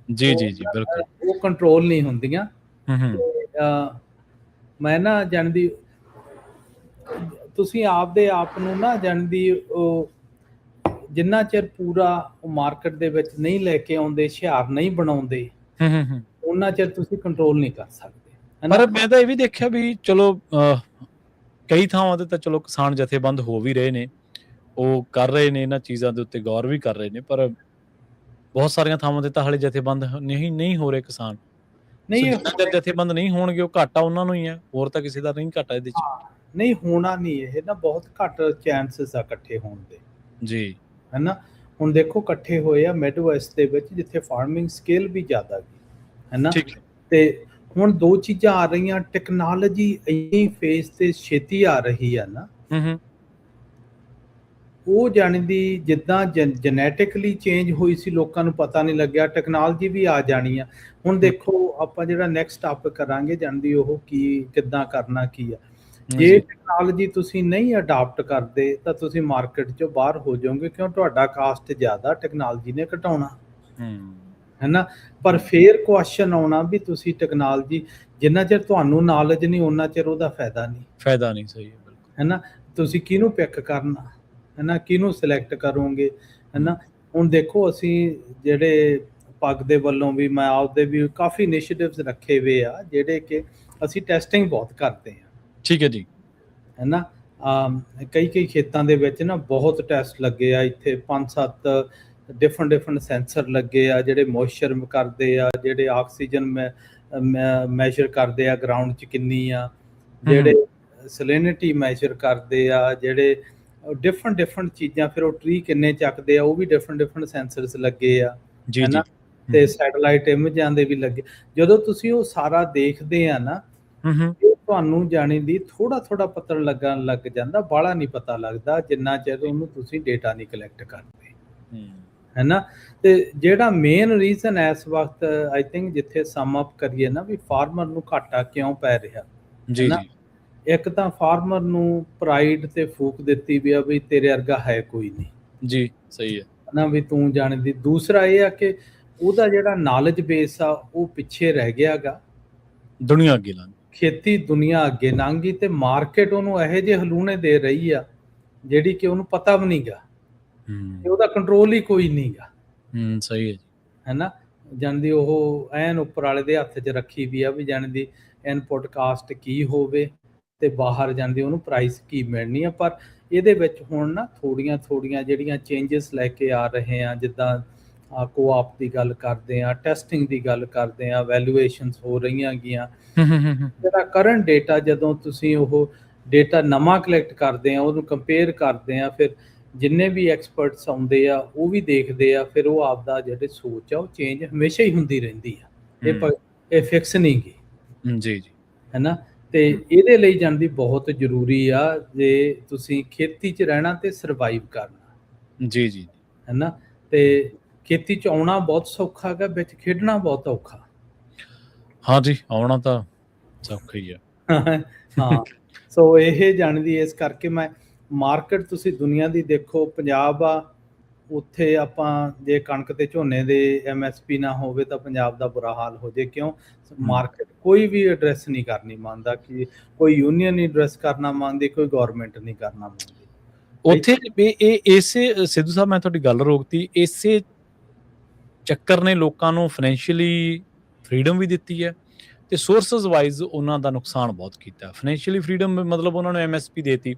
ਜੀ, ਬਿਲਕੁਲ, ਉਹ ਕੰਟਰੋਲ ਨਹੀਂ ਹੁੰਦੀਆਂ। ਮੈਂ ਨਾ ਜਾਣਦੀ ਤੁਸੀਂ ਆਪਦੇ ਆਪ ਨੂੰ ਨਾ ਜਾਣਦੀ ਉਹ ਜਿੰਨਾ ਚਿਰ ਪੂਰਾ ਮਾਰਕੀਟ ਦੇ ਵਿੱਚ ਨਹੀਂ ਲੈ ਕੇ ਆਉਂਦੇ, ਹੁਸ਼ਿਆਰ ਨਹੀਂ ਬਣਾਉਂਦੇ, ਉਹਨਾਂ ਚਿਰ ਤੁਸੀਂ ਕੰਟਰੋਲ ਨਹੀਂ ਕਰ ਸਕਦੇ। ਪਰ ਮੈਂ ਤਾਂ ਇਹ ਵੀ ਦੇਖਿਆ ਵੀ ਚਲੋ ਕਈ ਥਾਵਾਂ ਤੇ ਤਾਂ ਚਲੋ ਕਿਸਾਨ ਜਥੇਬੰਦ ਹੋ ਵੀ ਰਹੇ ਨੇ, ਉਹ ਕਰ ਰਹੇ ਨੇ ਇਹਨਾਂ ਚੀਜ਼ਾਂ ਦੇ ਉੱਤੇ ਗੌਰ ਵੀ ਕਰ ਰਹੇ ਨੇ, ਪਰ ਬਹੁਤ ਸਾਰੀਆਂ ਥਾਵਾਂ ਤੇ ਤਾਂ ਹਾਲੇ ਜਥੇਬੰਦ ਨਹੀਂ ਹੋ ਰਹੇ ਕਿਸਾਨ। ਨਹੀਂ, ਜਥੇਬੰਦ ਨਹੀਂ ਹੋਣਗੇ ਉਹ ਘਾਟਾ ਉਹਨਾਂ ਨੂੰ ਹੀ ਹੈ, ਹੋਰ ਤਾਂ ਕਿਸੇ ਦਾ ਨਹੀਂ ਘਾਟਾ ਇਹਦੇ 'ਚ। ਨਹੀਂ ਹੋਣਾ ਨਹੀਂ, ਇਹ ਨਾ ਬਹੁਤ ਘੱਟ ਚਾਂਸਸ ਆ ਇਕੱਠੇ ਹੋਣ ਦੇ ਜੀ, ਹੈ ਨਾ। ਹੁਣ ਦੇਖੋ ਇਕੱਠੇ ਹੋਏ ਆ ਮਿਡ ਵੈਸਟ ਦੇ ਵਿੱਚ ਜਿੱਥੇ ਫਾਰਮਿੰਗ ਸਕੇਲ ਵੀ ਜ਼ਿਆਦਾ ਗਈ, ਹੈ ਨਾ। ਤੇ ਹੁਣ ਦੋ ਚੀਜ਼ਾਂ ਆ ਰਹੀਆਂ, ਟੈਕਨੋਲੋਜੀ ਇੰਨੀ ਫੇਸ ਤੇ ਛੇਤੀ ਆ ਰਹੀ ਆ ਨਾ, ਉਹ ਜਾਣਦੀ ਜਿੱਦਾਂ ਜੈਨੇਟਿਕਲੀ ਚੇਂਜ ਹੋਈ ਸੀ, ਲੋਕਾਂ ਨੂੰ ਪਤਾ ਨਹੀਂ ਲੱਗਿਆ, ਟੈਕਨੋਲੋਜੀ ਵੀ ਆ ਜਾਣੀ ਆ। ਹੁਣ ਦੇਖੋ ਆਪਾਂ ਜਿਹੜਾ ਨੈਕਸਟ ਟਾਪਿਕ ਕਰਾਂਗੇ ਜਾਣਦੀ ਉਹ ਕਿੱਦਾਂ ਕਰਨਾ ਕੀ ਆ। ਜੇ ਟੈਕਨੋਲੋਜੀ ਤੁਸੀਂ ਨਹੀਂ ਅਡਾਪਟ ਕਰਦੇ ਤਾਂ ਤੁਸੀਂ ਮਾਰਕੀਟ 'ਚੋਂ ਬਾਹਰ ਹੋ ਜਾਓਗੇ, ਕਿਉਂ ਤੁਹਾਡਾ ਕਾਸਟ ਜ਼ਿਆਦਾ ਟੈਕਨੋਲੋਜੀ ਨੇ ਘਟਾਉਣਾ, ਹੈ ਨਾ। ਪਰ ਫੇਰ ਕੁਐਸਚਨ ਆਉਣਾ ਵੀ ਤੁਸੀਂ ਟੈਕਨੋਲੋਜੀ ਜਿੰਨਾ ਚਿਰ ਤੁਹਾਨੂੰ ਨੌਲੇਜ ਨਹੀਂ ਉਹਨਾਂ ਚਿਰ ਉਹਦਾ ਫਾਇਦਾ ਨਹੀਂ। ਸਹੀ ਹੈ, ਬਿਲਕੁਲ, ਹੈ ਨਾ। ਤੁਸੀਂ ਕਿਹਨੂੰ ਪਿਕ ਕਰਨਾ, ਹੈ ਨਾ, ਕਿਹਨੂੰ ਸਿਲੈਕਟ ਕਰੋਗੇ, ਹੈ ਨਾ। ਹੁਣ ਦੇਖੋ ਅਸੀਂ ਜਿਹੜੇ ਪੱਗ ਦੇ ਵੱਲੋਂ ਵੀ ਮੈਂ ਆਪਦੇ ਵੀ ਕਾਫੀ ਇਨੀਸ਼ੀਏਟਿਵਸ ਰੱਖੇ ਹੋਏ ਆ ਜਿਹੜੇ ਕਿ ਅਸੀਂ ਟੈਸਟਿੰਗ ਬਹੁਤ ਕਰਦੇ ਹਾਂ। ਠੀਕ ਹੈ ਜੀ, ਹੈ ਨਾ। ਕਈ ਖੇਤਾਂ ਦੇ ਵਿੱਚ ਨਾ ਬਹੁਤ ਟੈਸਟ ਲੱਗੇ ਆ, ਇੱਥੇ 5-7 ਡਿਫਰੈਂਟ ਸੈਂਸਰ ਲੱਗੇ ਆ ਜਿਹੜੇ ਮੋਇਸਚਰ ਕਰਦੇ ਆ, ਜਿਹੜੇ ਆਕਸੀਜਨ ਮੈਜ਼ਰ ਕਰਦੇ ਆ ਗਰਾਊਂਡ 'ਚ ਕਿੰਨੀ ਆ, ਜਿਹੜੇ ਸੈਲਿਨਿਟੀ ਮੈਜ਼ਰ ਕਰਦੇ ਆ, ਜਿਹੜੇ ਡਿਫਰੈਂਟ ਚੀਜ਼ਾਂ। ਫਿਰ ਉਹ ਟਰੀ ਕਿੰਨੇ ਚੱਕਦੇ ਆ, ਉਹ ਵੀ ਡਿਫਰੈਂਟ ਸੈਂਸਰਸ ਲੱਗੇ ਆ, ਹੈ ਨਾ। ਤੇ ਸੈਟੇਲਾਈਟ ਇਮੇਜਾਂ ਦੇ ਵੀ ਲੱਗੇ। ਜਦੋਂ ਤੁਸੀਂ ਉਹ ਸਾਰਾ ਦੇਖਦੇ ਆ ਨਾ, ਇਹ ਤੁਹਾਨੂੰ ਜਾਣੀ ਦੀ ਥੋੜਾ ਪਤਾ ਲੱਗਣ ਲੱਗ ਜਾਂਦਾ, ਬਾਹਲਾ ਨਹੀਂ ਪਤਾ ਲੱਗਦਾ ਜਿੰਨਾ ਚਿਰ ਉਹਨੂੰ ਤੁਸੀਂ ਡੇਟਾ ਨਹੀਂ ਕਲੈਕਟ ਕਰਦੇ, ਹੈ ਨਾ। ਤੇ ਜਿਹੜਾ ਮੇਨ ਰੀਜ਼ਨ ਇਸ ਵਕਤ ਆਈ ਥਿੰਕ ਜਿੱਥੇ ਸਮ ਅਪ ਕਰੀਏ ਨਾ ਵੀ ਫਾਰਮਰ ਨੂੰ ਘਾਟਾ ਕਿਉਂ ਪੈ ਰਿਹਾ, ਜੀ ਜੀ, ਇੱਕ ਤਾਂ ਫਾਰਮਰ ਨੂੰ ਪ੍ਰਾਈਡ ਤੇ ਫੂਕ ਦਿੱਤੀ ਵੀ ਆ ਵੀ ਤੇਰੇ ਵਰਗਾ ਹੈ ਕੋਈ ਨਹੀਂ ਜੀ, ਸਹੀ ਹੈ ਨਾ, ਵੀ ਤੂੰ ਜਾਣਦੀ। ਦੂਸਰਾ ਇਹ ਆ ਕਿ ਉਹਦਾ ਜਿਹੜਾ ਨੌਲੇਜ ਬੇਸ ਆ ਉਹ ਪਿੱਛੇ ਰਹਿ ਗਿਆਗਾ, ਦੁਨੀਆ ਅੱਗੇ ਲੰਘ, ਖੇਤੀ ਦੁਨੀਆ ਅੱਗੇ ਲੰਘ ਗਈ ਤੇ ਮਾਰਕੀਟ ਉਹਨੂੰ ਇਹੋ ਜਿਹੇ ਹਲੂਣੇ ਦੇ ਰਹੀ ਆ ਜਿਹੜੀ ਕਿ ਉਹਨੂੰ ਪਤਾ ਵੀ ਨਹੀਂਗਾ, ਉਹਦਾ ਕੰਟਰੋਲ ਹੀ ਕੋਈ ਨਹੀਂਗਾ, ਸਹੀ ਹੈ ਜੀ, ਹੈ ਨਾ। ਜਾਣਦੀ ਉਹ ਐਨ ਉੱਪਰ ਵਾਲੇ ਦੇ ਹੱਥ 'ਚ ਰੱਖੀ ਵੀ ਆ ਵੀ ਜਾਣਦੀ ਇਨਪੁਟ ਕਾਸਟ ਕੀ ਹੋਵੇ ਤੇ ਬਾਹਰ ਜਾਂਦੀ ਉਹਨੂੰ ਪ੍ਰਾਈਸ ਕੀ ਮਿਲਣੀ ਆ। ਪਰ ਇਹਦੇ ਵਿੱਚ ਹੁਣ ਨਾ ਥੋੜੀਆਂ ਜਿਹੜੀਆਂ ਚੇਂਜਸ ਲੈ ਕੇ ਆ ਰਹੇ ਆ, ਜਿੱਦਾਂ ਕੋਆਪ ਦੀ ਗੱਲ ਕਰਦੇ ਆ, ਟੈਸਟਿੰਗ ਦੀ ਗੱਲ ਕਰਦੇ ਆ, ਵੈਲੂਏਸ਼ਨਸ ਹੋ ਰਹੀਆਂ ਗੀਆਂ। ਜਿਹੜਾ ਕਰੰਟ ਡੇਟਾ, ਜਦੋਂ ਤੁਸੀਂ ਉਹ ਡੇਟਾ ਨਵਾਂ ਕਲੈਕਟ ਕਰਦੇ ਆ, ਉਹਨੂੰ ਕੰਪੇਅਰ ਕਰਦੇ ਆ, ਫਿਰ ਜਿੰਨੇ ਵੀ ਐਕਸਪਰਟਸ ਆਉਂਦੇ ਆ ਉਹ ਵੀ ਦੇਖਦੇ ਆ, ਫਿਰ ਉਹ ਆਪਦਾ ਜਿਹੜੇ ਸੋਚ ਆ ਉਹ ਚੇਂਜ ਹਮੇਸ਼ਾ ਹੀ ਹੁੰਦੀ ਰਹਿੰਦੀ ਆ, ਇਹ ਫਿਕਸ ਨਹੀਂ ਗੀ, ਜੀ ਜੀ, ਹੈ ਨਾ। ਤੇ ਇਹਦੇ ਲਈ ਜਾਣਦੀ ਬਹੁਤ ਜ਼ਰੂਰੀ ਆ ਜੇ ਤੁਸੀਂ ਖੇਤੀ 'ਚ ਰਹਿਣਾ ਤੇ ਸਰਵਾਈਵ ਕਰਨਾ, ਜੀ ਜੀ, ਹੈ ਨਾ। ਤੇ ਖੇਤੀ 'ਚ ਆਉਣਾ ਬਹੁਤ ਸੌਖਾ ਹੈਗਾ, ਵਿੱਚ ਖੇਡਣਾ ਬਹੁਤ ਔਖਾ। ਹਾਂ ਜੀ, ਆਉਣਾ ਤਾਂ ਸੌਖਾ ਹੀ ਆ। ਹਾਂ, ਸੋ ਇਹ ਜਾਣਦੀ ਇਸ ਕਰਕੇ ਮੈਂ ਮਾਰਕੀਟ ਤੁਸੀਂ ਦੁਨੀਆ ਦੀ ਦੇਖੋ, ਪੰਜਾਬ ਆ ਉੱਥੇ ਆਪਾਂ ਜੇ ਕਣਕ ਤੇ ਝੋਨੇ ਦੇ MSP ਨਾ ਹੋਵੇ ਤਾਂ ਪੰਜਾਬ ਦਾ ਬੁਰਾ ਹਾਲ ਹੋ ਜੇ। ਕਿਉਂ? ਮਾਰਕੀਟ ਕੋਈ ਵੀ ਐਡਰੈਸ ਨਹੀਂ ਕਰਨੀ ਮੰਨਦਾ, ਕਿ ਕੋਈ ਯੂਨੀਅਨ ਨਹੀਂ ਐਡਰੈਸ ਕਰਨਾ ਮੰਨਦੀ, ਕੋਈ ਗਵਰਨਮੈਂਟ ਨਹੀਂ ਕਰਨਾ ਮੰਨਦੀ ਉੱਥੇ। ਇਹ ਇਸੇ ਸਿੱਧੂ ਸਾਹਿਬ, ਮੈਂ ਤੁਹਾਡੀ ਗੱਲ ਰੋਕਤੀ, ਇਸੇ ਚੱਕਰ ਨੇ ਲੋਕਾਂ ਨੂੰ ਫਾਈਨੈਂਸ਼ੀਅਲੀ ਫਰੀडम ਵੀ ਦਿੱਤੀ ਹੈ ਤੇ ਸੋਰਸਸ ਵਾਈਜ਼ ਉਹਨਾਂ ਦਾ ਨੁਕਸਾਨ ਬਹੁਤ ਕੀਤਾ। ਫਾਈਨੈਂਸ਼ੀਅਲੀ ਫਰੀडम ਮਤਲਬ ਉਹਨਾਂ ਨੂੰ MSP ਦੇਤੀ,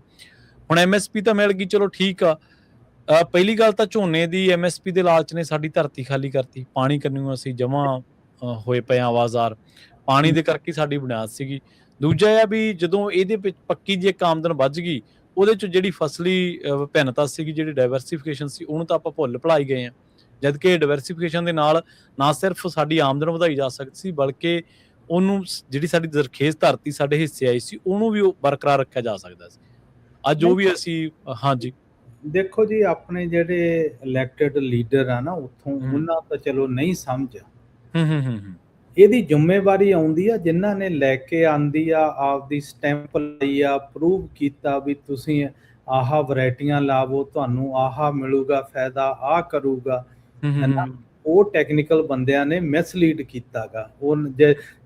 ਹੁਣ MSP ਤਾਂ ਮਿਲ ਗਈ, ਚਲੋ ਠੀਕ ਆ। ਪਹਿਲੀ ਗੱਲ ਤਾਂ ਝੋਨੇ ਦੀ MSP ਦੇ ਲਾਲਚ ਨੇ ਸਾਡੀ ਧਰਤੀ ਖਾਲੀ ਕਰਤੀ, ਪਾਣੀ ਕੰਨਿਓ ਅਸੀਂ ਜਮਾਂ ਹੋਏ ਪਏ ਆ ਆਵਾਜ਼ਾਰ, ਪਾਣੀ ਦੇ ਕਰਕੇ ਸਾਡੀ ਬੁਨਿਆਦ ਸੀਗੀ। ਦੂਜਾ ਇਹ ਆ ਵੀ ਜਦੋਂ ਇਹਦੇ ਵਿੱਚ ਪੱਕੀ ਜੇ ਆਮਦਨ ਵੱਜ ਗਈ, ਉਹਦੇ 'ਚ ਜਿਹੜੀ ਫਸਲੀ ਵਿਭਿੰਨਤਾ ਸੀਗੀ, ਜਿਹੜੀ ਡਾਇਵਰਸੀਫਿਕੇਸ਼ਨ ਸੀ, ਉਹਨੂੰ ਤਾਂ ਆਪਾਂ ਭੁੱਲ ਭੁਲਾਈ ਗਏ ਹਾਂ। ਜਦ ਕਿ ਡਾਇਵਰਸੀਫਿਕੇਸ਼ਨ ਦੇ ਨਾਲ ਨਾ ਸਿਰਫ ਸਾਡੀ ਆਮਦਨ ਵਧਾਈ ਜਾ ਸਕਦੀ ਸੀ, ਬਲਕਿ ਉਹਨੂੰ ਜਿਹੜੀ ਸਾਡੀ ਜ਼ਰਖੇਜ਼ ਧਰਤੀ ਸਾਡੇ ਹਿੱਸੇ ਆਈ ਸੀ, ਉਹਨੂੰ ਵੀ ਬਰਕਰਾਰ ਰੱਖਿਆ ਜਾ ਸਕਦਾ ਸੀ। ਅੱਜ ਉਹ ਵੀ ਅਸੀਂ, ਹਾਂਜੀ ਦੇਖੋ ਜੀ, ਆਪਣੇ ਜਿਹੜੇ ਇਲੈਕਟਡ ਲੀਡਰ ਆ ਨਾ ਉੱਥੋਂ, ਉਹਨਾਂ ਤਾਂ ਚਲੋ ਨਹੀਂ ਸਮਝ, ਇਹਦੀ ਜ਼ਿੰਮੇਵਾਰੀ ਆਉਂਦੀ ਆ ਜਿਨ੍ਹਾਂ ਨੇ ਲੈ ਕੇ ਆਂਦੀ ਆ, ਆਪਦੀ ਸਟੈਂਪ ਲਈ ਆ, ਪ੍ਰੂਵ ਕੀਤਾ ਵੀ ਤੁਸੀਂ ਆਹ ਵੈਰਾਈਟੀਆਂ ਲਾਵੋ, ਤੁਹਾਨੂੰ ਆਹ ਮਿਲੂਗਾ ਫਾਇਦਾ, ਆਹ ਕਰੂਗਾ, ਹੈ ਨਾ। ਉਹ ਟੈਕਨੀਕਲ ਬੰਦਿਆਂ ਨੇ ਮਿਸਲੀਡ ਕੀਤਾਗਾ। ਉਹ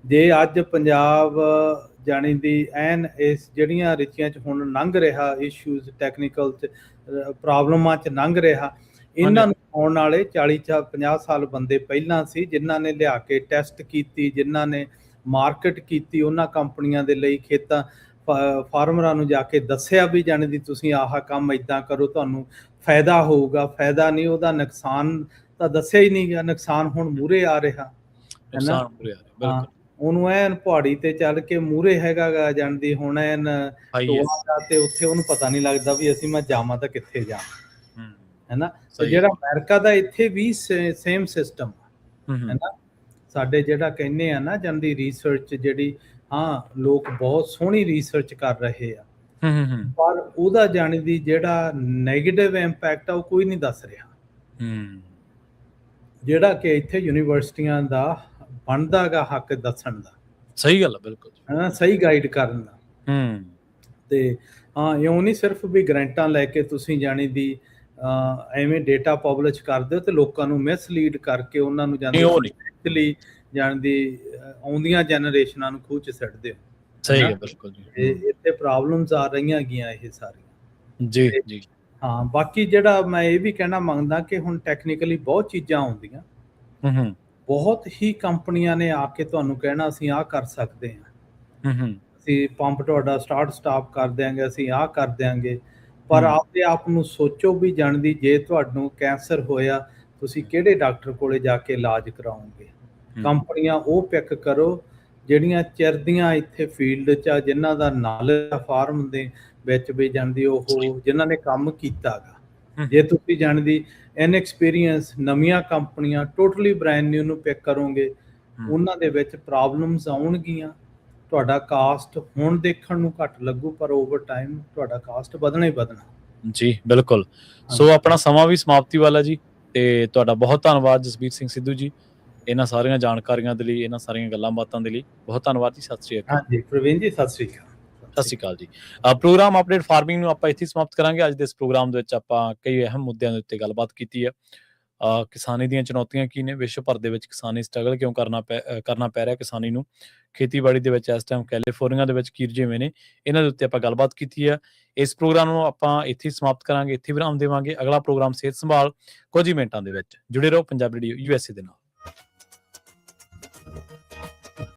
ਜੇ ਅੱਜ ਪੰਜਾਬ ਜਾਣੀ ਦੀ ਐਨ ਇਸ ਜਿਹੜੀਆਂ ਰਿਚੀਆਂ 'ਚ ਹੁਣ ਲੰਘ ਰਿਹਾ, ਇਸ਼ੂਜ਼ ਟੈਕਨੀਕਲ 'ਚ ਪ੍ਰੋਬਲਮਾਂ 'ਚ ਲੰਘ ਰਿਹਾ, ਇਹਨਾਂ ਨੂੰ ਆਉਣ ਵਾਲੇ 40-50 ਸਾਲ ਬੰਦੇ ਪਹਿਲਾਂ ਸੀ ਜਿਨ੍ਹਾਂ ਨੇ ਲਿਆ ਕੇ ਟੈਸਟ ਕੀਤੀ, ਜਿਨ੍ਹਾਂ ਨੇ ਮਾਰਕੀਟ ਕੀਤੀ ਉਹਨਾਂ ਕੰਪਨੀਆਂ ਦੇ ਲਈ, ਖੇਤਾਂ ਫਾਰਮਰਾਂ ਨੂੰ ਜਾ ਕੇ ਦੱਸਿਆ ਵੀ ਜਾਣੀ ਦੀ ਤੁਸੀਂ ਆਹ ਕੰਮ ਇੱਦਾਂ ਕਰੋ, ਤੁਹਾਨੂੰ ਫਾਇਦਾ ਹੋਊਗਾ। ਫਾਇਦਾ ਨਹੀਂ, ਉਹਦਾ ਨੁਕਸਾਨ ਤਾਂ ਦੱਸਿਆ ਹੀ ਨਹੀਂ ਗਿਆ। ਨੁਕਸਾਨ ਹੁਣ ਮੂਹਰੇ ਆ ਰਿਹਾ, ਹੈ ਨਾ। ਹਾਂ, ਉਹਨੂੰ ਐਨ ਪਹਾੜੀ ਤੇ ਚੱਲ ਕੇ ਮੂਹਰੇ ਹੈਗਾ ਗਾ ਜਾਣਦੀ, ਹੁਣ ਐਨ ਤੇ ਉੱਥੇ ਉਹਨੂੰ ਪਤਾ ਨਹੀਂ ਲੱਗਦਾ ਵੀ ਅਸੀਂ ਮੈਂ ਜਾਵਾਂ ਤਾਂ ਕਿੱਥੇ ਜਾਵਾਂ, ਹੈ ਨਾ। ਤੇ ਜਿਹੜਾ ਅਮਰੀਕਾ ਦਾ ਇੱਥੇ ਵੀ ਸੇਮ ਸਿਸਟਮ, ਹੈ ਨਾ। ਸਾਡੇ ਜਿਹੜਾ ਕਹਿੰਦੇ ਆ ਨਾ ਜਾਂਦੀ ਰਿਸਰਚ ਜਿਹੜੀ, ਹਾਂ ਲੋਕ ਬਹੁਤ ਸੋਹਣੀ ਰਿਸਰਚ ਕਰ ਰਹੇ ਆ, ਪਰ ਉਹਦਾ ਜਾਣੀ ਦੀ ਜਿਹੜਾ ਨੈਗੇਟਿਵ ਇੰਪੈਕਟ ਆ ਉਹ ਕੋਈ ਨਹੀਂ ਦੱਸ ਰਿਹਾ, ਜਿਹੜਾ ਕਿ ਇੱਥੇ ਯੂਨੀਵਰਸਿਟੀਆਂ ਦਾ ਬਣਦਾ ਗਾ ਹੱਕ ਦੱਸਣ ਦਾ। ਸਹੀ ਗੱਲ ਆ, ਬਿਲਕੁਲ, ਹਾਂ, ਸਹੀ ਗਾਈਡ ਕਰਨ ਦਾ। ਤੇ ਹਾਂ, ਇਉਂ ਨਹੀਂ ਸਿਰਫ ਵੀ ਗਰੰਟਾਂ ਲੈ ਕੇ ਤੁਸੀਂ ਜਾਣੀ ਦੀ ਐਵੇਂ ਡੇਟਾ ਪਬਲਿਸ਼ ਕਰਦੇ ਹੋ ਤੇ ਲੋਕਾਂ ਨੂੰ ਮਿਸਲੀਡ ਕਰਕੇ ਉਹਨਾਂ ਨੂੰ ਜਾਂਦੀ ਜਾਣਦੀ ਆਉਂਦੀਆਂ ਜਨਰੇਸ਼ਨਾਂ ਨੂੰ ਖੂਹ 'ਚ ਸਿੱਟਦੇ ਹੋ। ਸਹੀ ਹੈ, ਬਿਲਕੁਲ ਜੀ। ਇੱਥੇ ਪ੍ਰੋਬਲਮਸ ਆ ਰਹੀਆਂ ਗੀਆਂ ਇਹ ਸਾਰੀਆਂ। ਜੀ ਜੀ, ਹਾਂ। ਬਾਕੀ ਜਿਹੜਾ ਮੈਂ ਇਹ ਵੀ ਕਹਿਣਾ ਮੰਗਦਾ ਕਿ ਹੁਣ ਟੈਕਨੀਕਲੀ ਬਹੁਤ ਚੀਜ਼ਾਂ ਆਉਂਦੀਆਂ, ਬਹੁਤ ਹੀ ਕੰਪਨੀਆਂ ਨੇ ਆ ਕੇ ਤੁਹਾਨੂੰ ਕਹਿਣਾ ਅਸੀਂ ਆਹ ਕਰ ਸਕਦੇ ਹਾਂ, ਅਸੀਂ ਪੰਪ ਤੁਹਾਡਾ ਸਟਾਰਟ ਸਟਾਪ ਕਰ ਦਿਆਂਗੇ, ਅਸੀਂ ਆਹ ਕਰ ਦਿਆਂਗੇ। ਪਰ ਆਪਦੇ ਆਪ ਨੂੰ ਸੋਚੋ ਵੀ ਜਾਣਦੀ, ਜੇ ਤੁਹਾਨੂੰ ਕੈਂਸਰ ਹੋਇਆ ਤੁਸੀਂ ਕਿਹੜੇ ਡਾਕਟਰ ਕੋਲੇ ਜਾ ਕੇ ਇਲਾਜ ਕਰਾਓਗੇ। ਕੰਪਨੀਆਂ ਉਹ ਪਿਕ ਕਰੋ ਜਿਹੜੀਆਂ ਚਿਰਦੀਆਂ ਇੱਥੇ ਫੀਲਡ 'ਚ ਆ, ਜਿਨ੍ਹਾਂ ਦਾ ਨੌਲੇਜ ਫਾਰਮ ਦੇ ਵਿੱਚ ਵੀ ਜਾਂਦੀ, ਉਹ ਜਿਨ੍ਹਾਂ ਨੇ ਕੰਮ ਕੀਤਾ ਗਾ। ਜੇ ਤੁਸੀਂ ਜਾਣਦੀ ਇਨਐਕਸਪੀਰੀਅੰਸ ਨਵੀਆਂ ਕੰਪਨੀਆਂ ਟੋਟਲੀ ਬ੍ਰੈਂਡ ਨਿਊ ਨੂੰ ਪਿਕ ਕਰੋਗੇ, ਉਹਨਾਂ ਦੇ ਵਿੱਚ ਪ੍ਰੋਬਲਮਸ ਆਉਣਗੀਆਂ। ਤੁਹਾਡਾ ਕਾਸਟ ਹੁਣ ਦੇਖਣ ਨੂੰ ਘੱਟ ਲੱਗੂ, ਪਰ ਓਵਰ ਟਾਈਮ ਤੁਹਾਡਾ ਕਾਸਟ ਵਧਣਾ ਹੀ ਵਧਣਾ। ਜੀ ਬਿਲਕੁਲ। ਸੋ ਆਪਣਾ ਸਮਾਂ ਵੀ ਸਮਾਪਤੀ ਵਾਲਾ ਜੀ, ਤੇ ਤੁਹਾਡਾ ਬਹੁਤ ਧੰਨਵਾਦ ਜਸਬੀਰ ਸਿੰਘ ਸਿੱਧੂ ਜੀ, ਇਹਨਾਂ ਸਾਰੀਆਂ ਜਾਣਕਾਰੀਆਂ ਦੇ ਲਈ, ਇਹਨਾਂ ਸਾਰੀਆਂ ਗੱਲਾਂ ਬਾਤਾਂ ਦੇ ਲਈ ਬਹੁਤ ਧੰਨਵਾਦ ਜੀ। ਸਤਿ ਸ਼੍ਰੀ ਅਕਾਲ। ਹਾਂਜੀ ਪ੍ਰਵੀਨ ਜੀ, ਸਤਿ ਸ਼੍ਰੀ ਅਕਾਲ। ਸਤਿ ਸ਼੍ਰੀ ਅਕਾਲ ਜੀ। ਪ੍ਰੋਗਰਾਮ ਅਪਡੇਟ ਫਾਰਮਿੰਗ ਨੂੰ ਆਪਾਂ ਇੱਥੇ ਸਮਾਪਤ ਕਰਾਂਗੇ। ਅੱਜ ਦੇ ਇਸ ਪ੍ਰੋਗਰਾਮ ਦੇ ਵਿੱਚ ਆਪਾਂ ਕਈ ਅਹਿਮ ਮੁੱਦਿਆਂ ਦੇ ਉੱਤੇ ਗੱਲਬਾਤ ਕੀਤੀ ਹੈ। ਕਿਸਾਨੀ ਦੀਆਂ ਚੁਣੌਤੀਆਂ ਕੀ ਨੇ, ਵਿਸ਼ਵ ਭਰ ਦੇ ਵਿੱਚ ਕਿਸਾਨੀ ਸਟਰਗਲ ਕਿਉਂ ਕਰਨਾ ਪੈ ਰਿਹਾ ਕਿਸਾਨੀ ਨੂੰ, ਖੇਤੀਬਾੜੀ ਦੇ ਵਿੱਚ ਇਸ ਟਾਈਮ ਕੈਲੀਫੋਰਨੀਆ ਦੇ ਵਿੱਚ ਕੀ ਰੁਝੇਵੇਂ ਨੇ, ਇਹਨਾਂ ਦੇ ਉੱਤੇ ਆਪਾਂ ਗੱਲਬਾਤ ਕੀਤੀ ਹੈ। ਇਸ ਪ੍ਰੋਗਰਾਮ ਨੂੰ ਆਪਾਂ ਇੱਥੇ ਸਮਾਪਤ ਕਰਾਂਗੇ, ਇੱਥੇ ਵਿਰਾਮ ਦੇਵਾਂਗੇ। ਅਗਲਾ ਪ੍ਰੋਗਰਾਮ ਸਿਹਤ ਸੰਭਾਲ ਕੁਝ ਹੀ ਮਿੰਟਾਂ ਦੇ ਵਿੱਚ। ਜੁੜੇ ਰਹੋ ਪੰਜਾਬੀ ਰੇਡੀਓ USA ਦੇ ਨਾਲ।